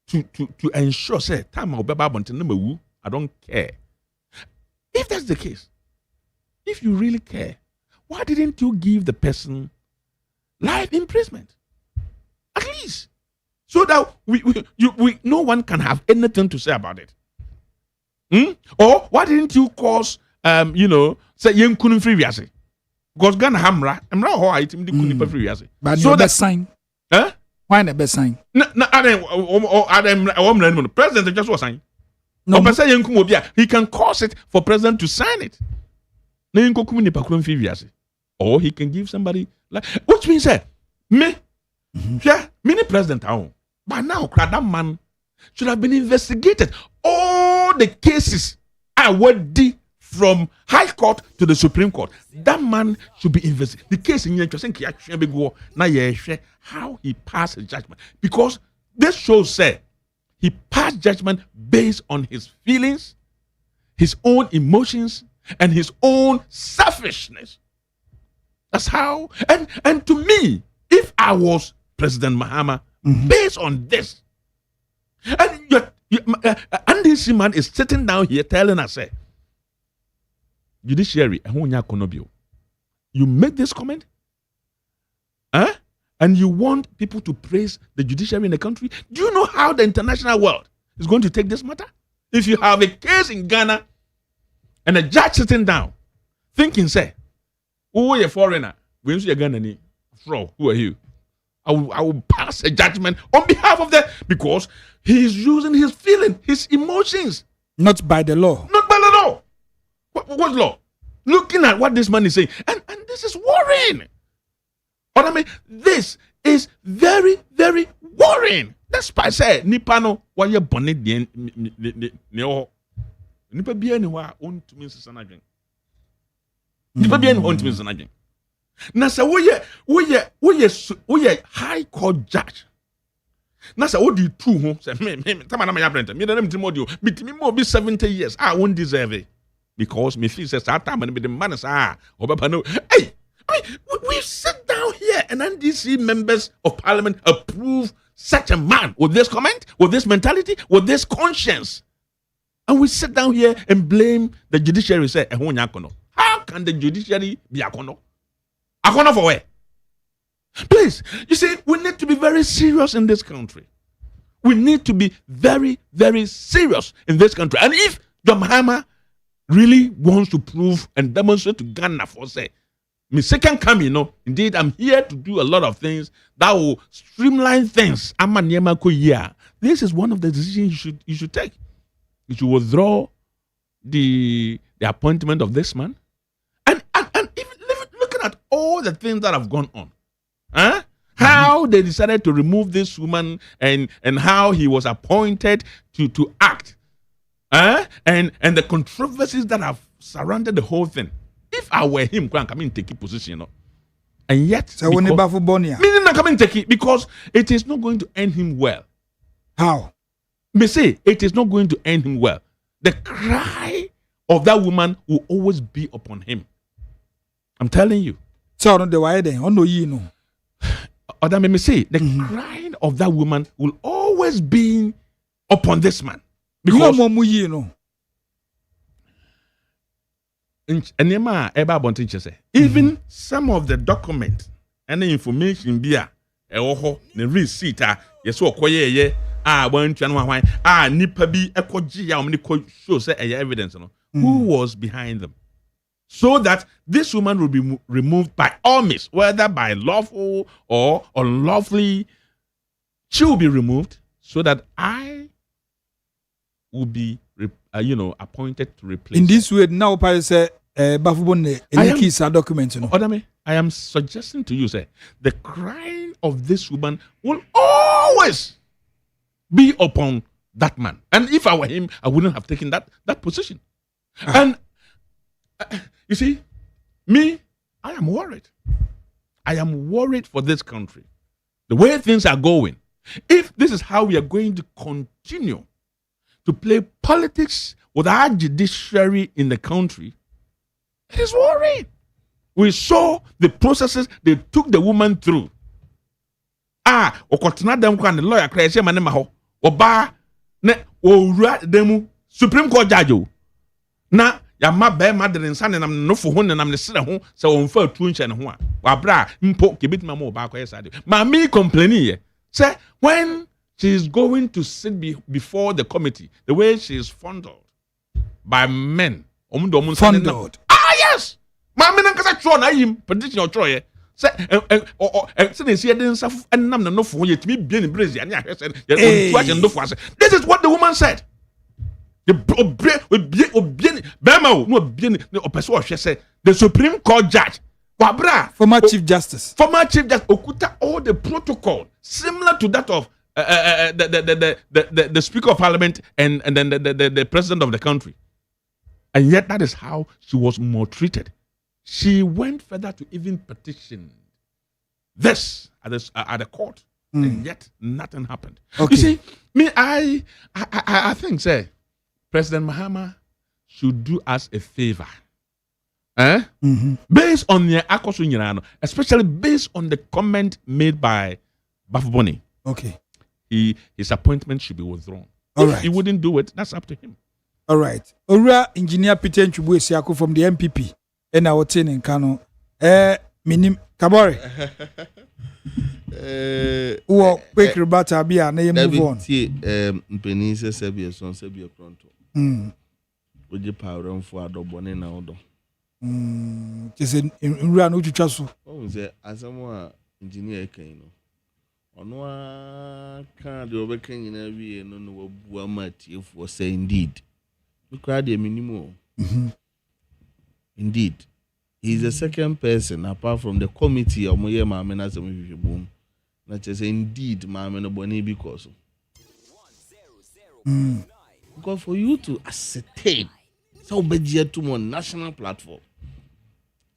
to ensure, say, time I'll be able I don't care. If that's the case, if you really care, why didn't you give the person life imprisonment? At least. So that we no one can have anything to say about it. Or why didn't you cause say yen couldn't free viase? Because Ghana hamra, I'm not how I think they couldn't free viase. But so that sign. Why the best sign? No, President just was sign. No, he can cause it for president to sign it. Or he can give somebody like, which means that me, mini president, but now that man should have been investigated. All the cases are worthy from High Court to the Supreme Court. That man should be investigated. The case in how he passed a judgment, because this shows he passed judgment based on his feelings, his own emotions, and his own selfishness. That's how, and to me, if I was President Mahama, based on this, and Andy Seaman is sitting down here telling us, judiciary, you make this comment, and you want people to praise the judiciary in the country? Do you know how the international world is going to take this matter? If you have a case in Ghana and a judge sitting down thinking, say, oh, you're a foreigner, who are you? I will pass a judgment on behalf of them because he is using his feeling, his emotions. Not by the law. Not by the law. What law? Looking at what this man is saying. And this is worrying. But I mean, this is very, very worrying. That's why I say, Nipano, why you bonnet the Nipa be anywhere on to Mrs. Sanagin. Nipa be anywhere on to Mrs. Sanagin. Nasa, we High Court judge. Nasa, what do you two? Say, me, Tamana, me, the name Timodio, but me more be 70 years. I won't deserve it. Because me feel says, that time and be the man is hey. We sit down here and NDC members of parliament approve such a man with this comment, with this mentality, with this conscience. And we sit down here and blame the judiciary. Say, how can the judiciary be akono? Akono for where? Please, you see, we need to be very serious in this country. We need to be very, very serious in this country. And if John Mahama really wants to prove and demonstrate to Ghana for say, my second coming, indeed, I'm here to do a lot of things that will streamline things. This is one of the decisions you should take. You should withdraw the appointment of this man. And even looking at all the things that have gone on. How they decided to remove this woman and how he was appointed to act. And the controversies that have surrounded the whole thing. If I were him, I come in take a position. And yet, so when they baffle Bonia, meaning I come in take it because it is not going to end him well. How? Me say it is not going to end him well. The cry of that woman will always be upon him. I'm telling you. So no the why then? No you know. Other me say the crying of that woman will always be upon this man. Because you know. Even some of the documents and the information be the receipt yes nipa bi show say evidence who was behind them, so that this woman will be removed by all means, whether by lawful or unlawfully. She will be removed so that I will be appointed to replace. In this way, now Paris say Bafubone document. Odame, I am suggesting to you, say the crying of this woman will always be upon that man. And if I were him, I wouldn't have taken that position. And you see, me, I am worried. I am worried for this country. The way things are going. If this is how we are going to continue to play politics with our judiciary in the country, it is worrying. We saw the processes they took the woman through. The lawyer crazy manema oba ne owura demu Supreme Court judge na ya mabbe madre nsa ne nam no fo ho ne nam ne sere ho se won fa atu nche ne ho a wa bra mpo kebitima mo ba kwa yesa de ma me complaining here say when she is going to sit before the committee, the way she is fondled by men. Fondled. Yes. Ma me nankasa tro na yim petition o tro ye. Say this is what the woman said. The Supreme Court judge, former Chief Justice, Okuta all the protocol similar to that of the Speaker of Parliament and then the President of the country, and yet that is how she was maltreated. She went further to even petition this at the court, and yet nothing happened. Okay. You see, me, I think, say, President Mahama should do us a favor. Based on the Akosu, especially based on the comment made by Bafubone. Okay. His appointment should be withdrawn. All If right. he wouldn't do it, that's up to him. All right. Ora Engineer Peter Nchubwe Siako from the MPP. And I was in Kano. Minim Kabore. Quick rebata bia na move on. Mpenise Sebia son Sebia pronto. Oje power for adobone na odo. Just nra no twitwa so. Oh say asemo engineer kan no. Ono a kan de obeka nyina wie no no wabu amatiefo say indeed. We cried a minimum. Indeed. He's the second person apart from the committee of Moye Mamena Boom. Not just indeed Mamena Boni because. Because for you to ascertain so bedia to more national platform.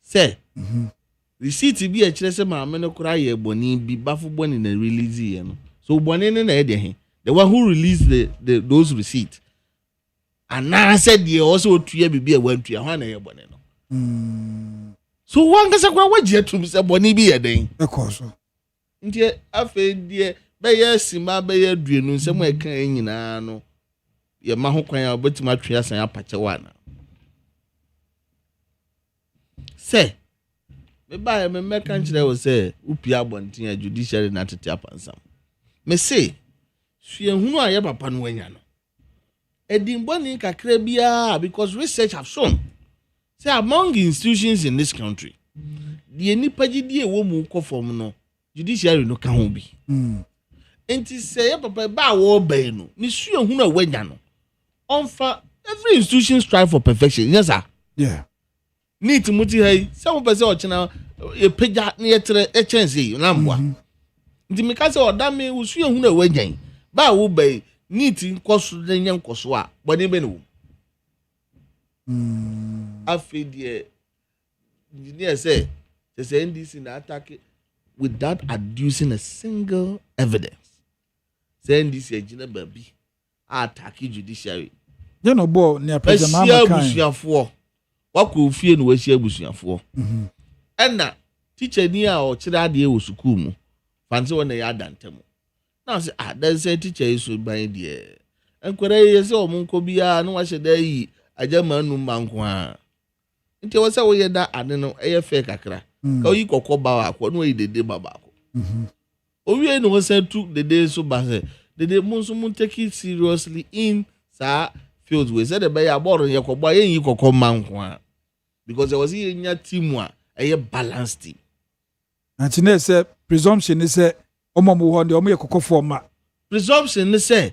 Say receipt to be a chese Mamena cry boni be baffle boni in the release. So boni in the one who released those receipts. And now I said you also to be a one to your honor boneno. So one gets a what jet to Mr. Bonnie be a day. Of course. Indeed, I feel dear, Bayer Simba Bayer Dream, somewhere can you know. Your Maho crying about my trias and Apachawana. say me buy me make kanchire wo say upia bonten judiciary na tete apansam me say sue hunu aye papa no anya no edimboni kakra bia because research have shown say among institutions in this country the nipagidi e wo mu kofom no judiciary no ka ho bi enti say papa ba wo ban no ni sue hunu awanya no onfa every institution strive for perfection yes sir yeah need muti hey some person o china e peja na yetre e chance na mbwa ndi meka se odame usu ehun na wanyan ba wo bai need nkoso na nyan nkoso a bone be no afedie engineer say NDC na attack without adducing a single evidence say NDC agina baby attack judiciary you know bo near president Amakan wako fie no wasi abusuafo enna teacher ni a o kire ade wo school mu fanse wona ya dantem na say dan say teacher iso ban de enkwere ye say o monko bia no wa hyeda yi ajama nu manko a nti wo say wo ye da ade no eye fe kakra ka o yi kokko ba wa ko no yi dede baba ko o wie no say tu dede so ba say dede mun so mun take it seriously in sa fields we said the bay aboard ye kokko ye yi kokko manko a because there was a team a balanced team. And today say presumption is say omomu ho de omo ye kokko forma. Presumption is say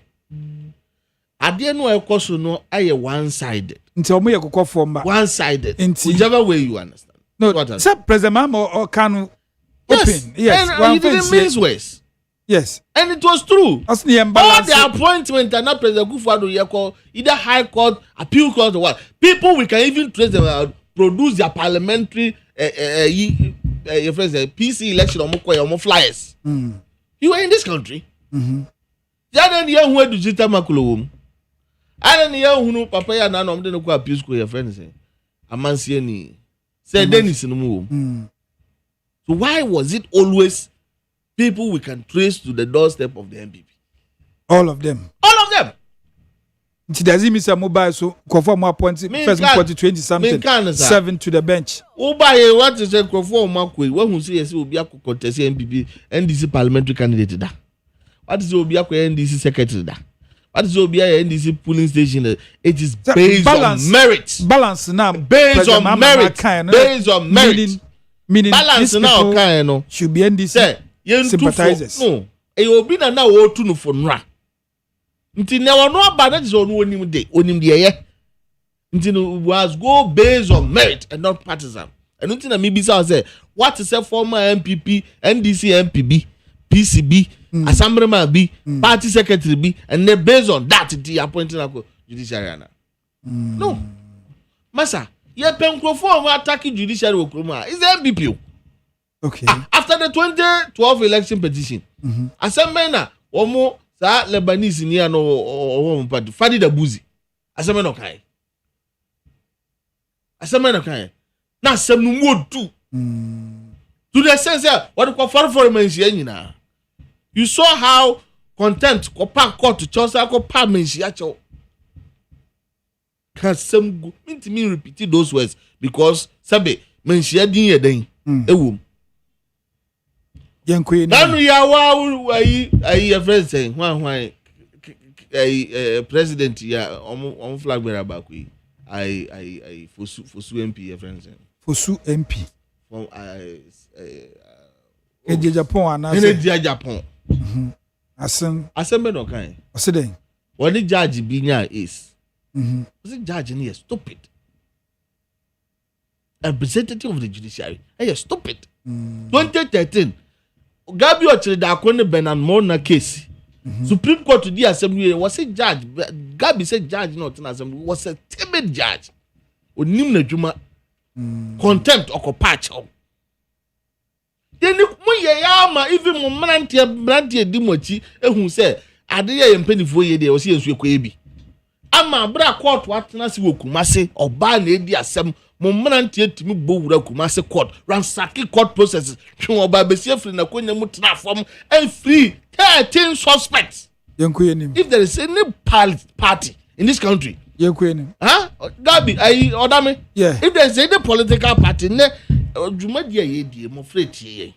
ade no ekoso no aye one-sided. Nti omo ye kokko forma. One-sided. Whichever way you understand. No, say president Mama or Kanu open. Yes. And it didn't mean worse. Yes. And it was true. All the appointment and not President Kufuor Yeko, either High Court, Appeal Court, or what. People we can even trace them out, produce their parliamentary PC election or flyers. You were in this country. Ya then you who do Jita Makulum. I don't know who Papa ya na no mde no kwa appeal school your friend say. Amansie ni. Say Dennis no mu. So why was it always people we can trace to the doorstep of the MPP? All of them. All of them. It doesn't mean mobile so conform appointed first 20 something 7 to the bench. Obaye what is a conform makwe when who say yes will be a contest MPP NDC parliamentary candidate da. What is will be a NDC secretary da. What is will be a NDC polling station? It is based on merit. Balance now. Based on merit. Based on merit. Meaning balance now kind no should be NDC sympathizers. No. E obi na na wo tu no for nra. Nti ne wono aba na je onu onim de ye. Nti no was go based on merit and not partisan. And nti na me bi say what is a former MPP, NDC MPB, PCB, assemblyman B, party secretary B, and they based on that the appointing ako judiciary na. No. Masa, ye penkrofo wa attack judiciary okroma. Is the MPP. Okay. After the 2012 election petition, assembly na omo sa Lebanese ni ano omo party Fadi da Buzi. Assembly no kai. Assembly no kai. Na asem no mo tu. To the sense what ko for mention nyina. You saw how content ko pa court to Chelsea ko pa mention acho. Can some go me repeat those words because sabe mention din ye den ewom. Nanu ya wa ayi friend say hwan president ya on flag bearer back we I fosu MP friend say fosu MP from Eje Japan ana say Eje Japan asem be no kan oseden woni judge bi nya is was it judge ni stupid representative of the judiciary stupid 2013 Gabi Ochirida Akone Benan Mona case. Supreme Court to the Assembly was a judge. Gabi said judge not in Assembly was a timid judge. Onim na juma contempt or patch. Then yama even Manantia Dimochi who said Adia and Penny for ye they was here as we Ama bra court what nasi wokumase or ban the assembly. Momentantia timi bo wura Kumasi court ransacking court processes twa oba besia free na konya mu tra form and free 13 suspects. If there is any party in this country, Gabi, Odame. Yeah. If there is any political party, Jumadia ye mo free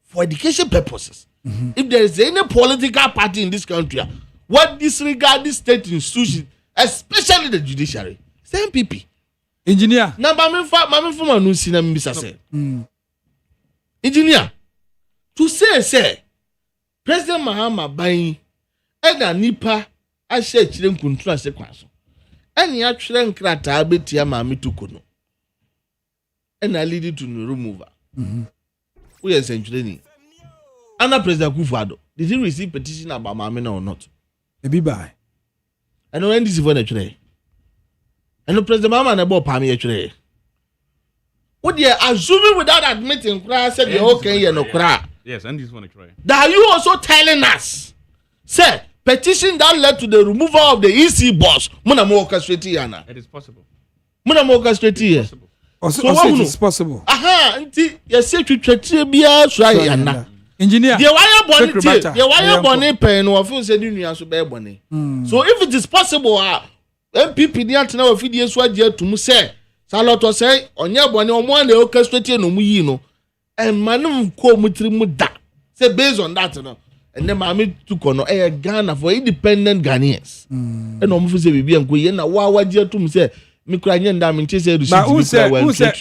for education purposes. If there is any political party in this country what disregard this state institution, especially the judiciary, same MPP. Engineer. Now, Mami for Manu Sina Misa say. Engineer, to say, President Mahama buying Eda Nipa, I say Chilem Kuntra Sequaso. And the actual crata betia Mami to Kono. And I lead it to the remover. We are century. Anna President Kufado, did he receive petition about Mamina or not? Maybe by. I know when this is for the tray. I know President Mama and about Pami tray. What you assuming without admitting, cry said you're okay, you're no cry. Yes, and this one try. That are you also telling us? Sir, petition that led to the removal of the EC boss. Munamoka straight here. It is possible. Munamoka straight here. So it is possible. Aha, auntie, you say to Tretibia, Shayana. Engineer. The wire bonnet pen or feel said you are so bad bonnet. So if it is possible, MPP the antenna of videos what you to say, Saloto say, on your bonnet on one orchestrated no muino, and Manum co mutrimuda. Say based on that, and then Mammy took on a Ghana for independent Ghanaians. And almost a baby and Guyana, what dear to me say, Mikranyan Diamond said,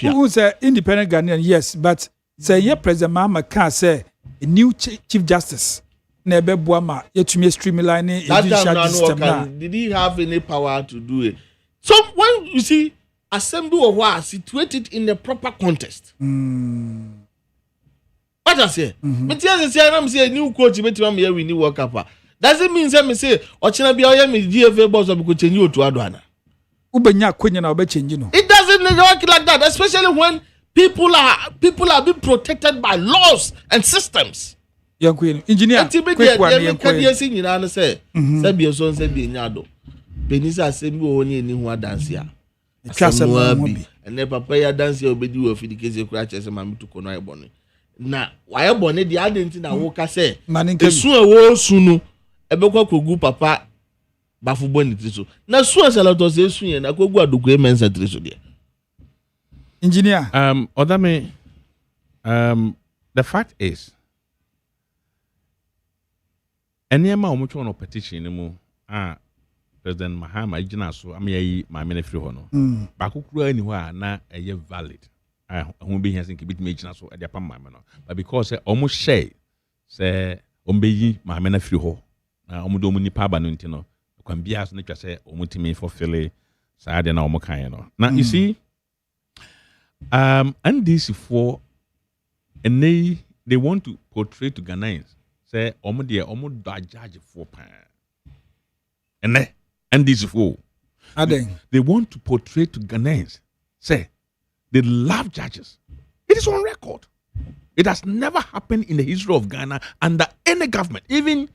who say independent Ghanaian, yes, but say, yeah, President Mahama can't say. A new chief justice nebe buama yetumi streamline judicial system. Did he have any power to do it? So when you see assembly of war situated in the proper context. What I say? But yes, I'm saying new coach bet me here we need work up. Doesn't mean say me say ochina bia oya me GFA boss of ko change you to adwana. Ubenya kwenya na obe change no. It doesn't work like that, especially when people are being protected by laws and systems. Young Queen, engineer. Quick one, young Queen. Say, Sabia son said, be nyado. Penisa semi only any one dance here. And never pay a dance here, obey you of the case of crutches and mammy to Conai Bonnie. Now, why bonnet the identity I woke say, Manning soon a war soon. A book could go papa Bafu Bonnie. Now, soon as a lot of say soon, and I could go to great men's at Trisudia. Engineer. Odame, the fact is, any amount much on petition no President Mahama Ijinaso, my ministry hono. Bakukru anywhere na a valid. I won't be here saying keep it majinaso at the Pamano. But because almost say Ombeyi, my ministry ho, Omudomuni Pabanutino, can be as nature say Omutimi for Philly, Sadena Omokayano. Now you see. And this for and they want to portray to Ghanaians say omo judge for pan and this for they want to portray to Ghanaians say they love judges. It is on record. It has never happened in the history of Ghana under any government. Even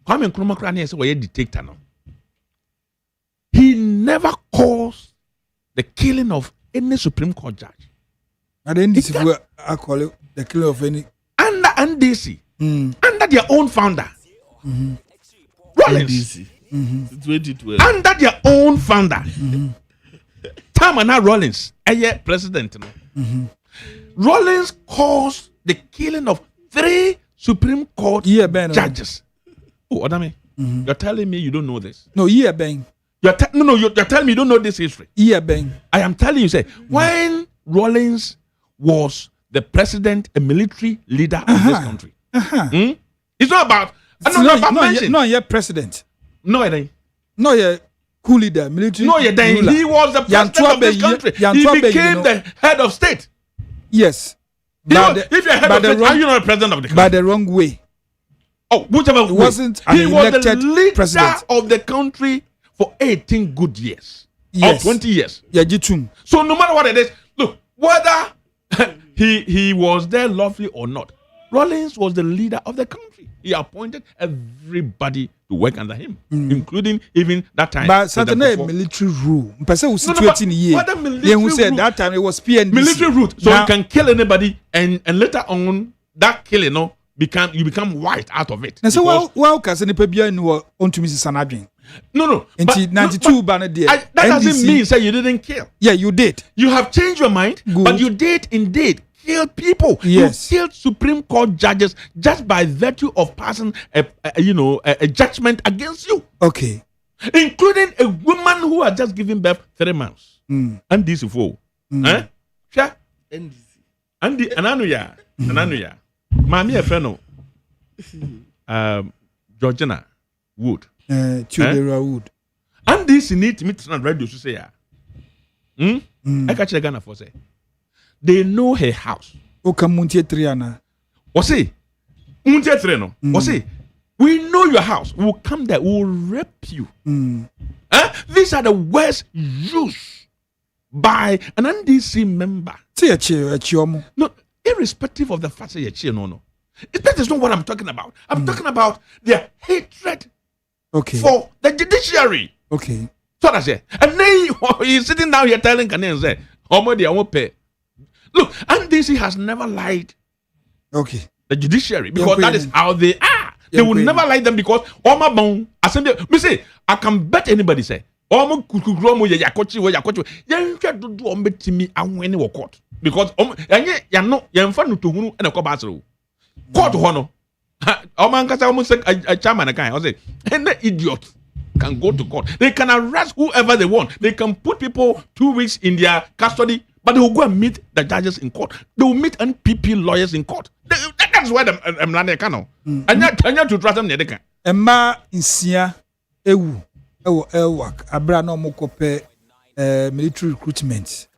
Kwame Nkrumah say we a dictator now. He never caused the killing of any Supreme Court judge. And then this is where I call it the killer of any under NDC, under their own founder, Rollins, 2012, under their own founder, Tamana Rollins, a president. Rollins caused the killing of 3 Supreme Court judges. Oh, Odame, you're telling me you don't know this? No, bang. You're telling me you don't know this history? Bang. I am telling you, say when Rollins was the president, a military leader of this country. It's not about. No, yet president. No, it ain't. No, yet coup leader, military. No, yet ain't. He was the president of this country. He became the head of state. Yes. If you're head of state, are you not the president of the country? By the wrong way. Oh, whichever way. Wasn't he was the leader president of the country for 18 good years. Yes. Or 20 years. Yeah, Jitum. So no matter what it is, look, whether he was there lawfully or not, Rollins was the leader of the country. He appointed everybody to work under him, including even that time. But certainly military rule. Person who situated here. Who said that time it was PNDC. Military rule. So you can kill anybody, and later on that killing, you become white out of it. And so well, because any people know on to Mrs. Sanadrin. No. But 92 banner there. That doesn't mean say you didn't kill. Yeah, you did. You have changed your mind, but you did indeed killed people. Yes. You killed Supreme Court judges just by virtue of passing a judgment against you. Okay. Including a woman who had just given birth 3 months. And this fool. Sure. And Ananuya. Mami Efeno. Georgina Wood. Tudera Wood. And this need to meet radio to say, I catch the Ghana for say. They know her house. Muntie Triana. What's Muntie Treno. What's we know your house. We'll come there. We'll rape you. These are the words used by an NDC member. No, irrespective of the fact that you're no. That is not what I'm talking about. I'm talking about their hatred for the judiciary. Okay. So that's it. And then he's sitting down here telling Ghanaians, say, how much I won't pay. Look, NDC has never lied. Okay. The judiciary, because that is how they are. They will never lie them because Oma Bon Assembly. Me say, I can bet anybody say, Oma Kukugromo Yakochi, Yanka do Ombetimi and when you court. Because you're not Yanfanu to Hunu and a Cobasro. Court Hono. Oman Casa almost a chairman, I say, and the idiot can go to court. They can arrest whoever they want. They can put people 2 weeks in their custody, but they will go and meet the judges in court. They will meet NPP lawyers in court. That's why I'm not a and not to trust them. Emma Insia Ewu Elwak Abra no Mokope military recruitment.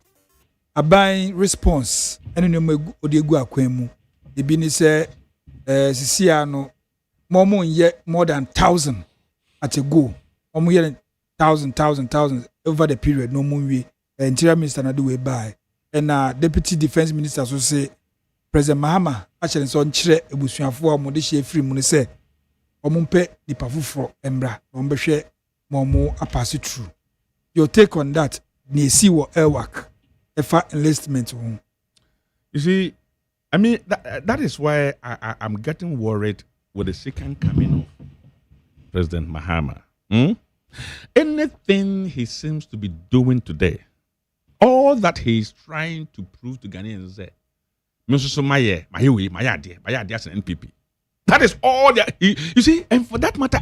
Abain response and no Odiegu Akwemu. The Binise Sisiano Momo yet more than 1,000 at a go. Omo yet 1,000 over the period. No more Interior Minister na do we buy. And Deputy Defense Minister so say President Mahama actually so nkyere ebusuafo a mo de hye free mu ne say omumpe nipa fufuro embra ombehwe mo apase true. Your take on that na esi wo airwork efa enlistment ho. You see, I mean that is why I'm getting worried with the second coming of President Mahama. Anything he seems to be doing today, all that he is trying to prove to Ghanaians is that NPP. That is all that you see, and for that matter,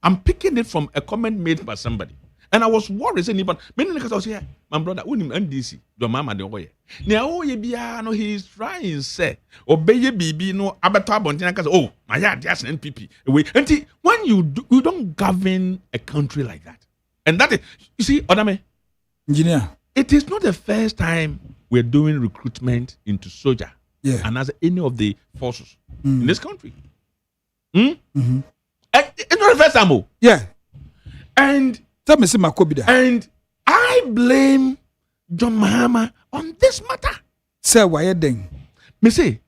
I'm picking it from a comment made by somebody. And I was worried, saying, but many niggas was here, my brother, when him NDC, the mama the way. Now, he is trying to say, obey baby, no, abattoir bontina, oh, my yard, that's an NPP. And when you don't govern a country like that. And that is, you see, Odame, engineer, it is not the first time we're doing recruitment into soldier and as any of the forces in this country. And it's not the first time. Yeah. And I blame John Mahama on this matter. Say why you ding? Me say,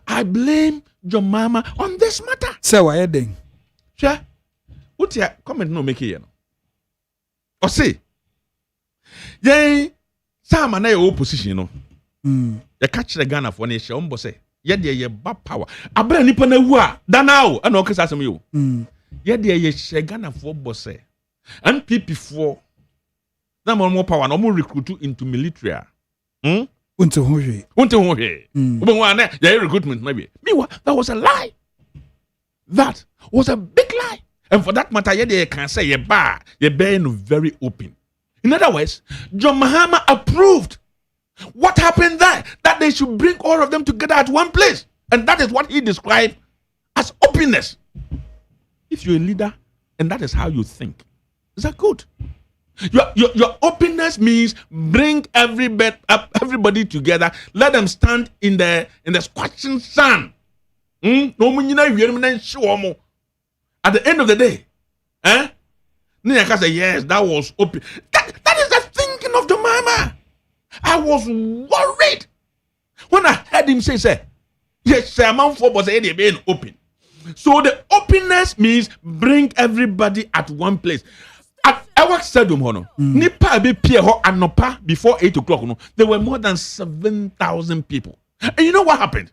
I blame John Mahama on this matter. Say why you ding? Sure. What's your comment no make here? Or say, yay, some are opposition, no. You catch the Ghana for nation, say, yet ye bad power. I blame Nippon, Danao, and okay, as you. Yet ye Ghana for boss, and PP4. No more power, no more recruit into military. Unto Hohe. Recruitment, maybe. Meanwhile, that was a lie. That was a big lie. And for that matter, you can say you're being very open. In other words, John Mahama approved. What happened there? That they should bring all of them together at one place. And that is what he described as openness. If you're a leader and that is how you think, is that good? Your openness means bring everybody together, let them stand in the scorching sun. At the end of the day, say, yes, that was open. That is the thinking of the mama. I was worried when I heard him say, yes, amount for was being open. So the openness means bring everybody at one place. At our stadium, Nipa be Pierre Anopa before 8 o'clock. There were more than 7,000 people. And you know what happened?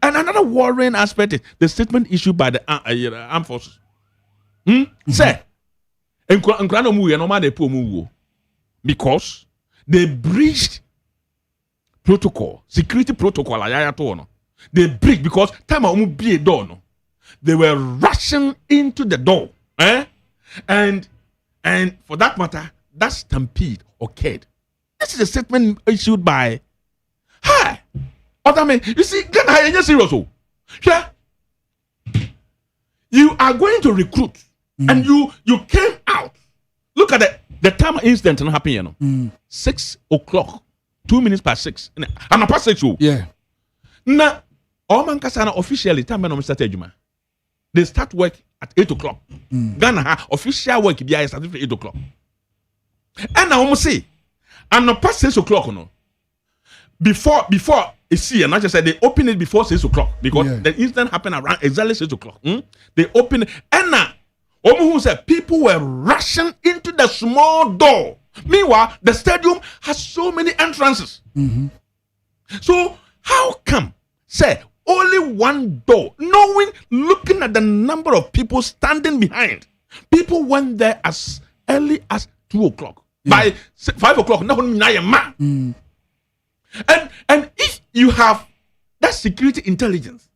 And another worrying aspect is the statement issued by the armed forces. Say, because they breached protocol, security protocol. They breached because time be a door. No, they were rushing into the door, and for that matter, that stampede occurred. This is a statement issued by Odame. You see, Ghana, serious. Yeah, you are going to recruit, and you came out. Look at the time incident happened. 6 o'clock, 2 minutes past 6. I'm past 6. Yeah. Now, all man kasana officially time when started Juma. They start work at 8 o'clock. Ghana official work be started at 8 o'clock. And now almost say, and not past 6 o'clock, no. Before it's here, and I just said they open it before 6 o'clock because the incident happened around exactly 6 o'clock. They open it, and now who said people were rushing into the small door. Meanwhile, the stadium has so many entrances. So how come say only one door? Looking at the number of people standing behind, people went there as early as 2 o'clock. By 5 o'clock, and if you have that security intelligence,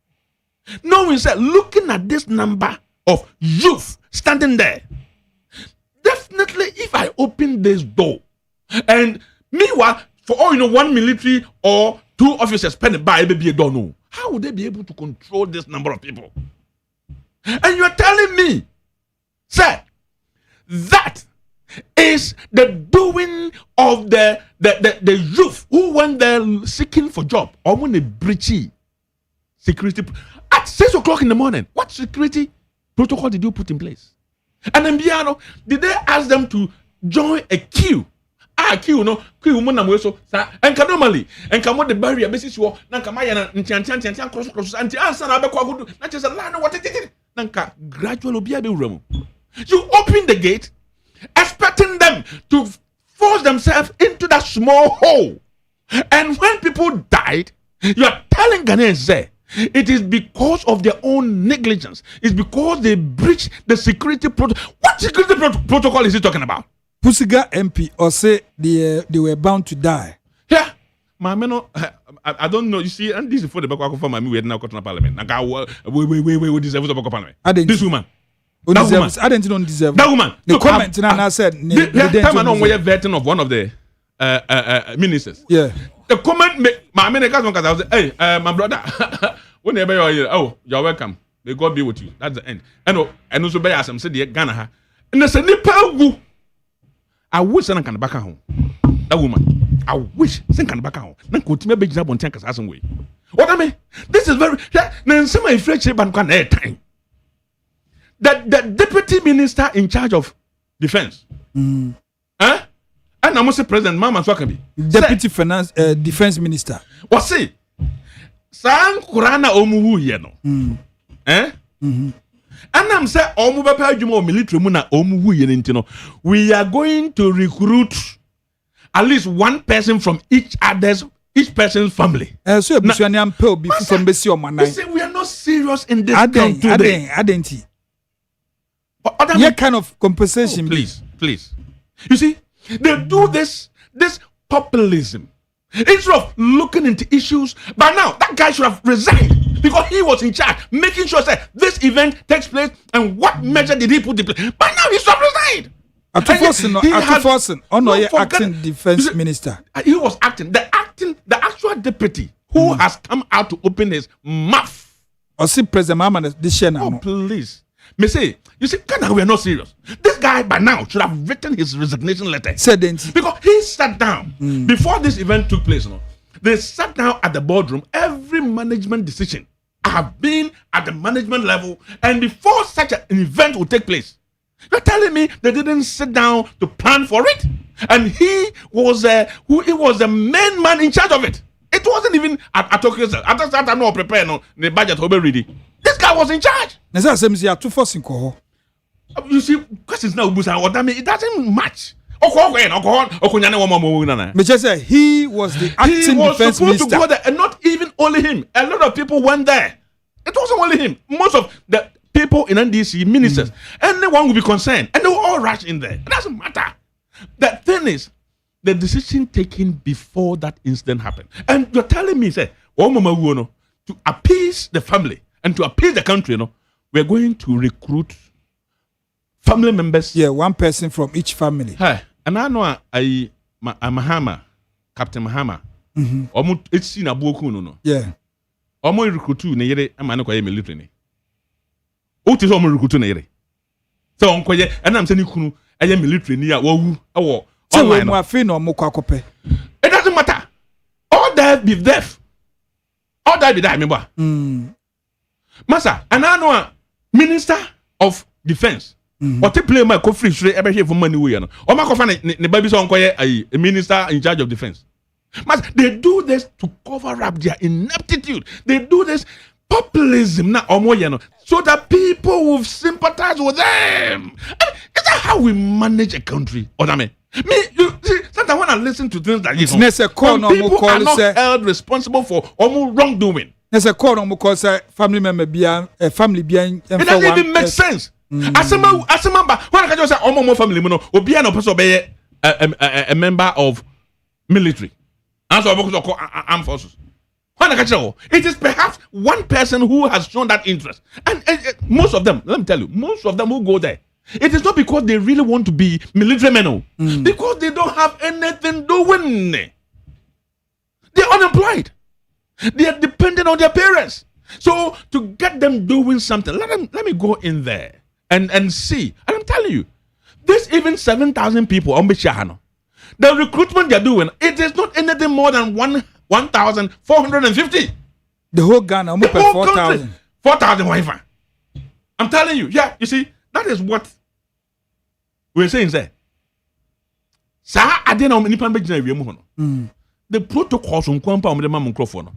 knowing that looking at this number of youth standing there, definitely if I open this door, and meanwhile, for all you know, 1 military or 2 officers spending by maybe a door, no, how would they be able to control this number of people? And you're telling me, sir, that is the doing of the youth who went there seeking for job or when they breachy security at 6 o'clock in the morning. What security protocol did you put in place? And then Biano, did they ask them to join a queue? Queue no queue mo na mo so and normally and come on the barrier basis wo na kama ya na ntian cross anti answer na be kwa gudu na chese la no what nanka gradually obi abe wura mu. You open the gate expecting them to force themselves into that small hole. And when people died, you are telling Ghanaians it is because of their own negligence. It's because they breached the security protocol. What security protocol is he talking about? Pusiga MP or say they were bound to die. Yeah. I don't know. You see, and this is for the back of my we had now got to parliament. We deserve to parliament. This woman. I didn't deserve that woman. The comment I said time I we're vetting of one of the ministers. Yeah. The comment my because I was hey my brother whenever you're here, oh you're welcome. May God be with you. That's the end. And also by some said Ghana ha. And there's a nipa. I wish I can back home. That woman. I wish I can back home. Nan ko time be jina bonten kasa some way. What I mean? This is very na some inflection ban kan time. The deputy minister in charge of defense. And I'm also President Mama Swakabi. Deputy finance defense minister. What say? San Kurana omuhu ye no. And I'm saying omu bapa adwuma military mu na omuhu ye ntino. We are going to recruit at least one person from each person's family. So you am from besi o manan. We are not serious in this country. Identity. What kind of compensation? Oh, please. You see, they do this populism. Instead of looking into issues, by now that guy should have resigned because he was in charge, making sure that this event takes place and what measure did he put in place. By now he should have resigned. Acting defense minister. He was acting. The actual deputy who has come out to open his mouth. Or see President Mama this year now. Oh, please. Me say, you see, Ghana, we are not serious. This guy by now should have written his resignation letter. Because he sat down before this event took place. They sat down at the boardroom. Every management decision have been at the management level, and before such an event will take place, you're telling me they didn't sit down to plan for it, and he was the main man in charge of it. It wasn't even at Tokyo. At that time, no prepare no the budget will be ready. This guy was in charge. You see, questions now, it doesn't match. He was the acting defense minister. To go there, and not even only him. A lot of people went there. It wasn't only him. Most of the people in NDC, ministers, anyone will be concerned, and they will all rush in there. It doesn't matter. The thing is, the decision taken before that incident happened. And you're telling me, say, oh, Mama Wono, to appease the family and to appease the country, we're going to recruit family members. Yeah, one person from each family. Hey, and I know Mahama, Captain Mahama. It's seen a book, no. Yeah. Omo recruit na yere amane kwa military ni. O ti so omo recruit na yere. So on koye and am say ni kunu aye military ni a wawu e online. So we afi na omo kwa kope. It doesn't matter. All that be deaf. All that be that me ba. Masa, and I know a Minister of Defense. Or te play my free straight ebe here for money we no. O ma ko fa ne baby so on koye a minister in charge of defense. They do this to cover up their ineptitude. They do this populism so that people will sympathize with them. Is that how we manage a country? Odame? You see, sometimes when I listen to things like this, people are not held responsible for wrongdoing. There's a call on because family member family being. It doesn't even make sense. Asema, when I just say omo family, obi an person be a member of military. Answer armed forces. It is perhaps one person who has shown that interest. And most of them, let me tell you, most of them who go there, it is not because they really want to be military men, because they don't have anything doing. They're unemployed. They are dependent on their parents. So to get them doing something, let me go in there and see. And I'm telling you, there's even 7,000 people on Bishahano. The recruitment they're doing, it is not anything more than 1,450. The whole Ghana, almost 4,000. 4,000 Wi-Fi. I'm telling you, yeah, you see, that is what we're saying there. The protocols on Kwampa on the microphone.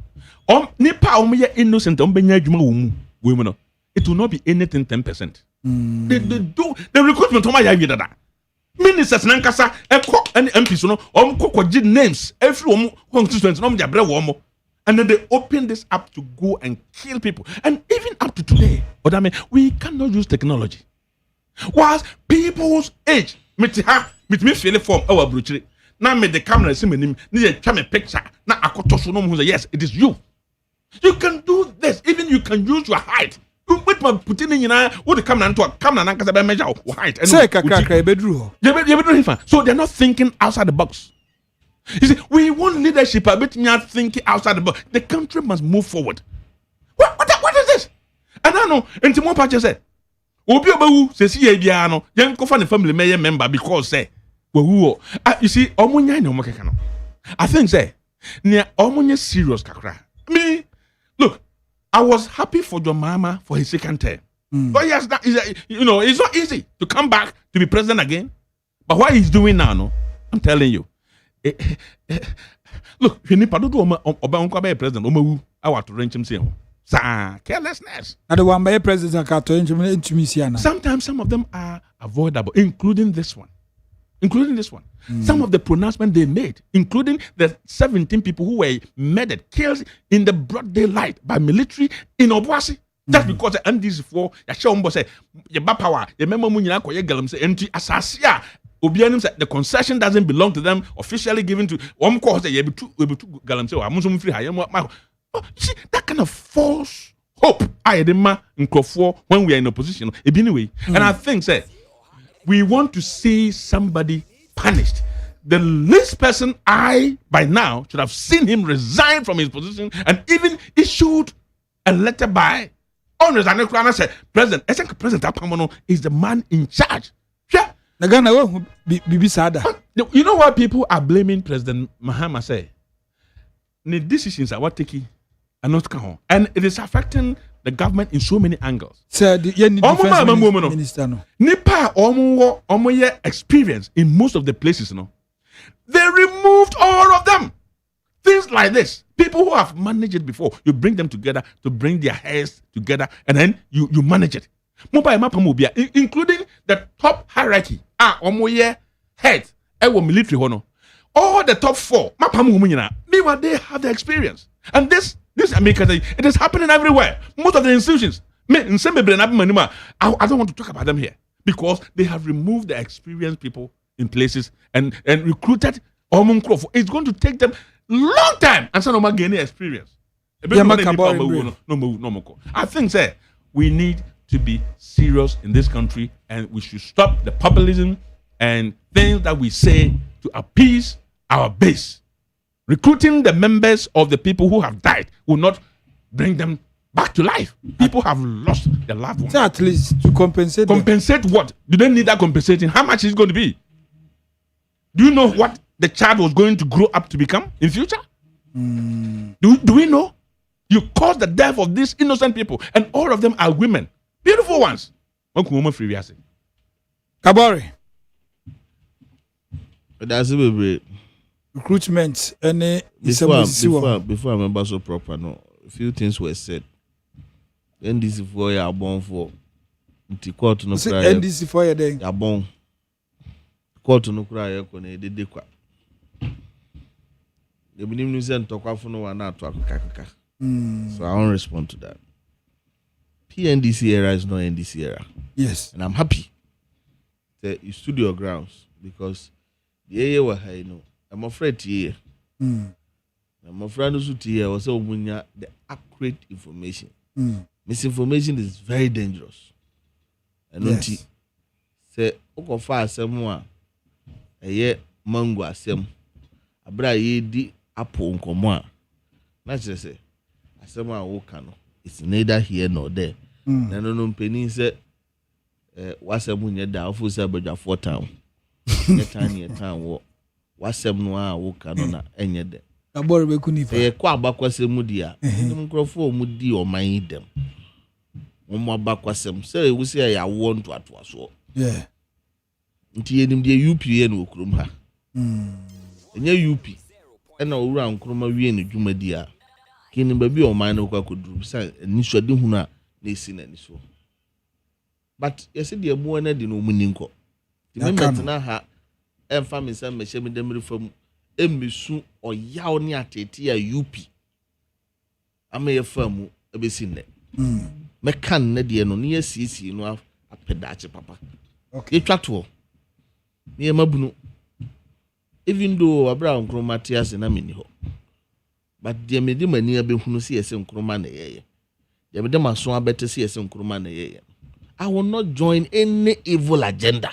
Nipa innocent it will not be anything 10%. The recruitment that. Ministers nankasa and MPs names every constituency and then they open this up to go and kill people. And even up to today, we cannot use technology. Whilst people's age, me feel form our brutality. Now me the camera see me need a picture. Now I yes, it is you. You can do this. Even you can use your height. With my putting in would come into a camera and measure height. So they're not thinking outside the box. You see, we want leadership, but not thinking outside the box. The country must move forward. What is this? And I know, and Timon Pacha said, Obi says, Yabiano, young coffin family mayor member because say, you see, Omunya no Mokano. I think say, near Omunya serious kakra. Me, look. I was happy for your mama for his second term. But yes, that is, it's not easy to come back to be president again. But what he's doing now, I'm telling you. Look, you need to do president. I want to range him saying, carelessness. Sometimes some of them are avoidable, including this one. Some of the pronouncements they made, including the 17 people who were murdered, killed in the broad daylight by military in Obuasi. Just because the MDs for Yashombo said, your power, your member Munya Koyegalam say, empty Asasia. Obianim said the concession doesn't belong to them, officially given to one course. They be two Galam say, I'm free. See, that kind of false hope I demand in Crawford when we are in opposition. Anyway, and I think, say, we want to see somebody punished. The least person by now should have seen him resign from his position and even issued a letter by Honorable said, President Apamono is the man in charge. Yeah. You know why people are blaming President Mahama say? The decisions are what taking and not count. And it is affecting the government in so many angles. Sir, minister no. Nipa omo experience in most of the places, they removed all of them. Things like this. People who have managed it before, you bring them together to bring their heads together, and then you manage it. Including the top hierarchy. Head, military hono. All the top four, meanwhile they have the experience, and this America, it is happening everywhere. Most of the institutions, I don't want to talk about them here because they have removed the experienced people in places and recruited It's going to take them long time and some of them gain experience. I think, sir, we need to be serious in this country and we should stop the populism and things that we say to appease our base. Recruiting the members of the people who have died will not bring them back to life. People have lost their loved ones. So at least to compensate. Compensate what? Do they need that compensating? How much is it going to be? Do you know what the child was going to grow up to become in future? Do we know? You caused the death of these innocent people, and all of them are women, beautiful ones. Kabore. That's a recruitment and before I remember so proper, no, a few things were said. NDC for you are born for. Court no cry. NDC for you then. You are born. Court no cry. You can edit kwa. The minimum is talk of no one not talk kaka. So I won't respond to that. PNDC era is not NDC era. Yes, and I'm happy that you stood your grounds because the area were high. No, I'm afraid to hear. I'm afraid to hear also the accurate information. Misinformation is very dangerous. And yes. Say okofa asem a eye mango asem abra ye di apple nkomo a na kire say asem a wo ka no it's neither here nor there. Na no mpeni say wasem nye da ofu say badwafo town ye town wo wasem no a wo ka no na enye de abore be kunifa e kwa abakwasem di a nkrofo mu di oman dem mo abakwasem say we say ya want to atoaso yeah nti yenim de UP ye no okrom ha enye UP ena owura nkroma wie ne dwuma di a kini baby oman no kwa koduru say ni so de hunu a na esi na ni so but yes de mu na de no mu ninko ti memet na ha emfa me say me hye me dem refam emisu oyaw ne atete ya UP ama ye famu ebesi ne me kan na de no ne asisi no apedache papa okay ye twato me mabunu even though Abraham Chromatias na meni ho but de me de mani abehunu se yese nkroma na yeye de me de maso abete se yese nkroma na yeye. I will not join any evil agenda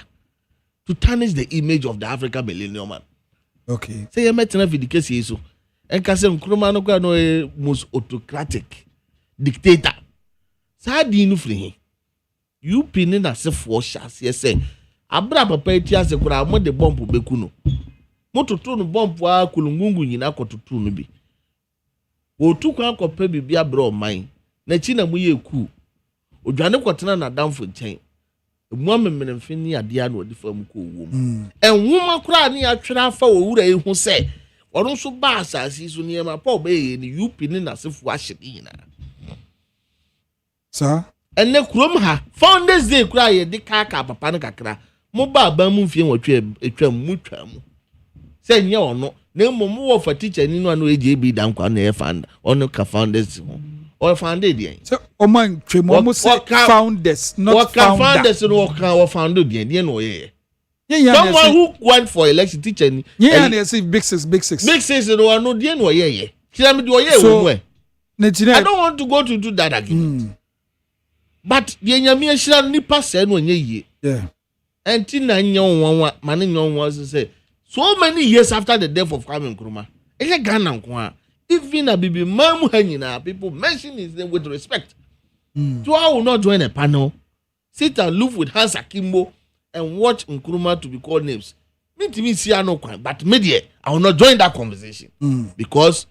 to tarnish the image of the African millennium man. Okay. Say you met na vidikesi so enka se nkroma no kwa no most autocratic dictator. Sa di nu free you pin na se for chance say abra papa etiase kura mo de bomb beku no mototo no bomb a kulungungu nyina kototo no bi otu kwa kopa bibia bro man na chi na mu ye ku odwane kotena na damfo nchen emu amememfin ni ade a na odi fam ko wom enwuma kura ni atwera afa owura ehu se ono so ba asasi so niema pa obaye ni UP ni na sefu ahyedi nyina sa enne kurom ha founders day kura ye de kaka papa ne kakra mo ba ba mu mfie wotwe etwa mu twa mu se nye ono na mmom wo fa teacher ni no ano eje bi dan kwa na e founder ono ka founders ho o founded yen so o man twemo mo say founders not founders no ka founded yen no ye someone who went for election teacher ni yeah na say big six no ano de no ye kira me de o ye wo e I don't want to go to do that again but the nyame ahira nipa se no nye yie yeah and na nyanwa mane nyanwa say so many years after the death of Kwame Nkrumah ele Ghana nko even a bibi mamu hanyina people mention his name with respect so I will not join a panel sit and look with Hans Akimbo and watch Nkrumah to be called names me to me see no kwan but media I will not join that conversation because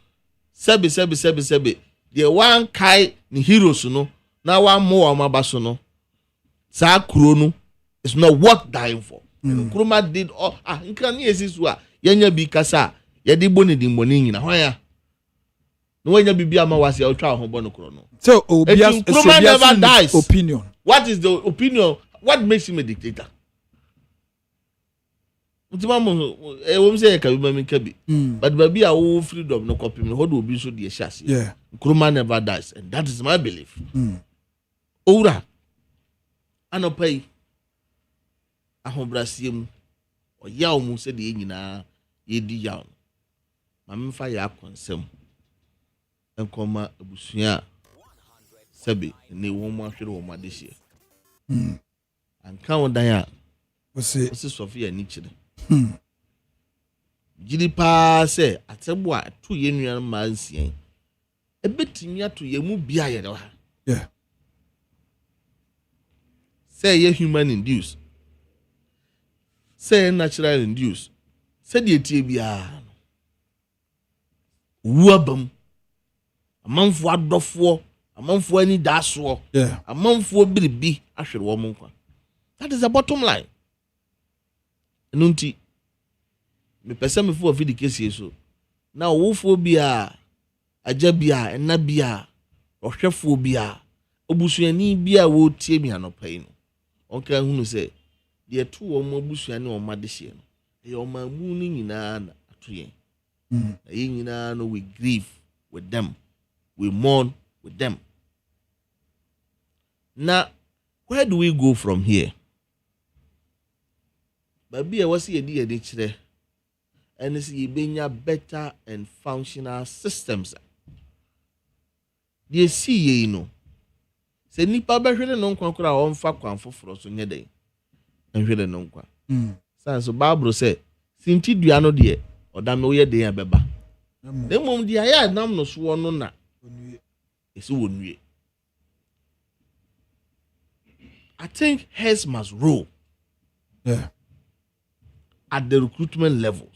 sebe the one kai ni heroes no na one more amabaso no sa kuro no it's not worth dying for. Nkrumah did all nkani esisu a yenya bi kasa ye di boni di mboni nyina hwan ya no wenya bibia ma wase otwa ho bono kro no so obias never dies opinion what is the opinion what makes him a dictator utima mo wom say ka bi ma minka bi but baby a wo freedom no copy me ho do obi so de shase yeah Nkrumah never dies and that is my belief owura anopai ahobrasiem oyaw mu se de nyina yedi yaw ma memfa ya konsem enkoma abusua sebe ne wo mo ahwere wo ma de hye anka wo dan a Ose Sofia ni chire gidi pa se atebo a to ye nuan ma nsien ebetimi ato ye mu bia ye de ha yeah say ye human induced say natural induced say the tie bia wuabam amanfo adofo amanfo ani daso yeah amanfo biribi ahwere wo mo nkwa. That is the bottom line. Nunti me pese me fo ofidi kesi so na wofo bia agya bia ena bia ohwefo bia obusuani bia wo tie mi anopai no onka hunu se de to wo mo busuani o ma de hye no e o ma mu ni nyina na ato yen na yen nyina no we grieve with them, we mourn with them. Now where do we go from here? Baby, I was here the chire and see benya better and functional systems. They see ye no. Se nipa be hwede no nkwa kora o mfa kwan foforo so nye den. Hwede no nkwa. So Bible say sinti dua no de odame wo ye den abeba. Na mom de aya nam no so no na onue. Esi wonue. I think heads must rule. Yeah. At the recruitment levels.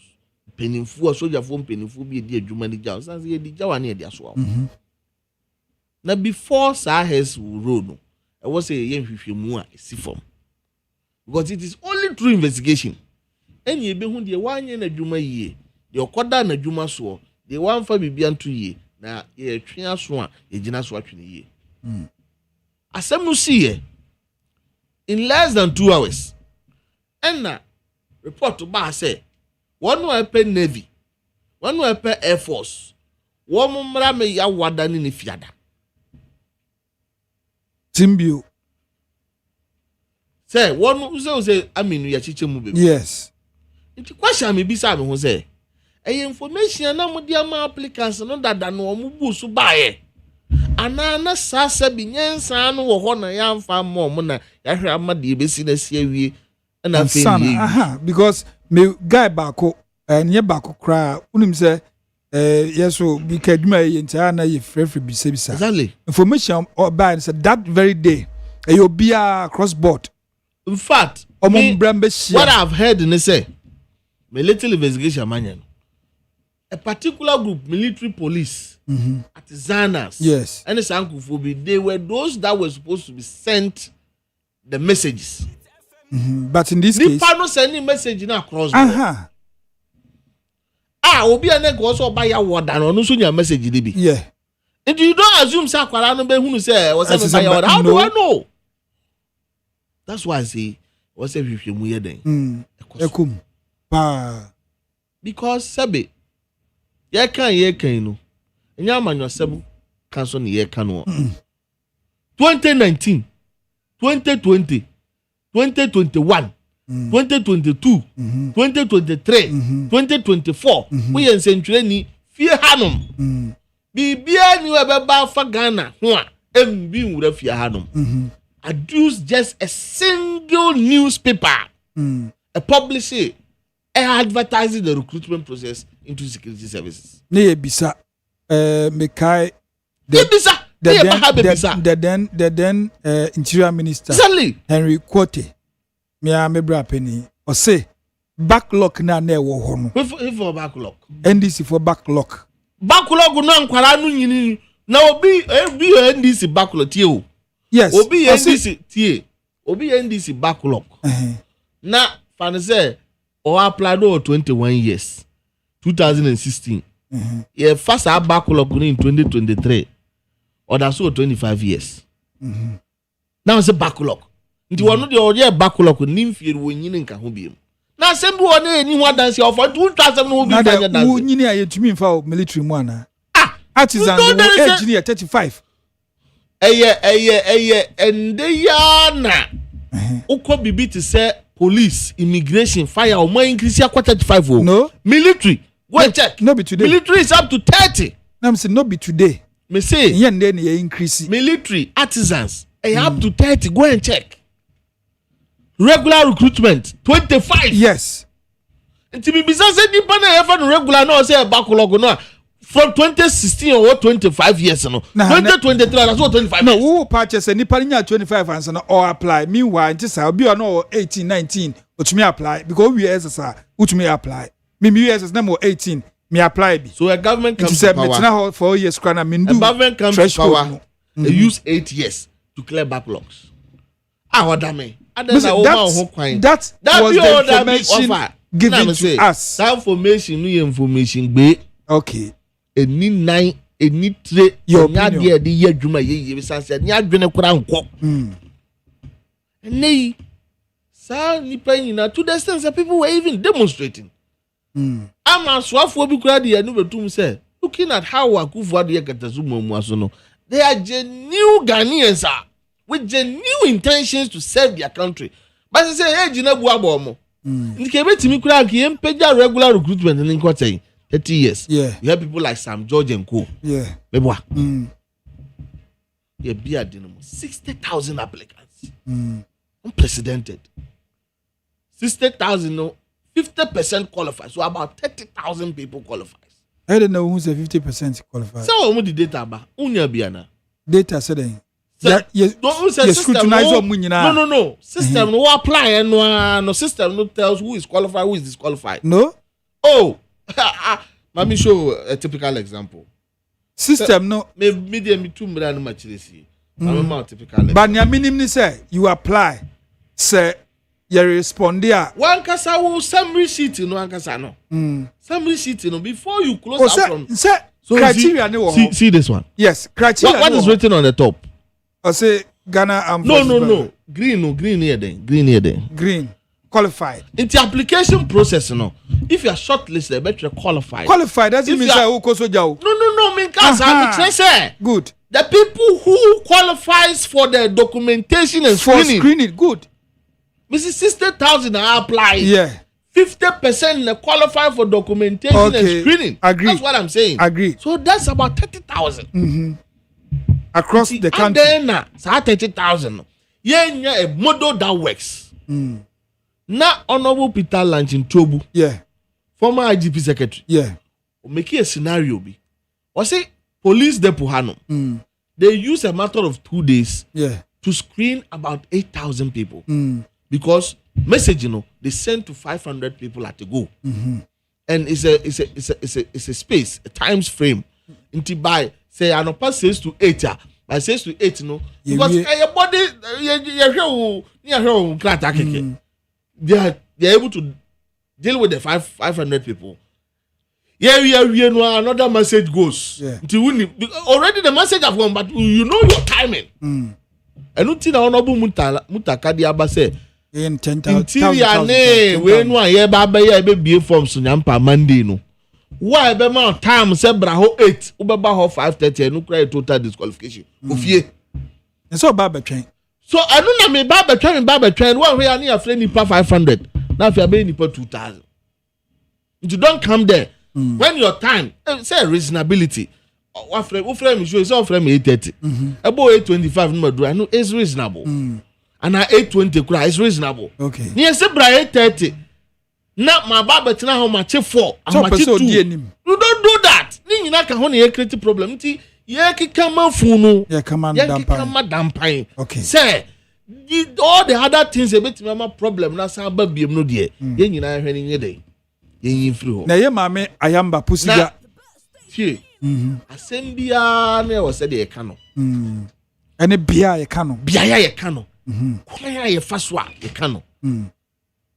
Penifo soldier for penifo be di adwuma ni jaw. Sanse ye di jaw na ye di aso. Now before Sahels will roll, no, I was say yen hwehwemu a esi form. Because it is only through investigation. And ye be hu de wan ye na adwuma yie. De okoda na adwuma so, de wan fa bibia nto yie. Na ye twe aso a ye gina so atwe yie. Asem no see ye. In less than 2 hours. And na report to ba say one no help Navy, one no help Air Force. One mra me ya wada ni fiada. Timbio. Say one who say aminu ya chiche mu be. Yes. Nti question me bisa me ho say e information na mo dia ma applicants no dada no mo bu so baaye. Ana na sasa bi nyensa no wo ho na ya mfa mo na ya hwe amade be si na si awie na fe ni. Aha, because me guy bako nye bako kra unim say yeso bi kaduma ye ntia na ye frefre bi se bisa. Exactly. Information by said that very day you be cross board. In fact, what I've heard in say my little investigation man, a particular group, military police, artisanals, yes, and the Sankufobi, they were those that were supposed to be sent the messages. But in this case, the sending message in across board. Obi ane go so buy your word and no so your message be. Yeah. And you don't assume say kwara no be hunu say was say buy your word. How do I know? That's why I say what's say hwehwemu ye den. Ekum. Pa. Because sabe ye kan no. Enya amanyo sebu kan so ne ye kan no. 2019, 2020, 2021, 2022, 2023, 2024. We en century ni fie hanom. Bibia ni we beba fa Ghana ho a embi nwura fie hanom. Adduce just a single newspaper, a publisher, advertising the recruitment process into security services. Ne bisa mekai the then interior minister exactly. Henry Quote me bra penny or say backlog na wo ho no. If for backlog. NDC for backlog. Backlog no nkwara no nyini na obi NDC backlog tie o. Yes. Obi NDC tie. Obi NDC backlog. Na fan say or applied over 21 years. 2016. Yeah, first our backlog in 2023. Or that's so 25 years. Now it's a backlog. Nti wono de oye backlog ni mfie wo nyini nka ho biem. Na asem bi wona eni ho adanse of 2000 no bi fanya dance. Wo nyini ayetumi mfa military mu ana. Artisan wo engineer 35. Eye ende ya na. Ukọ bibi te say police, immigration, fire, or more increase here 35. No. Military, go and check. No be today. Military is up to 30. I'm saying no be today. Me say. Yeah, then you increase. Military, artisans, up to 30. Go and check. Regular recruitment, 25. Yes. Until me business say the panel ever regular no say backlog no. From 2016 or 25 years no. 2023 that's what 25. No, who purchase any parinya 25 and so or apply. Meanwhile, just I'll be no 18, 19, which me apply because we as a which me apply. Me US number 18, me apply be. So a government comes to power. 4 years kana me do. A government comes to power. They use 8 years to clear backlogs. Odame. That was the information given to us. That information, new information, be okay. Any nine, any three, your idea, the year Juma, ye said, Nya Grenna Kuran. And nay, sir, to the extent that people were even demonstrating. I'm a swap-phobic crowdy, I never to say, looking at how Akufa the Yakatazumo Masono. They are genuine Ghanaians, with genuine intentions to serve their country. But I say, hey, Jina Buabomo. In the Quebec, Timikra, Peja regular recruitment in Inquatay, 30 years. Yeah. You have people like Sam George and Co. Yeah. Bebois. Yeah, be a dynamo. 60,000 applicants. Unprecedented. 60,000, no, 50% qualified. So about 30,000 people qualifies. I don't know who's a 50% qualified. So, what the data ba? Unya biana. Data said. No. System no apply and no system no tells who is qualified, who is disqualified. No. Oh, let me show a typical example. System no. Maybe me too much this year. I'm a typical. But your minimum say you apply, say you respond there. One kasa will summary sheet no one kasa no. Summary sheet no before you close out from. So criteria see this one. Yes, criteria. What is written on the top? I say Ghana and no. Green here then. Green. Qualified. In the application process, no. If you are shortlisted, better qualified. Qualified doesn't mean say who goes No. Mean I'm good. The people who qualifies for the documentation and screening. Good. Mrs. 60,000 are applied. Yeah. 50% qualify for documentation and screening. Agree. That's what I'm saying. Agree. So that's about 30,000. Across the country. And then, 30,000. Yeah, a model that works. Now, Honorable Peter Lanch in Tobu. Yeah. Former IGP secretary. Yeah. Make a scenario be. Or say, police depot Hano. They use a matter of 2 days. Yeah. To screen about 8,000 people. Because message, they send to 500 people at a go. And it's a space, a times frame. Until by say I pass 6 to 8 by 6 to 8 because your body they're able to deal with the 500 people. Another message goes. Already the message have gone, but you know your timing. And you think Honorable Mutakadi Abba say in 10,000 interior name we no aye baba ya be form so nyampa Monday no. Why be ma time say braho 8 ubeba ho 5:30 no cry total disqualification ofie so baba twen so anu na me baba twen one we ani afre nipa 500 na afia be nipa 2,000 you don't come there when your time say reasonability afre me show say afre me 8:30 ebo 8:25 no do I know is reasonable and na 8:20 cry is reasonable okay ni say bra 8:30 na my baba tina how much 4 and much 2 you don't do that ni nyina ka ho na ye create problem nti ye kika mafunu ye kama dampan okay say all the other things a bit mama problem na sa ba biem no de ye nyina hwe ni nyede ye yin free ho na ye maame ayamba pusiga tie asembia na wo se de ye ka no ene bia ye ka no kwa ye faswa ye ka no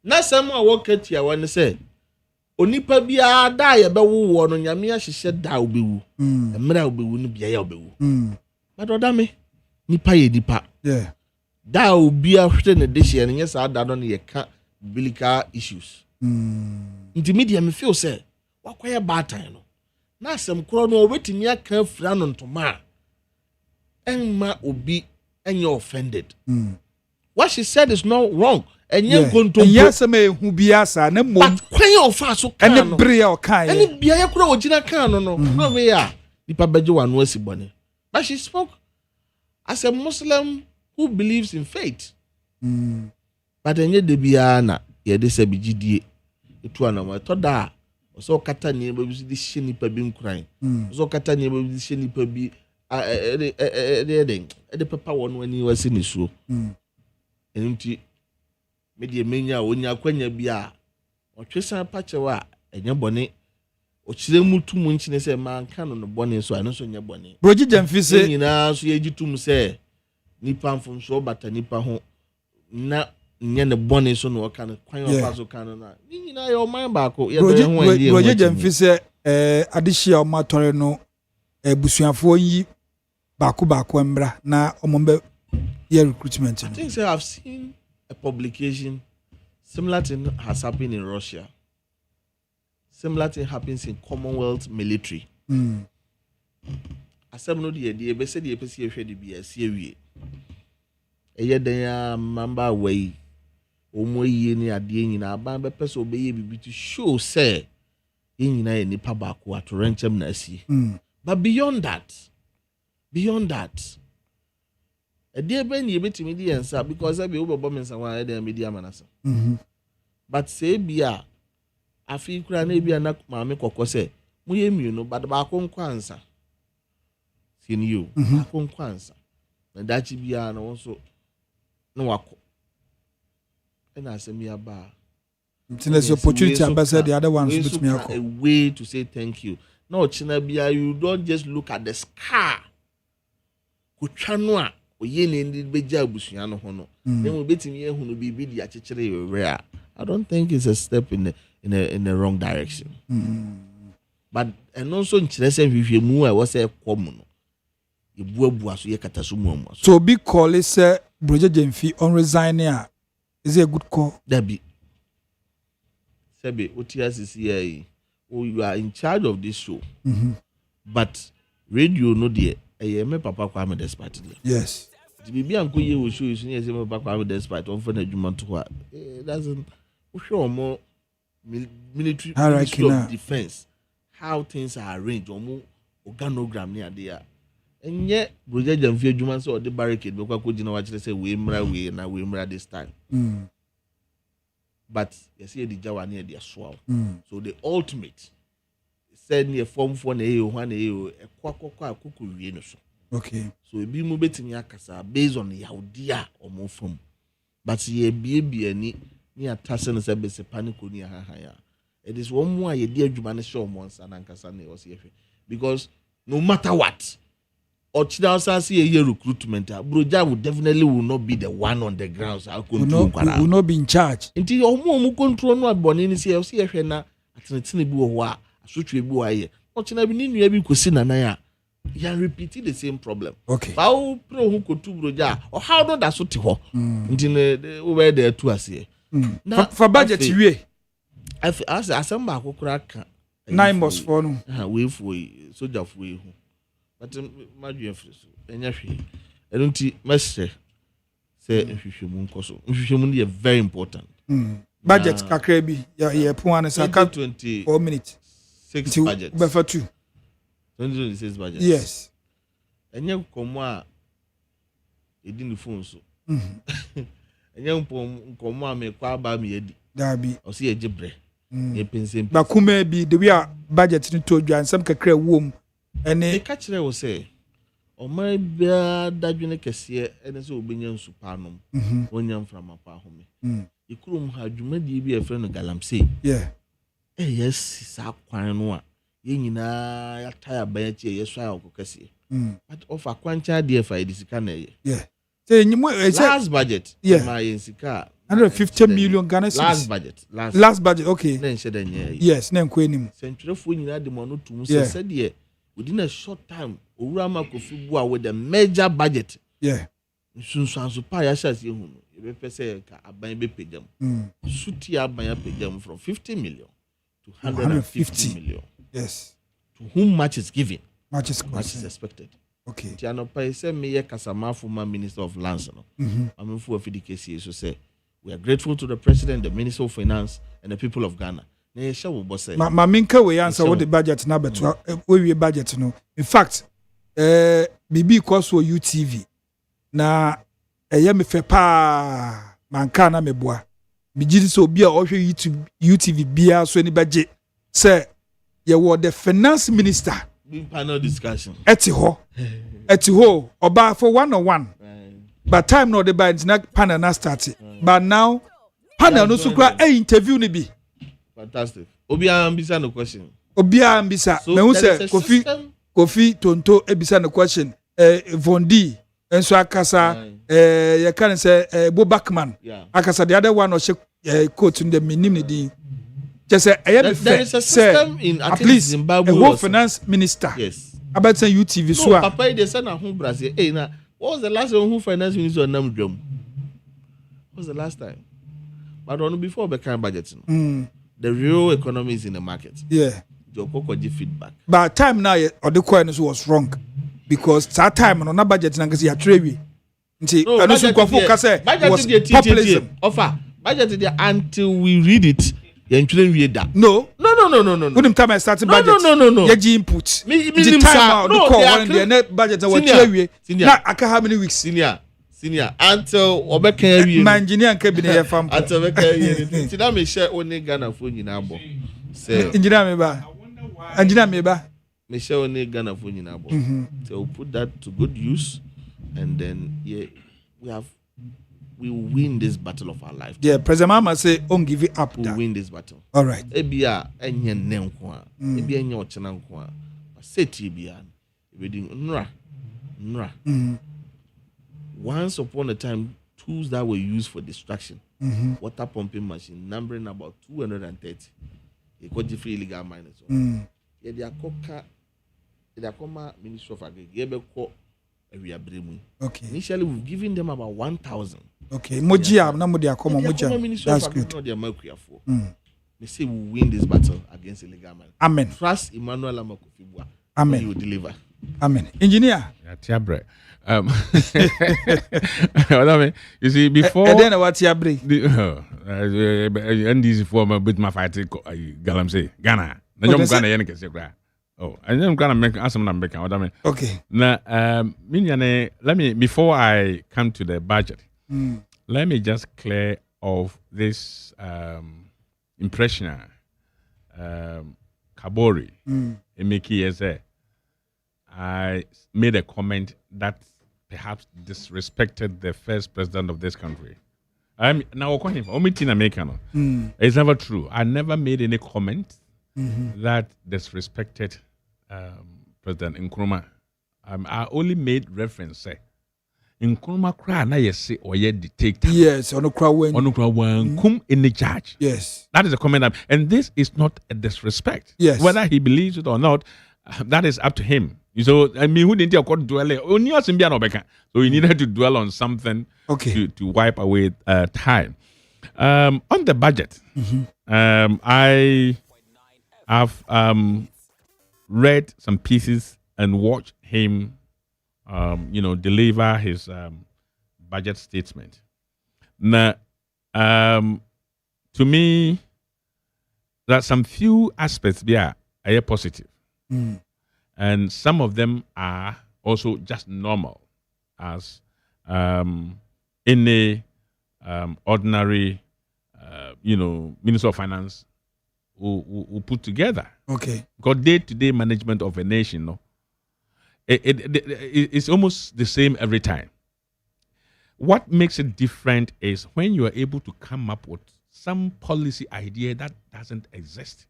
na sam a wokatia won say onipa bia da ye bewo no nyame ahyehye da obewu emra obewu no bia ya obewu but odame nipa ye dipa da obi ahwete ne dehye ne nyesa da no ye ka biblical issues nti media me feel say wakoye batan no na sam kro no obetimi aka afra no ntoma enma obi enye offended what she said is not wrong enye kontompo yes me hu bia sa na mom but kwan of so kan ene bria o kan ene bia ya kura ogina kan no we ya nipa beje wanu asibone but she spoke as a Muslim who believes in faith but enye de bia na ye de se bigidie etu anama to da so kata ni ba bi di hye nipa bi nkran so kata ni ba bi di hye nipa bi de papa wonu ani wasi ni so enti media menya onya kwanya bi a otwesan pachewa enye bone ochire mutum nchine se manka no bone so ano so nye bone broji jamfi se nyina so ye gitum se nipa mfom so bata nipa ho na nye ne bone so no ka no kwan ofa so kan na nyina ye o man ba ko ye do ho andi broji jamfi se adihia o matore no busuafo yi baako embra na omombe ye recruitment. I think so I've seen a publication similar thing has happened in Russia. Similar thing happens in Commonwealth military. Asem no de be say de pese ehwe de bia sie wie. Eye dan ya mamba wei. Omo yie ni ade nyina aban be pese obeye bibi to show say nyina ye nipa baako atorenchem na asie. But beyond that a dear ben ye betimi di answer because I be over bombing someone there media manasa. But say bia afi kura na bia na maame kokko say mu ye miu but ba ko nkwansa sin you ba ko nkwansa na dachi bia na won na wako and asem ya ba there's opportunity ambassador the other ones betimi a way to say thank you. No china bia you don't just look at the scar kutwa no a oye ne ndi beja abusua no ho no na mo betimi ehunu bibi di akekere yewere I don't think it's a step in the wrong direction. But and also nkyere se hwehwe mu a wo se kom no ebuabu aso ye kataso mu amu so be call is broje Jemfi on resigning is it a good call dabi sebe otiasisi you are in charge of this show but radio no there me papa Kwame despite yes the bibi anko ye wo show you say me papa Kwame despite on for na adwuma to ha doesn't show more military of defense how things are arranged omo organogram near there enye broje Jemfi adwuma so the barricade be kwa gina wa kire say we mra this time but you see the jawa near the swell so the ultimate said near form for na kwakwa akuku wie no so okay so ebi mu betimi akasa based on yaudia omo from but ye bie ni atase no se bese panic oni ha ya it is one more ye di adwuma ne show mo nsa na nkasa na o se yefe because no matter what Ochida say a recruitment broja will definitely will not be the one on the ground so will not be in charge until omo control no abone ni say o se yefe na atenetene bi wo ho a asotwe bi wo aye ochina bi ni nua bi kosi nanan a you repeat the same problem okay ba o pro hu kotu broja o how do that so te ho until we there to ase for budget we as asamba akokura ka 9 months for no we for soldier for we but madwe friso enya hwe enunti mestre say nhwehwemu nkoso nhwehwemu is very important budget kakra bi ya pon an saka 4 minutes 6 budget befa 2 2026 budget yes enya komo a edi ni phone so enya komo a me kwa ba me edi dabi o se ejibre ye pense ba kuma bi the way budget ni to dwan sam kakra wom ene ka kire wo say o ma bia dadwene kese ene se obenya nsupa nom onya mframa pa home ikurum ha dwumadi bi efre no galamsey yeah yes sa kwan no a ye nyina ya tire ban chi ye so ayo kese but of akwancha de fa edisika na ye yeah say nyimu last budget ma ye sika 150 million Ghana cedis last budget okay na nshede nye yes na nkwenim centrefo nyina de mo no tum se de within a short time owura makofi bua with a major budget yeah sunsanso pa ya shas ye hu no e be pese ka aban be pejam suti aban ya pejam from 50 million to 150 million yes to whom much is given much is expected okay tiano pa say me ye kasama former minister of lands no amemfo afidi kesi so say We are grateful to the president, the Minister of Finance, and the people of Ghana. Ma minka we answer what the budget na beto we budget no. In fact, bibi course for UTV na me fe pa manka na meboa. Mi gidi so obi a ohwe UTV bia so any budget say ye were the finance minister panel discussion. Eti ho oba for 1-on-1. But time no the by panel na start. But now panel no so kra interview ni bi. Fantastic. Obia ambisa no question. Obia ambisa. Me hu say Kofi Tonto ebisa no question. Vondi enso akasa you can say Bo Backman. Akasa the other one or coach in the minim ni just say there is a system in at least Zimbabwe. A whole finance minister. Yes. About say UTV so papa they send a home Brazil. Hey now what was the last time who finance minister on Namdrum? What was the last time? But on before became budget. The real economy is in the market. Yeah. Joko give feedback. But time now or the coin was wrong because that time on a budget na ngasi ya trewi. Nti ano so kwafo ka say was populism. Offer budget there until we read it. No. When time I started budget. No. Ye input. The time out the call when the net budget na trewi. Na aka how many weeks? Senior until obeka my engineer nke bi na ye fam until obeka ti na me share only Ghana phone nyina abo say engineer me ba me share only Ghana phone nyina abo so we'll put that to good use and then we win this battle of our life. President Mama say on give it up. We win this battle. All right. Ebia enye nenko a ebia enye ochena nko a seti bia reading nra Once upon a time, tools that were used for distraction, water pumping machine, numbering about 230. They got the free illegal miners. They are Ministry of Agriculture. Okay. Initially, we've given them about 1,000. Okay. Moji, na Moji akoma Moji. That's good. They say we win this battle against illegal miners. Amen. Trust Emmanuel Amakofibua. Amen. He will deliver. Amen. Engineer. You see, before and then what's your break? And this former bit my fight Galam say Ghana. Then Ghana yen say oh, and then Ghana make asem na make what I mean. Okay. Now let me before I come to the budget. Let me just clear off this impression Kabori Emeki say I made a comment that perhaps disrespected the first president of this country. Now, it's never true. I never made any comment that disrespected President Nkrumah. I only made reference, say, Nkrumah cry na yesi or ye dictator. Yes, Onukra kum in the charge. Yes. That is a comment. And this is not a disrespect. Yes. Whether he believes it or not, that is up to him. So I mean, who didn't dwell? So he needed to dwell on something to wipe away time. On the budget, I have read some pieces and watched him, deliver his budget statement. Now, to me, there are some few aspects there are positive. And some of them are also just normal, as any ordinary, Minister of Finance who put together. Okay. Because day-to-day management of a nation, it's almost the same every time. What makes it different is when you are able to come up with some policy idea that doesn't exist,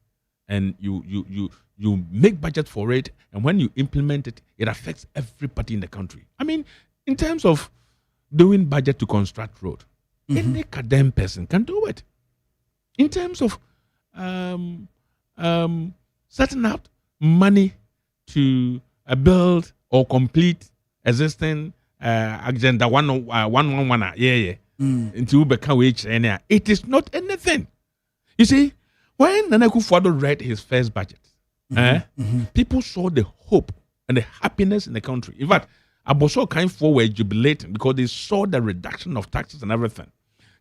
and you make budget for it, and when you implement it, it affects everybody in the country. I mean, in terms of doing budget to construct road, any goddamn person can do it. In terms of setting out money to build or complete existing agenda 111, into it is not anything. You see, when Nana Akufo-Addo read his first budget, people saw the hope and the happiness in the country. In fact, Aboso kind of were jubilating because they saw the reduction of taxes and everything.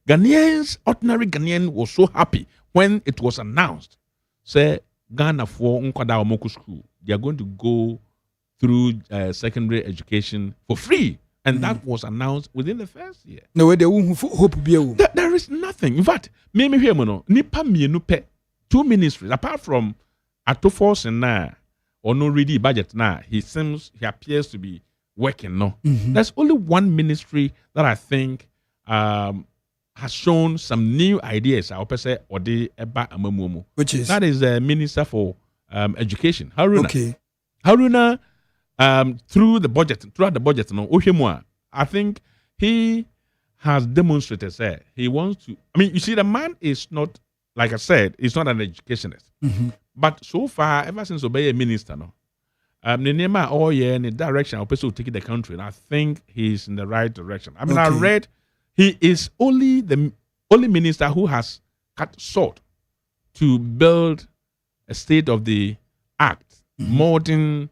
Ghanaians, ordinary Ghanaian, was so happy when it was announced. Say Ghana for Nkwadwo Omoku school, they are going to go through secondary education for free. And that was announced within the first year. No way they won't hope be a There is nothing. In fact, me here mono nipa mienu pe 2 ministries apart from Atofos and or no ready budget now. He appears to be working no. There's only one ministry that I think has shown some new ideas. I say ode eba amamumu. Which is that is the Minister for Education, Haruna. Okay. Haruna. Throughout the budget, no, I think he has demonstrated that he wants to. I mean, you see, the man is not, like I said, he's not an educationist. But so far, ever since Obey minister, no, Nenema all year in the direction of people taking the country, and I think he's in the right direction. I mean, I read he is the only minister who has sought to build a state-of-the-art modern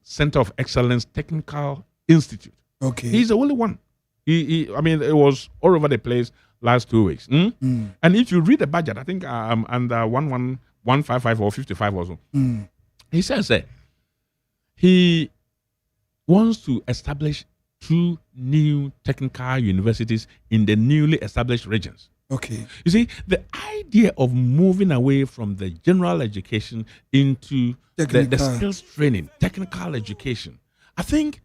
Center of Excellence Technical Institute. Okay. He's the only one. I mean, it was all over the place last 2 weeks. And if you read the budget, I think under 155 or 55 or so, he says that he wants to establish 2 new technical universities in the newly established regions. Okay. You see, the idea of moving away from the general education into the skills training, technical education, I think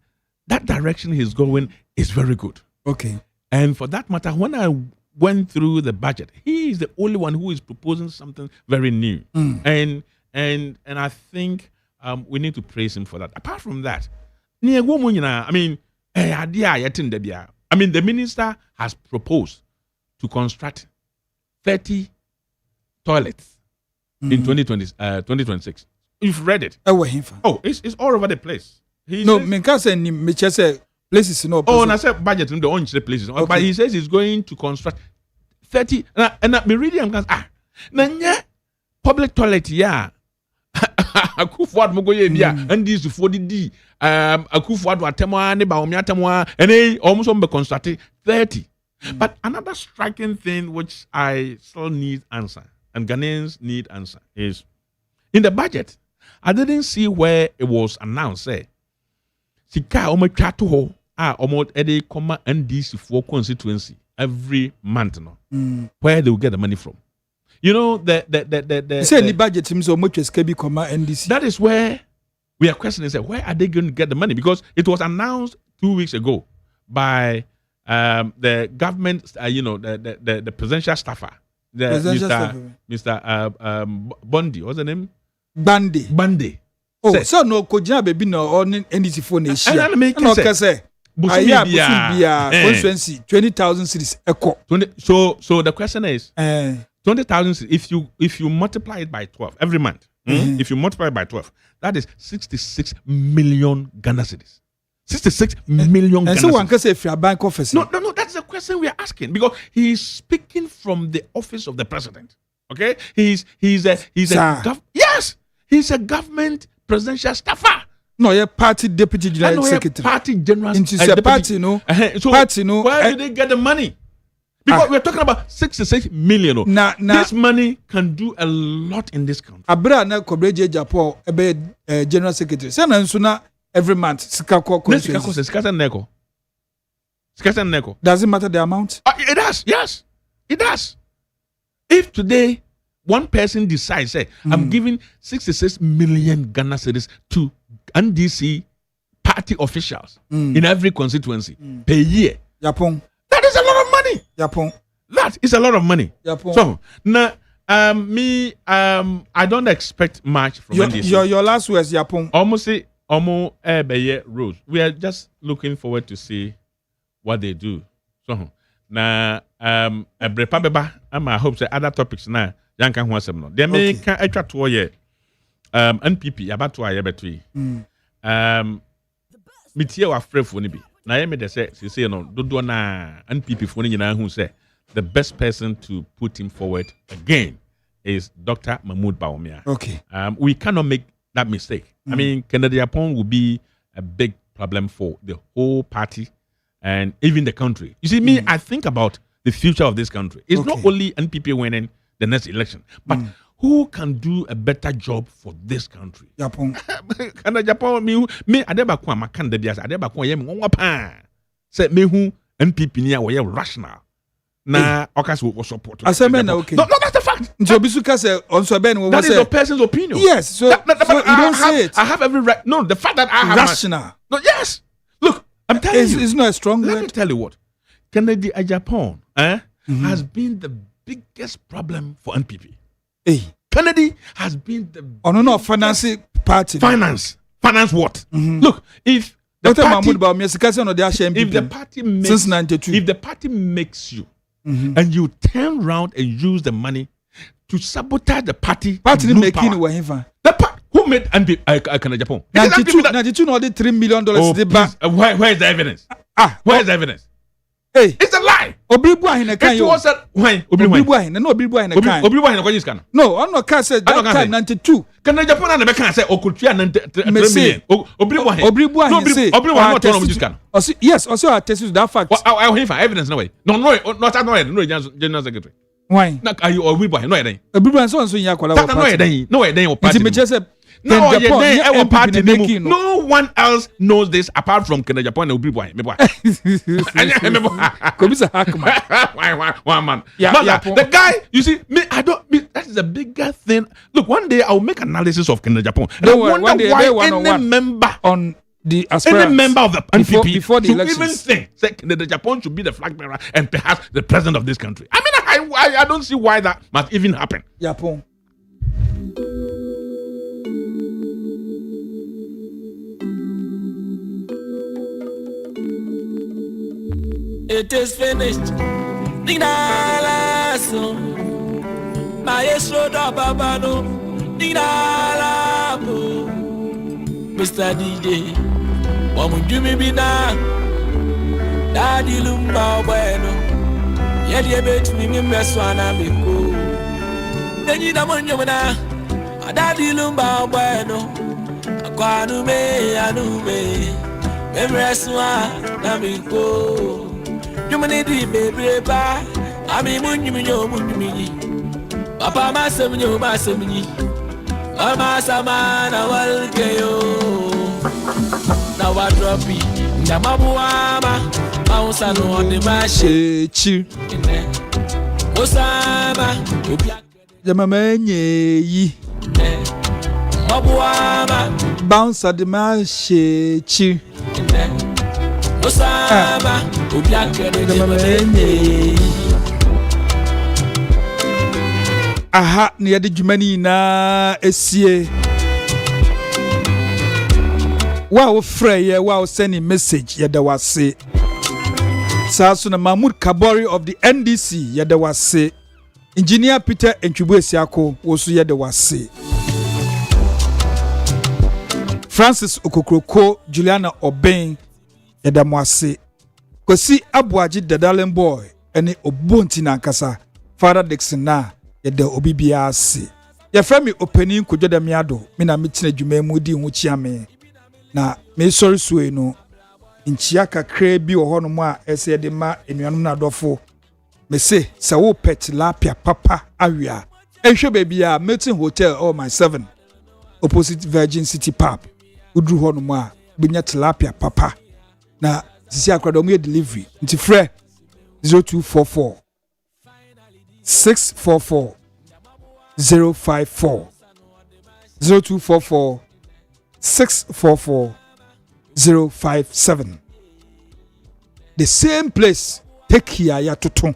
that direction he's going is very good. Okay. And for that matter, when I went through the budget, he is the only one who is proposing something very new. And I think we need to praise him for that. Apart from that, I mean, the minister has proposed to construct 30 toilets in 2026. You've read it. Oh, it's all over the place. Places no. Oh, and I said budget in the own places. Okay. But he says he's going to construct 30. And I be reading and public toilet, yeah. Akufuad mogoye bia and this for the D. Akufuad watemwa ne ba omiatemwa and almost on be constructed 30. But another striking thing which I still need answer, and Ghanaians need answer, is in the budget, I didn't see where it was announced, say, Sika omo almost a comma NDC for constituency every month, no, where they will get the money from. You know, the budget seems so much as KB comma NDC. That is where we are questioning, say, where are they going to get the money? Because it was announced 2 weeks ago by the government, the presidential staffer, Mr. Bondi, what's the name? Bandi. Oh, so no kojina baby no on NDC phone is here. No say. Constituency 20,000 cities echo. So the question is 20,000 if you multiply it by 12 every month. If you multiply it by 12, that is 66 million Ghana cedis. 66 million. And so one can say if you're a bank officer. No, that's the question we are asking because he is speaking from the office of the president. Okay, he's a government presidential staffer. No, you're party deputy general secretary. Party general. Into a party, no. So party, no. Where did they get the money? Because we're talking about 66 million. This money can do a lot in this country. Abra na Kobreje Japo, general secretary. Sana nsuna every month. Sikako. Does it matter the amount? It does. Yes, it does. If today one person decides, say, I'm giving 66 million Ghana cedis to NDC party officials in every constituency per year. Yapon. That is a lot of money. Yapon. That is a lot of money. Yapon. So now, I don't expect much from NDC. Your last words, Yapon. Almost Rose. We are just looking forward to see what they do. So now, I hope the other topics now. Yankan Huasem no. They may can extra 2 year. NPP about 2 year between. Mitie wa frɛ fo ni bi. Na ye me de say no dodo na NPP fo ni nyina hu say the best person to put him forward again is Dr. Mahmoud Bawumia. Okay. We cannot make that mistake. I mean, Kennedy Apon will be a big problem for the whole party and even the country. You see, me, I think about the the future of this country. It's not only NPP winning the next election, but who can do a better job for this country? Japan. Kana Japan me adeba kwa makanda biasa adeba kwa yemi nwa pa. Say me who NPP ni a we rational. Na okas will support. Aseme na okay. No, that's the fact. Njobisuka say onso ben we that is your person's opinion. Yes, so, so you don't say it. I have every right. No, the fact that I have rational. No, yes. Look, I'm telling you. It's not a strong word. Let me tell you what. Kennedy Japan has been the biggest problem for NPP. Hey. Kennedy has been the finance party. Finance what? Look, if the party makes since 92, if the party makes you and you turn around and use the money to sabotage the party making the part who made NPP Kennedy Japan 92 no $3 million where is the evidence? Where is the evidence? Hey, it's a lie. Obibu ahine kan yo. It was a why? Obibu ahine no Obibu ahine kan. Obibu ahine kwa jiska. No, on no can say that time 92. Can the Japan na be kan say okutua 3 million. Obibu ahine. Obibu ahine say. Obibu ahine not on jiska. Yes, also attest to that fact. I have evidence no way. No, general secretary. Why? Na are you Obibu ahine no eden. Obibu ahine so yin akwala wa party. No eden o party. No, party no one else knows this apart from Kennedy Japan and Obibu. One man. The guy, you see, that is a bigger thing. Look, one day I'll make analysis of Kennedy Japan. And I wonder why any member on the aspirants, any member of the NPP before the should elections even think that Kennedy Japan should be the flag bearer and perhaps the president of this country. I mean, I don't see why that must even happen. Japan. It is finished. Dinalaso. Maestro da babano. Dinalamo. Mr. DJ. Wamu jumi bina. Daddy lumba bueno. Yedi ebet mi meswana miko. Denyi da monyo na. Daddy lumba bueno. Anume. Memreswa na miko. You may be baby, I mean, when you know, Papa, my son, you, my son, I'm a man, I will get you. Now I drop it. Namabuama, Mounsano on the machine. Osama, the Mamma, Mabuama, bounce at the machine. Osama, aha ne yade dwumani na esie wow frey wow sending message yada wase saso na Mahmoud Kabori of the NDC yada wase engineer Peter Entwibu Esiako woso yada wase Francis Okokroko Juliana Oben yada mwase Kwasi Abuaji Dadalen boy ene obonti na nkasa Father Dixon na yada obibia ase ya frame OPANIN KWADWO ODAME ADDO me na metina dwuma mu di hu chiame na me sorry suwe no nchia kakra bi wo hono mu a ese de ma enuanum na adofo me se wo pet lapia papa awia ehwe bebia Milton Hotel or my 7 opposite Virgin City Pub udru hono mu a benya tilapia papa na sisi akwado mu delivery nti frɛ 0244 644 054 0244 644 057 the same place take here ya toto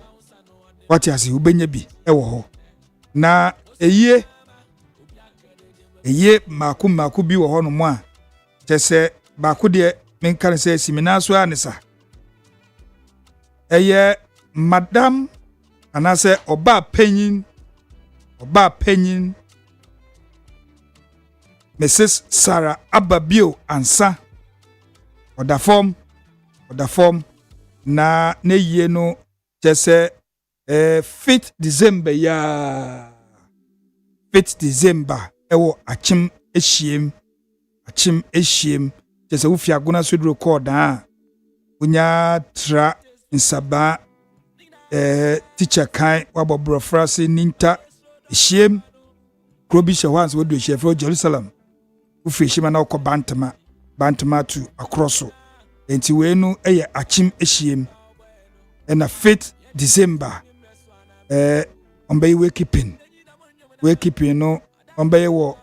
what you see ubenya bi ewo ho na eye maku bi wo ho no mu a tese maku de menkan se simina so anisa eye madam anase oba penyin Mrs. Sarah Ababio ansa oda form na ye no jese 5th December ewo achim eshiem jese ufia gona so record unya tra nsaba teacher kan wabobro frase ninta ehiem krobi shawans wodo ehiem Jerusalem ufi ehiem na okọ bantama to across enti we nu eye achim ehiem na 5th December ombe we keeping no ombe wo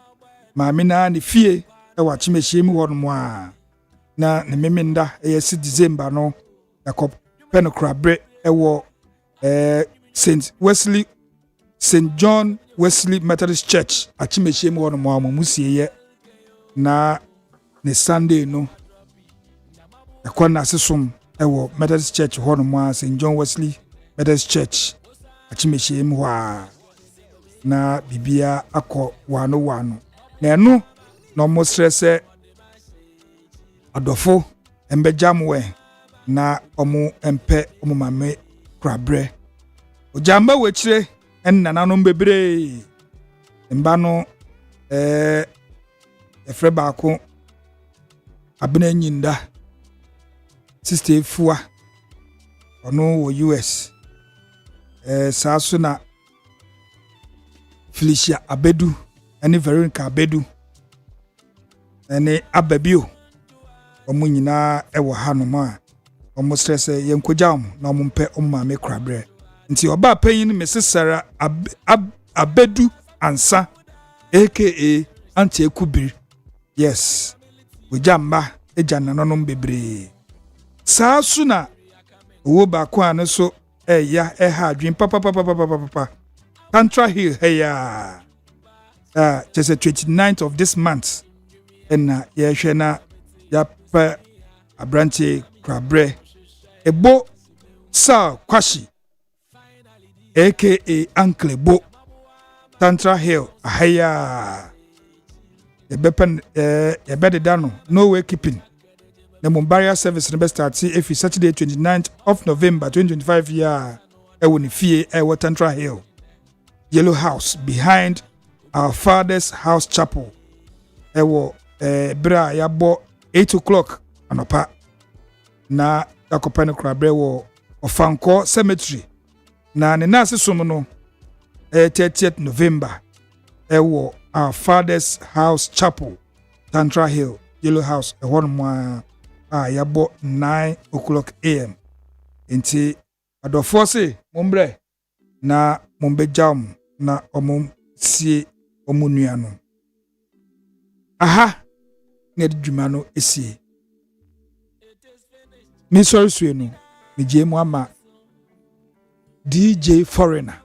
maame na ne fie wa achim ehiem ho no mo a na ne memenda eye 6 December no yakop penokrabre ewo St. John Wesley Methodist Church achimechiem wo no mo musie na ne Sunday no yakona sesom ewo Methodist Church ho no mo St. John Wesley Methodist Church achimechiem ho na bibia akọ wano na eno no mo stresse adofo embejamwe na omu empe omu mame krabre ojamba wechire nananom bebre mba no efre baako abena nyinda sister Fua ono wo US saaso na Felicia Abedu ene Veronica Abedu ene Ababio omu nyina ewo hanom a omu stress yenkojam na omu mpe omu mame krabre nti oba panyin mesesara Abedu Ansa aka Auntie Ekubiri yes ojamba ejananom bebre saaso na owo ba ko ane so eya eha adwen papa Tantra Hill heya just 29th of this month and ye hwena ya pa abranche krabre ebo sa kwashi aka Uncle Bo Tantra Hill ahaya ebepen ebededano no way keeping the Mumbaria service never start every Saturday 29th of November 2025 year ewoni fie ewo Tantra Hill Yellow House behind our Father's House Chapel ewo bra yabo 8 o'clock anopa na yakopane krabre wo Ofanko Cemetery na ne nase som no 30th November ewo our Father's House Chapel Tantra Hill Yellow House ehonmo yabo 9 o'clock am enti adofo se mombre na mombejam na omum sie omunuano aha ne djuma no esie mi sorry suenu mi jemu ama DJ Foreigner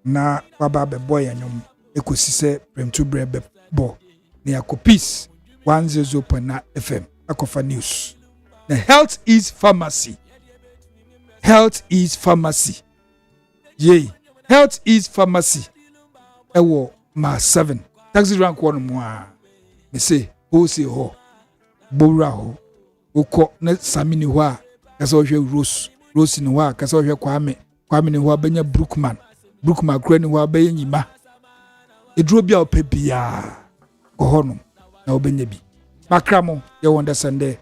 na baba be boy anyom ekosi se premtu brebe bo ne yakopis 100.9 FM akofa news the health is pharmacy yay health is pharmacy ewo ma 7 taxi rank one mo a me say o se ho bowra ho ukọ na samini ho a kasa ohwe rose ni ho a kasa ohwe kwame ni ho abenya brookman kura ni ho abenya nyima eduro bia opebia ko hono na obenya bi makramo ye wonder Sunday